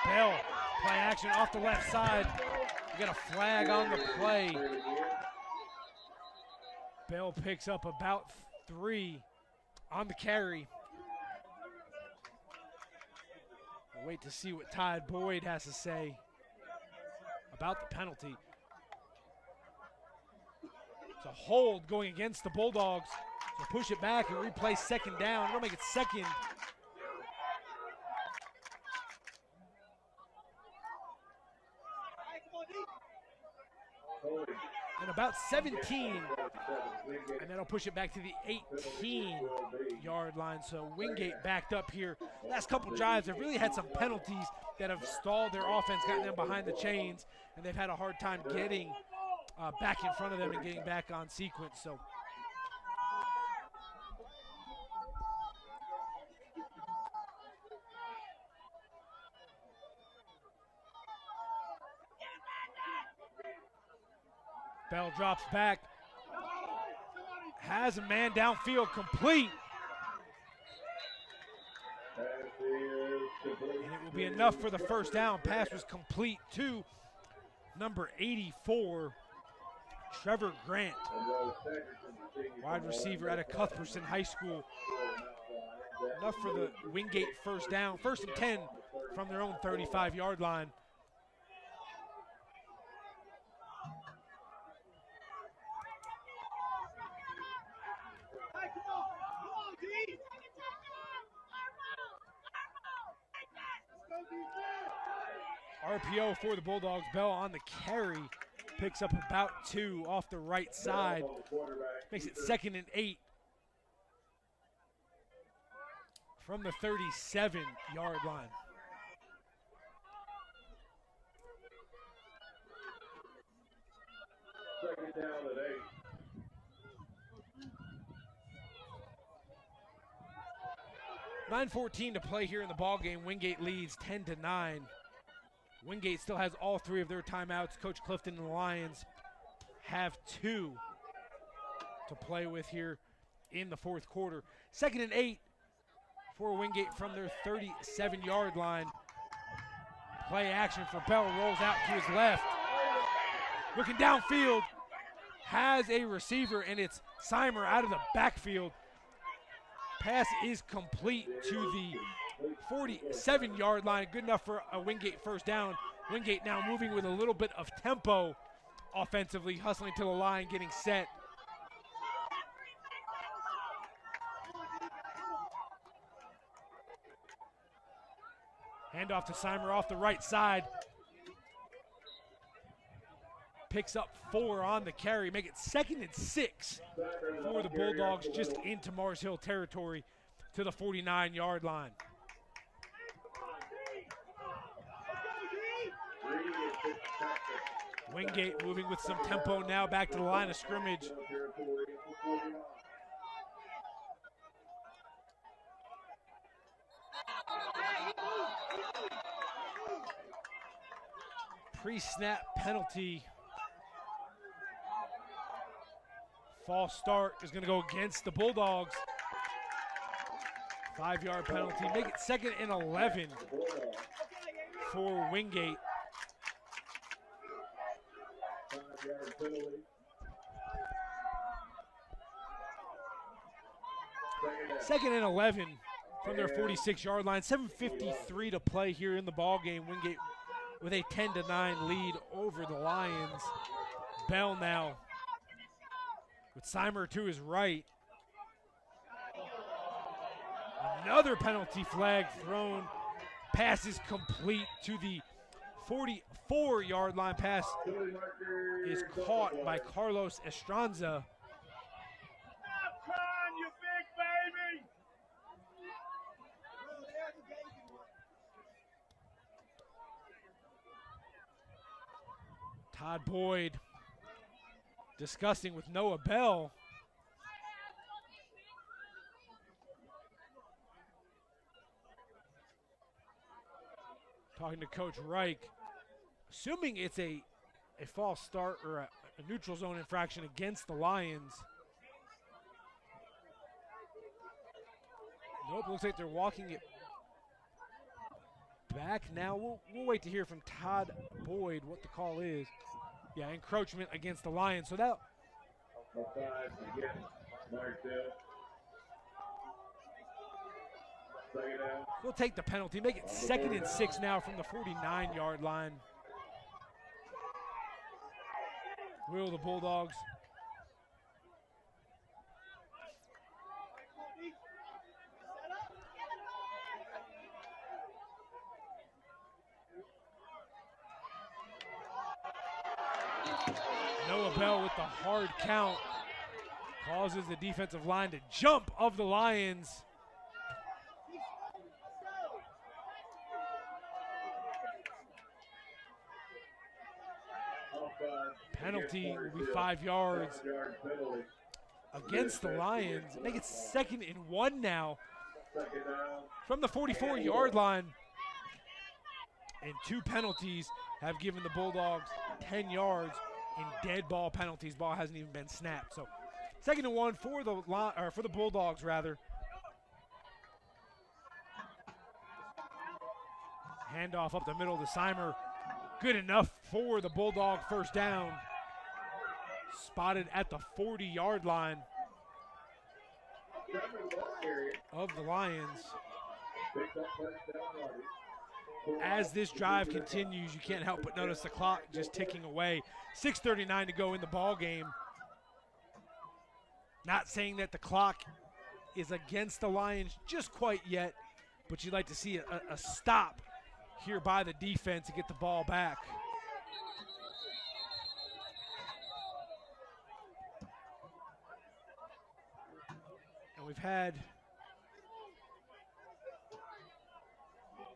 Bell, play action off the left side. We got a flag on the play. Bell picks up about 3 on the carry. We'll wait to see what Todd Boyd has to say about the penalty. It's a hold going against the Bulldogs. So push it back and replay 2nd down. It'll make it 2nd. And about 17. And that'll push it back to the 18-yard line. So Wingate backed up here. Last couple drives have really had some penalties that have stalled their offense, gotten them behind the chains, and they've had a hard time getting back in front of them and getting back on sequence. So Bell drops back. Has a man downfield complete. And it will be enough for the first down. Pass was complete to number 84, Trevor Grant, wide receiver out of Cuthbertson High School. Enough for the Wingate first down. 1st and 10 from their own 35-yard line. RPO for the Bulldogs. Bell on the carry. Picks up about 2 off the right side. Makes it 2nd and 8 from the 37-yard line. Second down at 8. 9:14 to play here in the ballgame. Wingate leads 10-9. Wingate still has all 3 of their timeouts. Coach Clifton and the Lions have 2 to play with here in the 4th quarter. 2nd and 8 for Wingate from their 37-yard line. Play action for Bell. Rolls out to his left. Looking downfield. Has a receiver, and it's Simer out of the backfield. Pass is complete to the 47-yard line. Good enough for a Wingate first down. Wingate now moving with a little bit of tempo offensively, hustling to the line, getting set. Handoff to Simer off the right side. Picks up 4 on the carry. Make it 2nd and 6 for the Bulldogs, just into Mars Hill territory to the 49-yard line. Wingate moving with some tempo now back to the line of scrimmage. Pre-snap penalty. False start is going to go against the Bulldogs. 5-yard penalty. Make it 2nd and 11 for Wingate. 2nd and 11 from their 46-yard line. 7:53 to play here in the ball game. Wingate with a 10-9 lead over the Lions. Bell now with Simer to his right. Another penalty flag thrown. Pass is complete to the 44-yard line. Pass is caught by Carlos Estranza. Todd Boyd discussing with Noah Bell. Talking to Coach Reich. Assuming it's a false start or a neutral zone infraction against the Lions. Nope, looks like they're walking it back now. We'll wait to hear from Todd Boyd what the call is. Yeah, encroachment against the Lions. So that. We'll take the penalty. Make it 2nd and 6 now from the 49-yard line. Will the Bulldogs Noah Bell with the hard count causes the defensive line to jump of the Lions. Penalty will be 5 yards against the Lions. Make it 2nd and 1 now from the 44-yard line. And 2 penalties have given the Bulldogs 10 yards in dead ball penalties. Ball hasn't even been snapped. So 2nd and 1 for the Bulldogs rather. Handoff up the middle to Seimer. Good enough for the Bulldog first down. Spotted at the 40-yard line of the Lions. As this drive continues, you can't help but notice the clock just ticking away. 6:39 to go in the ball game. Not saying that the clock is against the Lions just quite yet, but you'd like to see a stop here by the defense to get the ball back. And we've had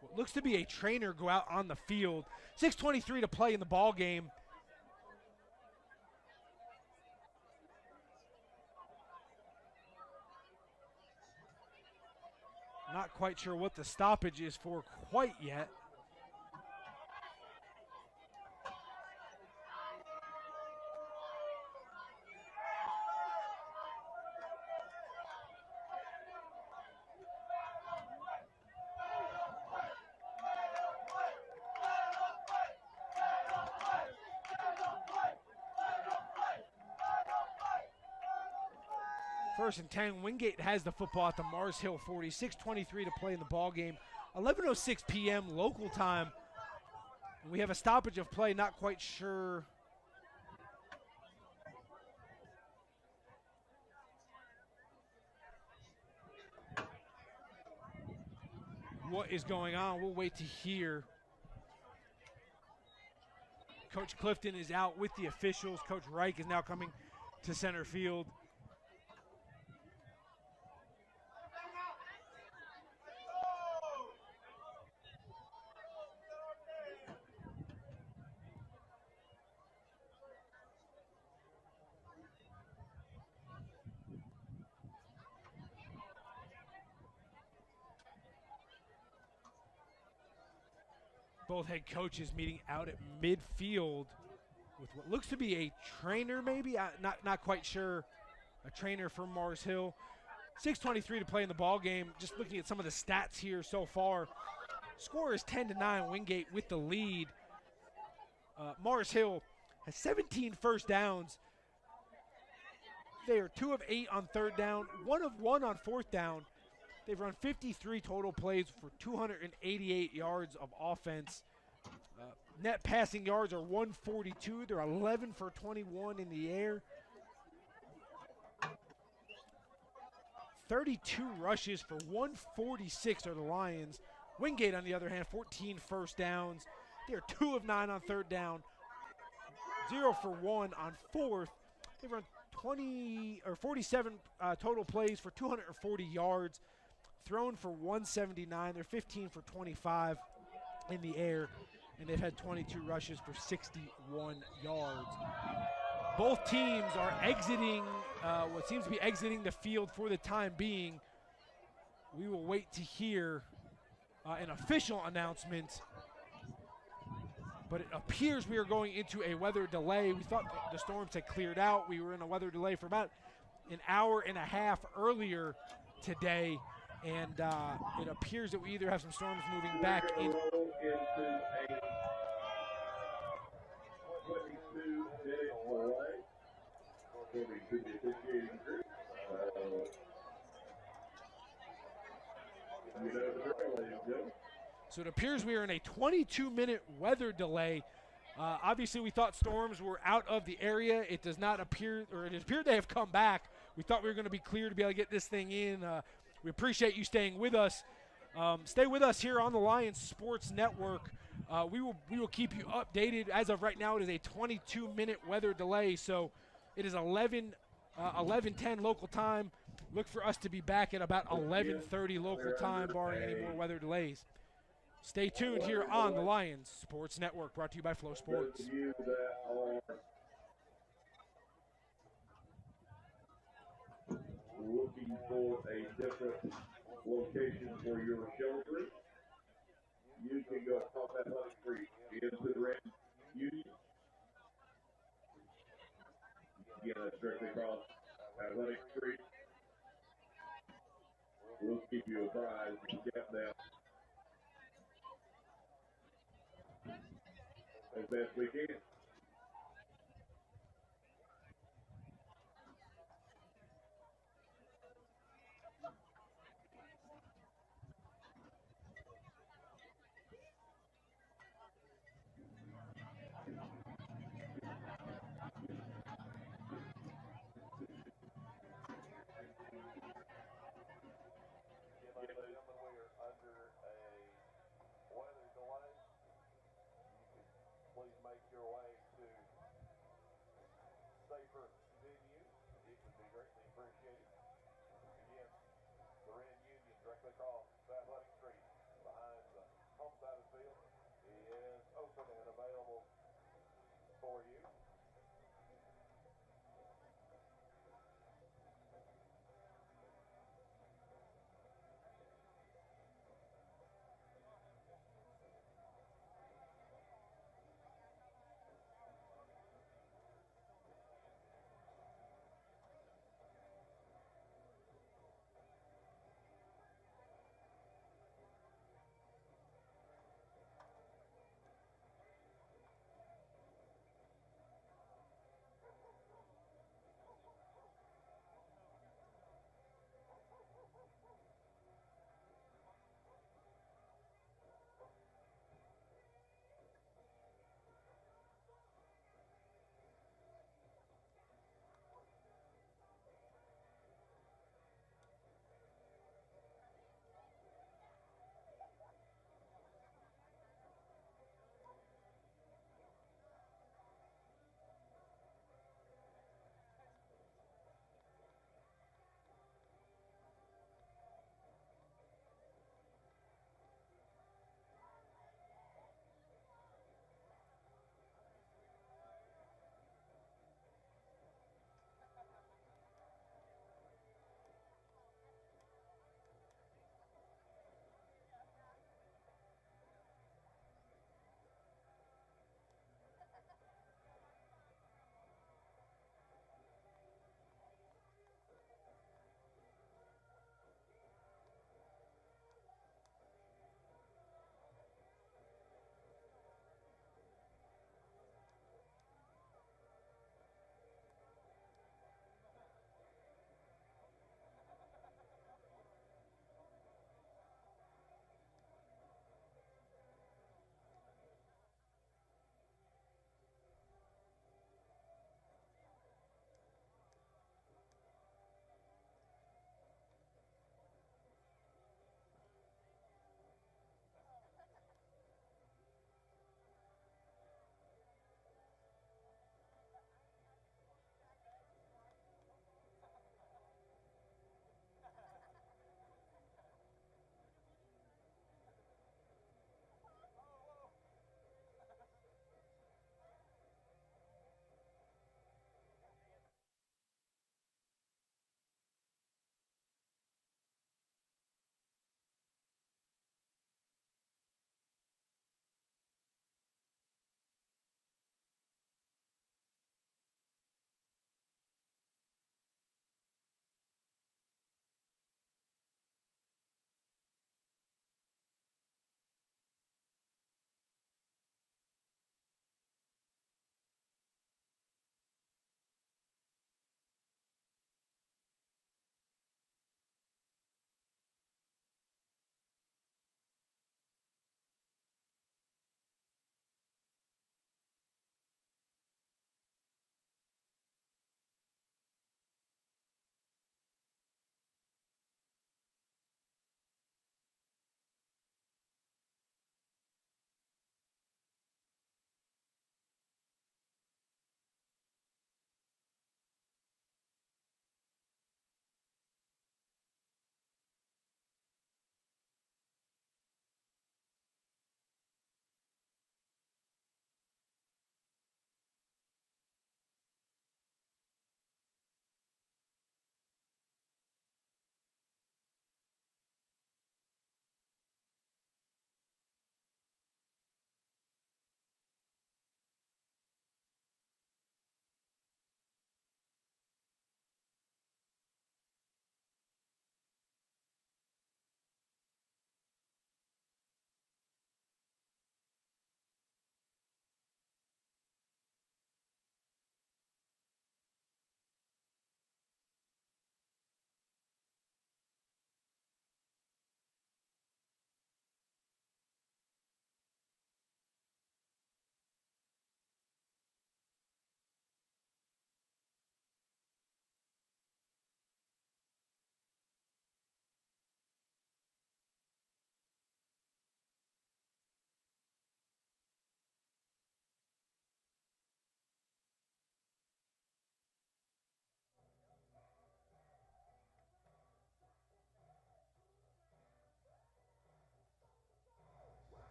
what looks to be a trainer go out on the field. 6:23 to play in the ball game. Not quite sure what the stoppage is for quite yet. First and 10, Wingate has the football at the Mars Hill 40. 6:23 to play in the ball game. 11:06 p.m. local time. And we have a stoppage of play, not quite sure what is going on. We'll wait to hear. Coach Clifton is out with the officials. Coach Reich is now coming to center field. Both head coaches meeting out at midfield with what looks to be a trainer maybe, not quite sure, a trainer from Mars Hill. 6:23 to play in the ball game. Just looking at some of the stats here so far. Score is 10-9, Wingate with the lead. Mars Hill has 17 first downs. They are 2 of 8 on 3rd down, 1 of 1 on 4th down. They've run 53 total plays for 288 yards of offense. Net passing yards are 142. They're 11 for 21 in the air. 32 rushes for 146 are the Lions. Wingate, on the other hand, 14 first downs. They're 2 of 9 on 3rd down, 0 for 1 on 4th. They run 47 total plays for 240 yards. Thrown for 179. They're 15 for 25 in the air, and they've had 22 rushes for 61 yards. Both teams are exiting what seems to be exiting the field for the time being. We will wait to hear an official announcement, but it appears we are going into a weather delay. We thought the storms had cleared out. We were in a weather delay for about an hour and a half earlier today. And it appears that we either have some storms moving back in. So it appears we are in a 22-minute weather delay. Obviously, we thought storms were out of the area. It does not appear, or it appeared they have come back. We thought we were going to be clear to be able to get this thing in. We appreciate you staying with us. Stay with us here on the Lions Sports Network. We will keep you updated. As of right now, it is a 22-minute weather delay, so it is 11:10 local time. Look for us to be back at about 11:30 local time, barring any more weather delays. Stay tuned here on the Lions Sports Network, brought to you by Flo Sports. Looking for a different location for your shelter, you can go off that Honey Creek into the Grand Union. Again, that's directly across Athletic Street. We'll keep you apprised and kept now as best we can. Please make your way to safer venues. It would be greatly appreciated. Again, the Red Union directly across Athletic Street behind the home side of the field is open and available for you.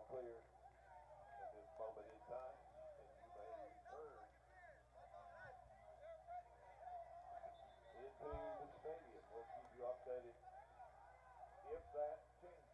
clear at this moment in time, and you may return into the stadium. We'll keep you updated if that changes.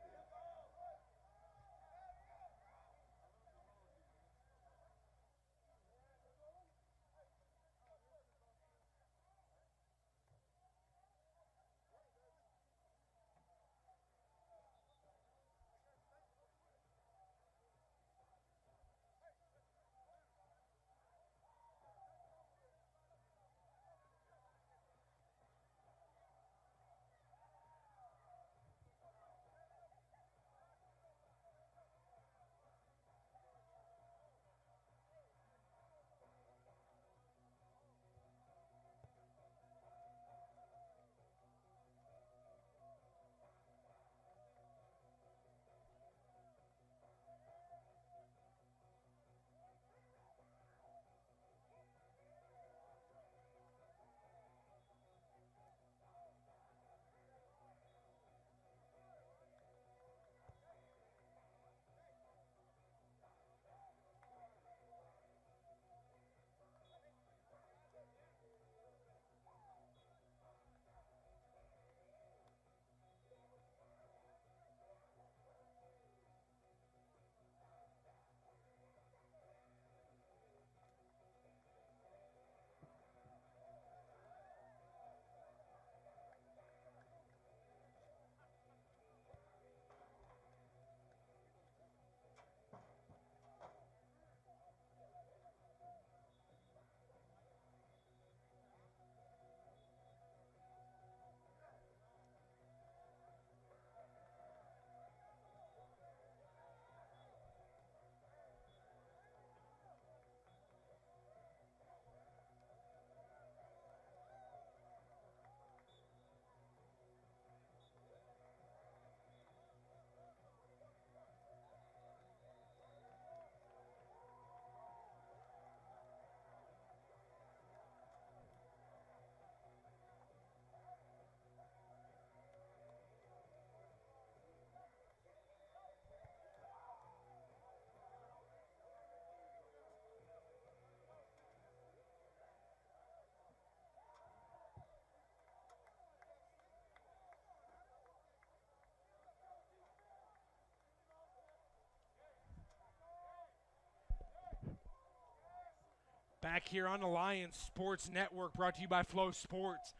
Back here on the Lions Sports Network, brought to you by Flow Sports.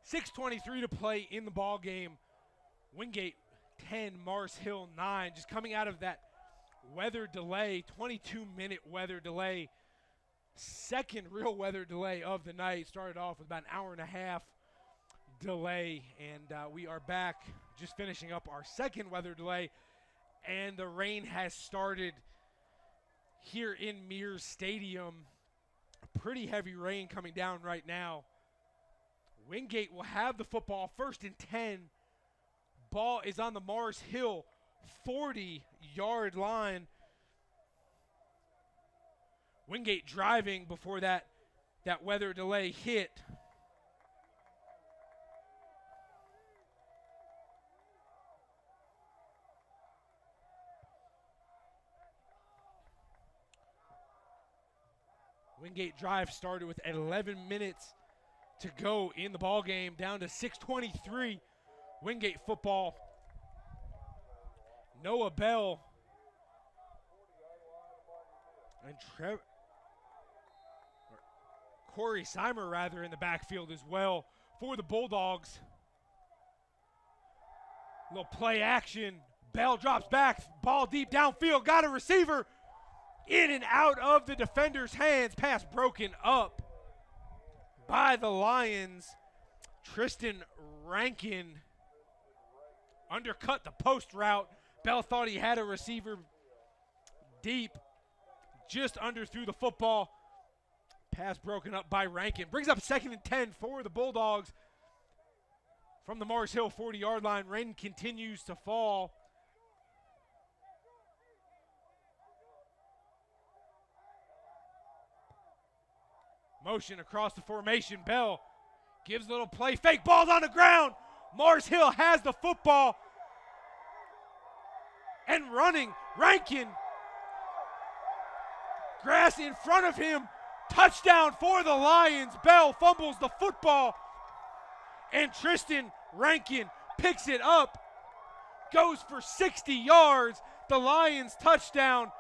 6:23 to play in the ball game. Wingate 10, Mars Hill 9. Just coming out of that weather delay, 22-minute weather delay. Second real weather delay of the night. Started off with about an hour and a half delay, and we are back just finishing up our second weather delay, and the rain has started here in Mears Stadium. Pretty heavy rain coming down right now. Wingate will have the football, 1st and 10. Ball is on the Mars Hill 40-yard line. Wingate driving before that weather delay hit. Wingate drive started with 11 minutes to go in the ball game, down to 6:23. Wingate football. Noah Bell and Corey Seimer rather in the backfield as well for the Bulldogs. Little play action. Bell drops back, ball deep downfield, got a receiver. In and out of the defender's hands. Pass broken up by the Lions. Tristan Rankin undercut the post route. Bell thought he had a receiver deep. Just underthrew the football. Pass broken up by Rankin. Brings up 2nd and 10 for the Bulldogs. From the Mars Hill 40-yard line, rain continues to fall. Motion across the formation. Bell gives a little play fake. Ball's on the ground. Mars Hill has the football. and running. Rankin. Grass in front of him. Touchdown for the Lions. Bell fumbles the football. And Tristan Rankin picks it up. Goes for 60 yards. The Lions touchdown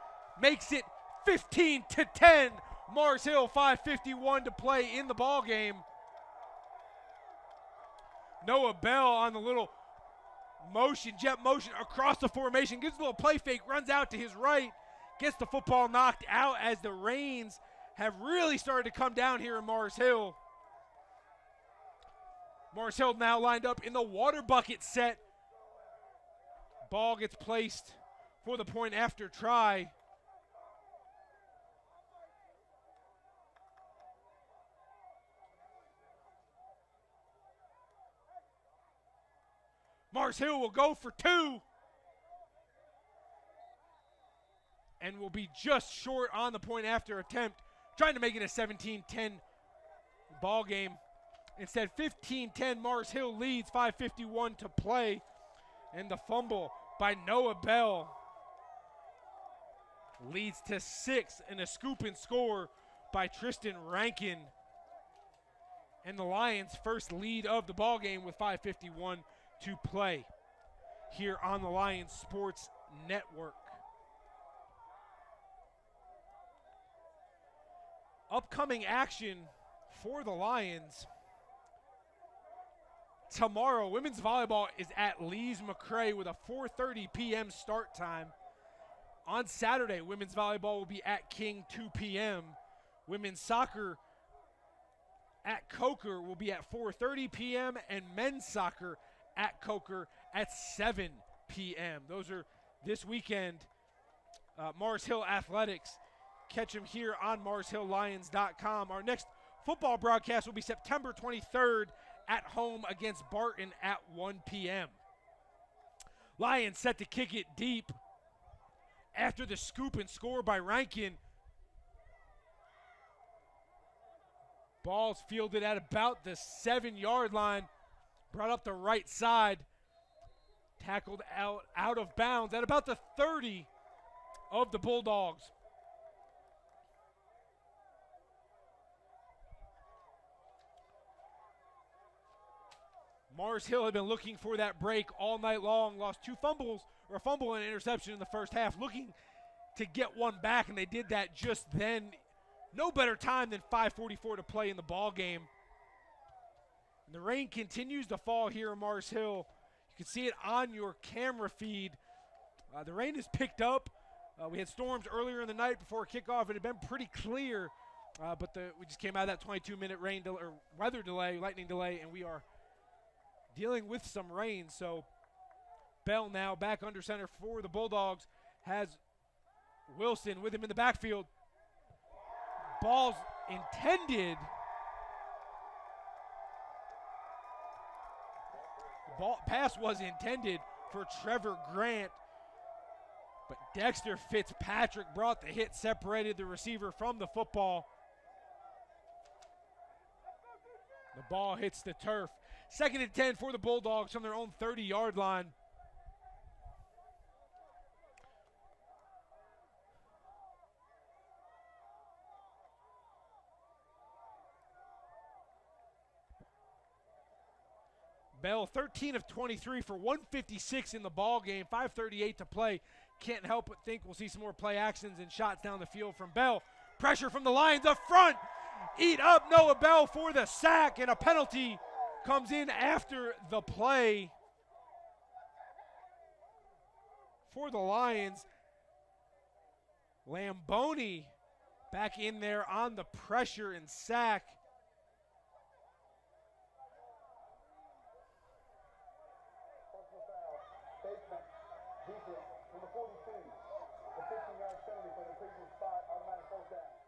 makes it 15-10. Mars Hill, 5:51 to play in the ball game. Noah Bell on the little motion, jet motion across the formation. Gives a little play fake, runs out to his right. Gets the football knocked out as the rains have really started to come down here in Mars Hill. Mars Hill now lined up in the water bucket set. Ball gets placed for the point after try. Mars Hill will go for 2. And will be just short on the point after attempt, trying to make it a 17-10 ball game. Instead, 15-10, Mars Hill leads, 5:51 to play. And the fumble by Noah Bell leads to 6, and a scoop and score by Tristan Rankin. And the Lions' first lead of the ball game with 5:51 to play here on the Lions Sports Network. Upcoming action for the Lions. Tomorrow, women's volleyball is at Lees McRae with a 4:30 p.m. start time. On Saturday, women's volleyball will be at King, 2 p.m. Women's soccer at Coker will be at 4:30 p.m. and men's soccer at Coker at 7 p.m. Those are this weekend. Mars Hill Athletics. Catch them here on MarsHillLions.com. Our next football broadcast will be September 23rd at home against Barton at 1 p.m. Lions set to kick it deep after the scoop and score by Rankin. Ball's fielded at about the 7-yard line. Brought up the right side. Tackled out of bounds at about the 30 of the Bulldogs. Mars Hill had been looking for that break all night long. Lost 2 fumbles, or a fumble and an interception in the first half. Looking to get one back, and they did that just then. No better time than 5:44 to play in the ball game. And the rain continues to fall here in Mars Hill. You can see it on your camera feed. The rain has picked up. We had storms earlier in the night before kickoff. It had been pretty clear, but we just came out of that 22-minute weather delay, lightning delay, and we are dealing with some rain. So Bell now back under center for the Bulldogs. Has Wilson with him in the backfield. Ball's intended. Pass was intended for Trevor Grant, but Dexter Fitzpatrick brought the hit, separated the receiver from the football. The ball hits the turf. 2nd and 10 for the Bulldogs from their own 30-yard line. Bell, 13 of 23 for 156 in the ball game, 5:38 to play. Can't help but think we'll see some more play actions and shots down the field from Bell. Pressure from the Lions up front. Eat up Noah Bell for the sack, and a penalty comes in after the play for the Lions. Lamboni back in there on the pressure and sack.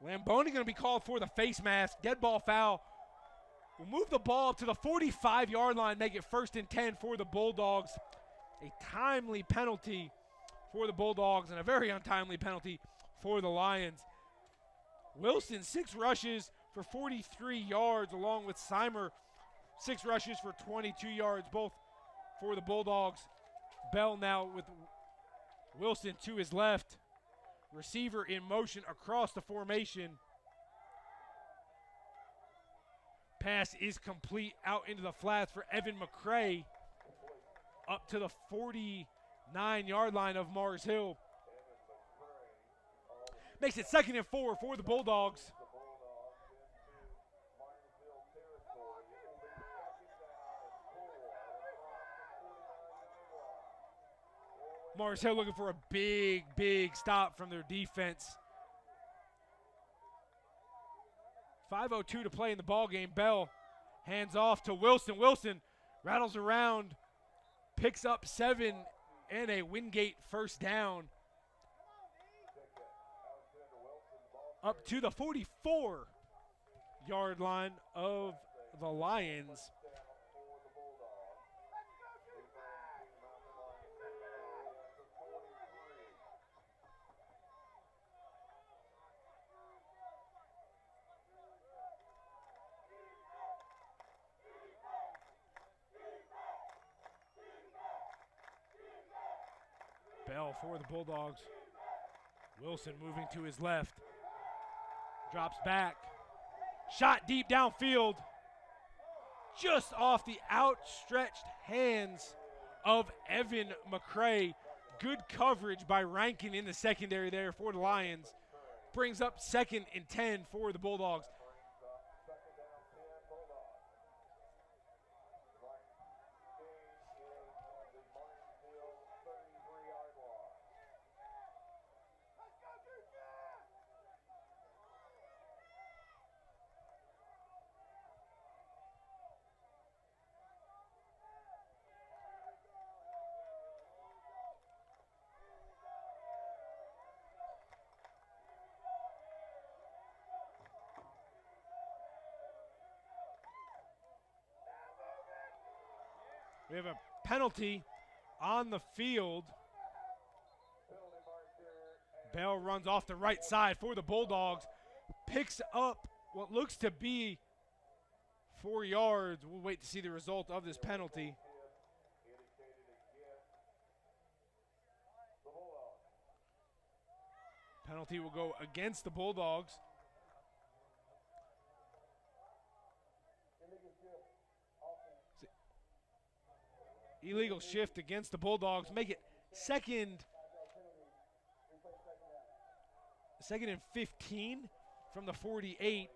Lamboni going to be called for the face mask. Dead ball foul. We'll move the ball up to the 45-yard line, make it 1st and 10 for the Bulldogs. A timely penalty for the Bulldogs and a very untimely penalty for the Lions. Wilson, 6 rushes for 43 yards, along with Seimer, 6 rushes for 22 yards, both for the Bulldogs. Bell now with Wilson to his left. Receiver in motion across the formation. Pass is complete out into the flats for Evan McCray. Up to the 49-yard line of Mars Hill. Makes it 2nd and 4 for the Bulldogs. Mars Hill looking for a big stop from their defense. 5:02 to play in the ball game. Bell hands off to Wilson. Wilson rattles around, picks up 7 and a Wingate first down. Up to the 44-yard line of the Lions. Bell for the Bulldogs. Wilson moving to his left. Drops back. Shot deep downfield. Just off the outstretched hands of Evan McCray. Good coverage by Rankin in the secondary there for the Lions. Brings up 2nd and 10 for the Bulldogs. We have a penalty on the field. Bell runs off the right side for the Bulldogs. Picks up what looks to be 4 yards. We'll wait to see the result of this penalty. Penalty will go against the Bulldogs. Illegal shift against the Bulldogs. Make it second and 15 from the 48.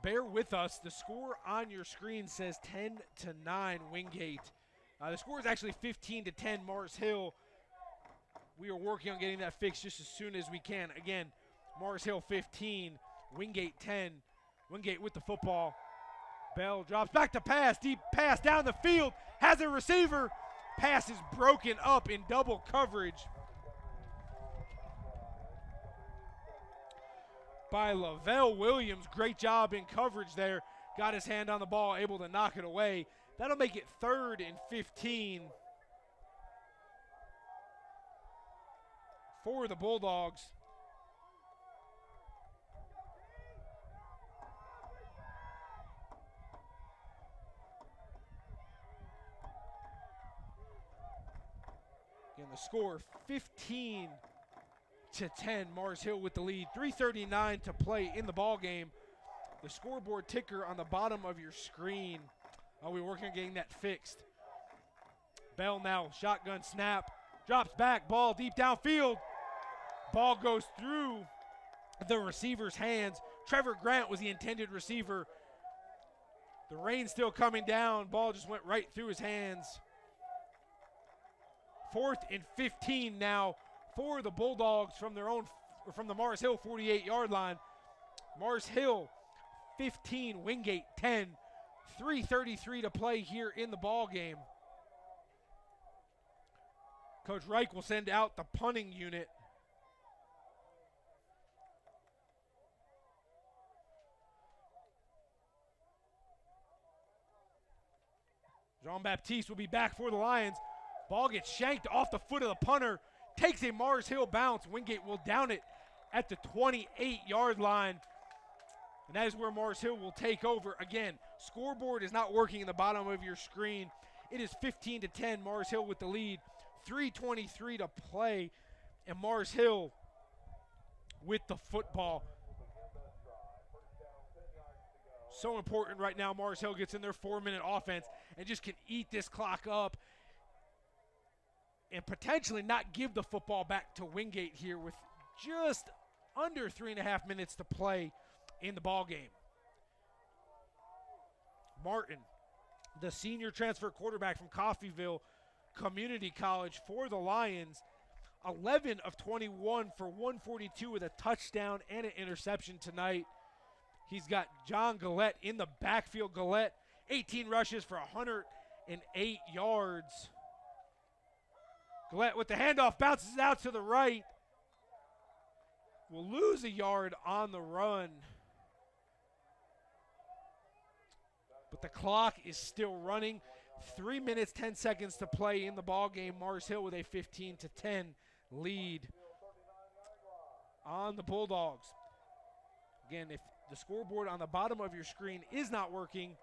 Bear with us. The score on your screen says 10-9 Wingate. The score is actually 15-10 Mars Hill. We are working on getting that fixed just as soon as we can. Again, Mars Hill 15, Wingate 10. Wingate with the football. Bell drops back to pass. Deep pass down the field. Has a receiver. Pass is broken up in double coverage by Lavelle Williams. Great job in coverage there. Got his hand on the ball, able to knock it away. That'll make it 3rd and 15 for the Bulldogs. Again, the score 15-10. Mars Hill with the lead. 3:39 to play in the ball game. The scoreboard ticker on the bottom of your screen. We're working on getting that fixed. Bell now, shotgun snap. Drops back, ball deep downfield. Ball goes through the receiver's hands. Trevor Grant was the intended receiver. The rain's still coming down. Ball just went right through his hands. 4th and 15 now for the Bulldogs from the Mars Hill 48-yard line. Mars Hill 15, Wingate 10. 3:33 to play here in the ball game. Coach Reich will send out the punting unit. Jean-Baptiste will be back for the Lions. Ball gets shanked off the foot of the punter. Takes a Mars Hill bounce. Wingate will down it at the 28-yard line. And that is where Mars Hill will take over. Again, scoreboard is not working in the bottom of your screen. It is 15-10, Mars Hill with the lead. 3:23 to play, and Mars Hill with the football. So important right now. Mars Hill gets in their 4-minute offense and just can eat this clock up and potentially not give the football back to Wingate here with just under 3.5 minutes to play in the ball game. Martin, the senior transfer quarterback from Coffeyville Community College for the Lions, 11 of 21 for 142 with a touchdown and an interception tonight. He's got John Gillette in the backfield. Gillette, 18 rushes for 108 yards. Gillette with the handoff, bounces out to the right. Will lose a yard on the run. But the clock is still running. 3 minutes, 10 seconds to play in the ball game. Mars Hill with a 15-10 lead on the Bulldogs. Again, if the scoreboard on the bottom of your screen is not working,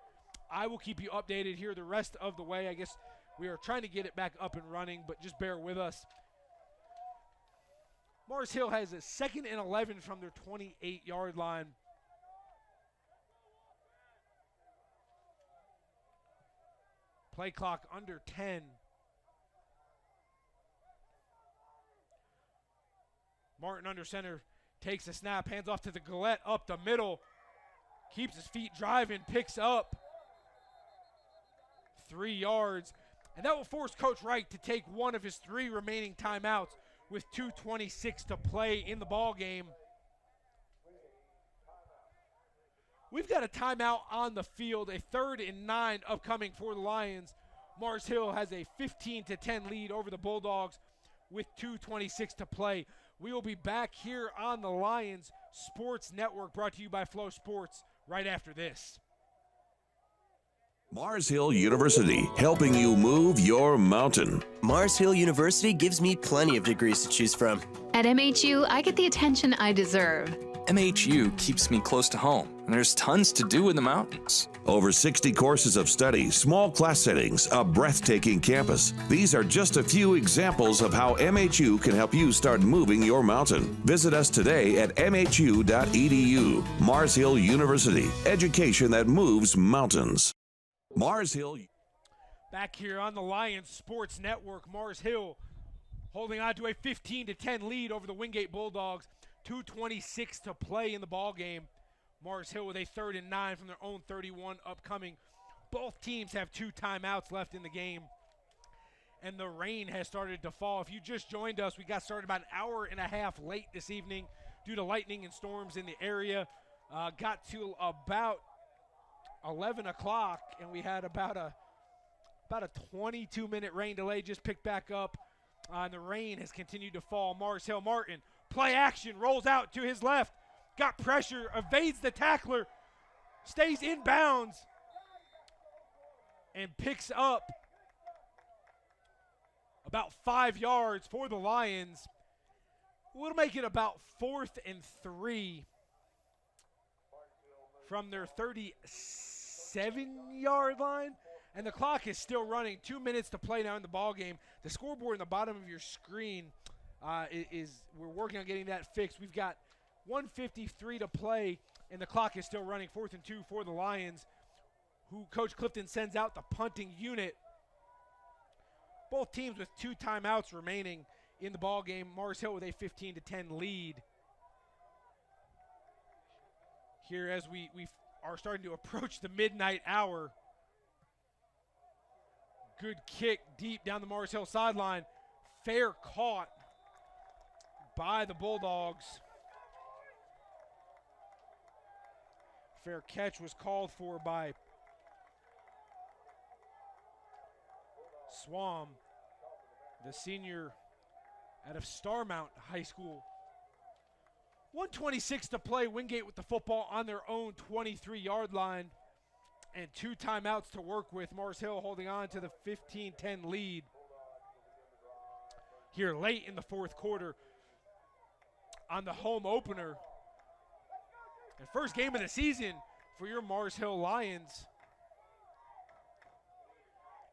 I will keep you updated here the rest of the way. I guess we are trying to get it back up and running, but just bear with us. Mars Hill has a 2nd and 11 from their 28-yard line. Play clock under 10. Martin under center, takes a snap, hands off to the Gillette, up the middle. Keeps his feet driving, picks up 3 yards. And that will force Coach Wright to take one of his 3 remaining timeouts with 2:26 to play in the ball game. We've got a timeout on the field, a 3rd and 9 upcoming for the Lions. Mars Hill has a 15-10 lead over the Bulldogs with 2:26 to play. We will be back here on the Lions Sports Network, brought to you by Flo Sports, right after this. Mars Hill University, helping you move your mountain. Mars Hill University gives me plenty of degrees to choose from. At MHU, I get the attention I deserve. MHU keeps me close to home, and there's tons to do in the mountains. Over 60 courses of study, small class settings, a breathtaking campus. These are just a few examples of how MHU can help you start moving your mountain. Visit us today at mhu.edu. Mars Hill University, education that moves mountains. Mars Hill. Back here on the Lions Sports Network, Mars Hill holding on to a 15-10 lead over the Wingate Bulldogs. 2:26 to play in the ball game. Mars Hill with a 3rd and 9 from their own 31 upcoming. Both teams have 2 timeouts left in the game. And the rain has started to fall. If you just joined us, we got started about an hour and a half late this evening due to lightning and storms in the area. Got to about 11 o'clock, and we had about a 22-minute rain delay. Just picked back up, and the rain has continued to fall. Mars Hill, Martin, play action, rolls out to his left, got pressure, evades the tackler, stays in bounds, and picks up about 5 yards for the Lions. We'll make it about 4th and 3 from their 37-yard line. And the clock is still running. 2 minutes to play now in the ball game. The scoreboard in the bottom of your screen we're working on getting that fixed. We've got 1:53 to play, and the clock is still running. 4th and 2 for the Lions, who Coach Clifton sends out the punting unit. Both teams with 2 timeouts remaining in the ball game. Mars Hill with a 15-10 lead. Here as we are starting to approach the midnight hour. Good kick deep down the Mars Hill sideline. Fair caught by the Bulldogs. Fair catch was called for by Swam, the senior out of Starmount High School. 1:26 to play. Wingate with the football on their own 23-yard line and 2 timeouts to work with. Mars Hill holding on to the 15-10 lead here late in the 4th quarter on the home opener. And first game of the season for your Mars Hill Lions.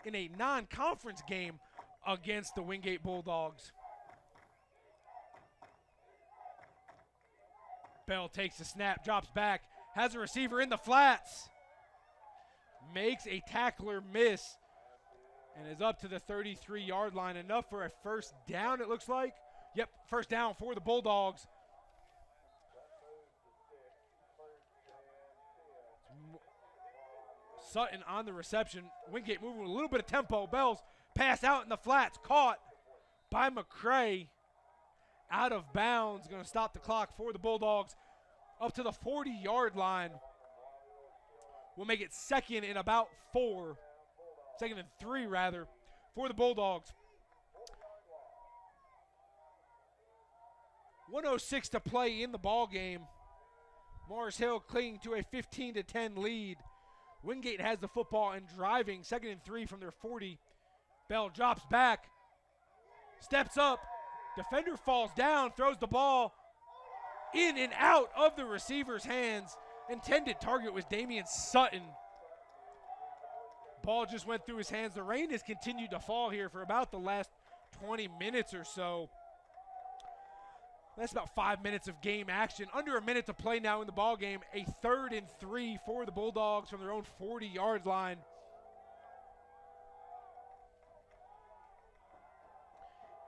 in a non-conference game against the Wingate Bulldogs. Bell takes the snap, drops back, has a receiver in the flats, makes a tackler miss, and is up to the 33-yard line. Enough for a first down, it looks like. Yep, first down for the Bulldogs. Sutton on the reception. Wingate moving with a little bit of tempo. Bell's pass out in the flats, caught by McCray. Out of bounds, going to stop the clock for the Bulldogs. Up to the 40-yard line. We'll make it second and about 4. Second and 3, rather, for the Bulldogs. 1:06 to play in the ball game. Mars Hill clinging to a 15-10 lead. Wingate has the football and driving. Second and 3 from their 40. Bell drops back, steps up. Defender falls down, throws the ball in and out of the receiver's hands. Intended target was Damian Sutton. Ball just went through his hands. The rain has continued to fall here for about the last 20 minutes or so. That's about 5 minutes of game action. Under a minute to play now in the ball game. A 3rd and 3 for the Bulldogs from their own 40-yard line.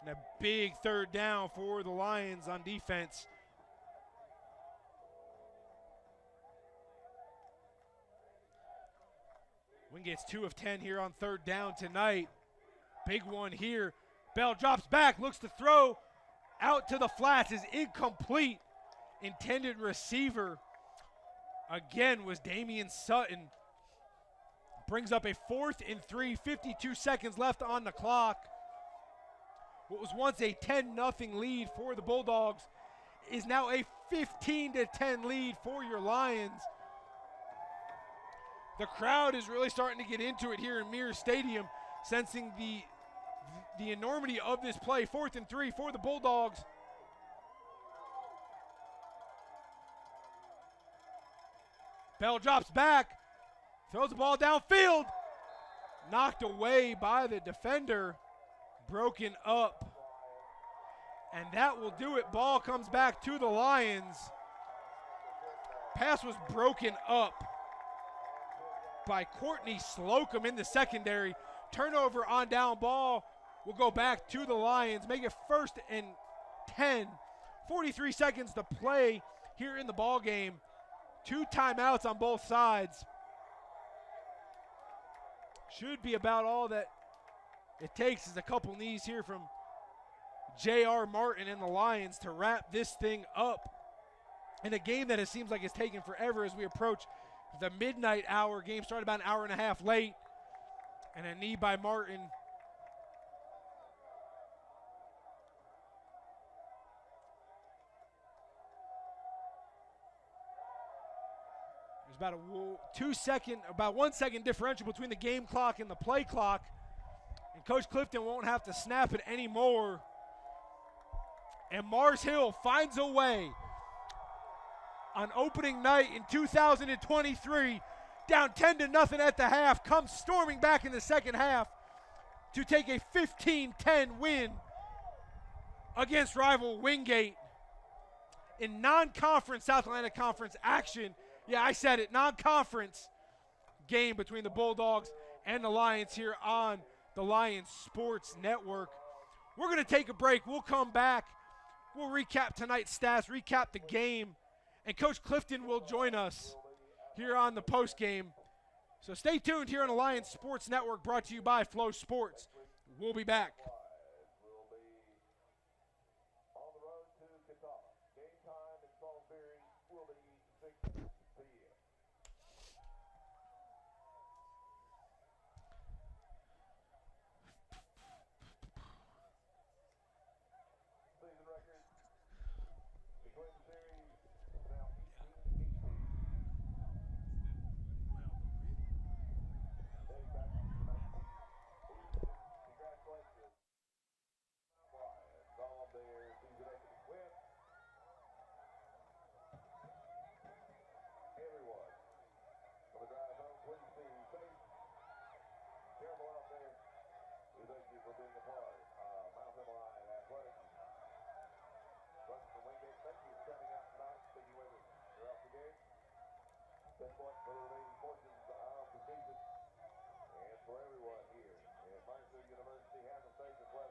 And a big third down for the Lions on defense. Wingate's 2 of 10 here on third down tonight. Big one here. Bell drops back, looks to throw. Out to the flats is incomplete. Intended receiver again was Damian Sutton. Brings up a 4th and 3, 52 seconds left on the clock. What was once a 10-0 lead for the Bulldogs is now a 15-10 lead for your Lions. The crowd is really starting to get into it here in Mears Stadium, sensing the enormity of this play. 4th and 3 for the Bulldogs. Bell drops back, throws the ball downfield, knocked away by the defender, broken up. And that will do it. Ball comes back to the Lions. Pass was broken up by Courtney Slocum in the secondary. Turnover on down. Ball will go back to the Lions. Make it 1st and 10. 43 seconds to play here in the ball game. 2 timeouts on both sides. Should be about all that it takes is a couple knees here from J.R. Martin and the Lions to wrap this thing up in a game that it seems like it's taken forever as we approach the midnight hour. Game started about an hour and a half late, and a knee by Martin. There's about about 1 second differential between the game clock and the play clock. And Coach Clifton won't have to snap it anymore. And Mars Hill finds a way on opening night in 2023, down 10-0 at the half, comes storming back in the second half to take a 15-10 win against rival Wingate in non-conference South Atlantic Conference action. Yeah, I said it, non-conference game between the Bulldogs and the Lions here on the Lions Sports Network. We're going to take a break. We'll come back. We'll recap tonight's stats, recap the game, and Coach Clifton will join us here on the post game. So stay tuned here on the Lions Sports Network, brought to you by Flow Sports. We'll be back. 10 points for the remaining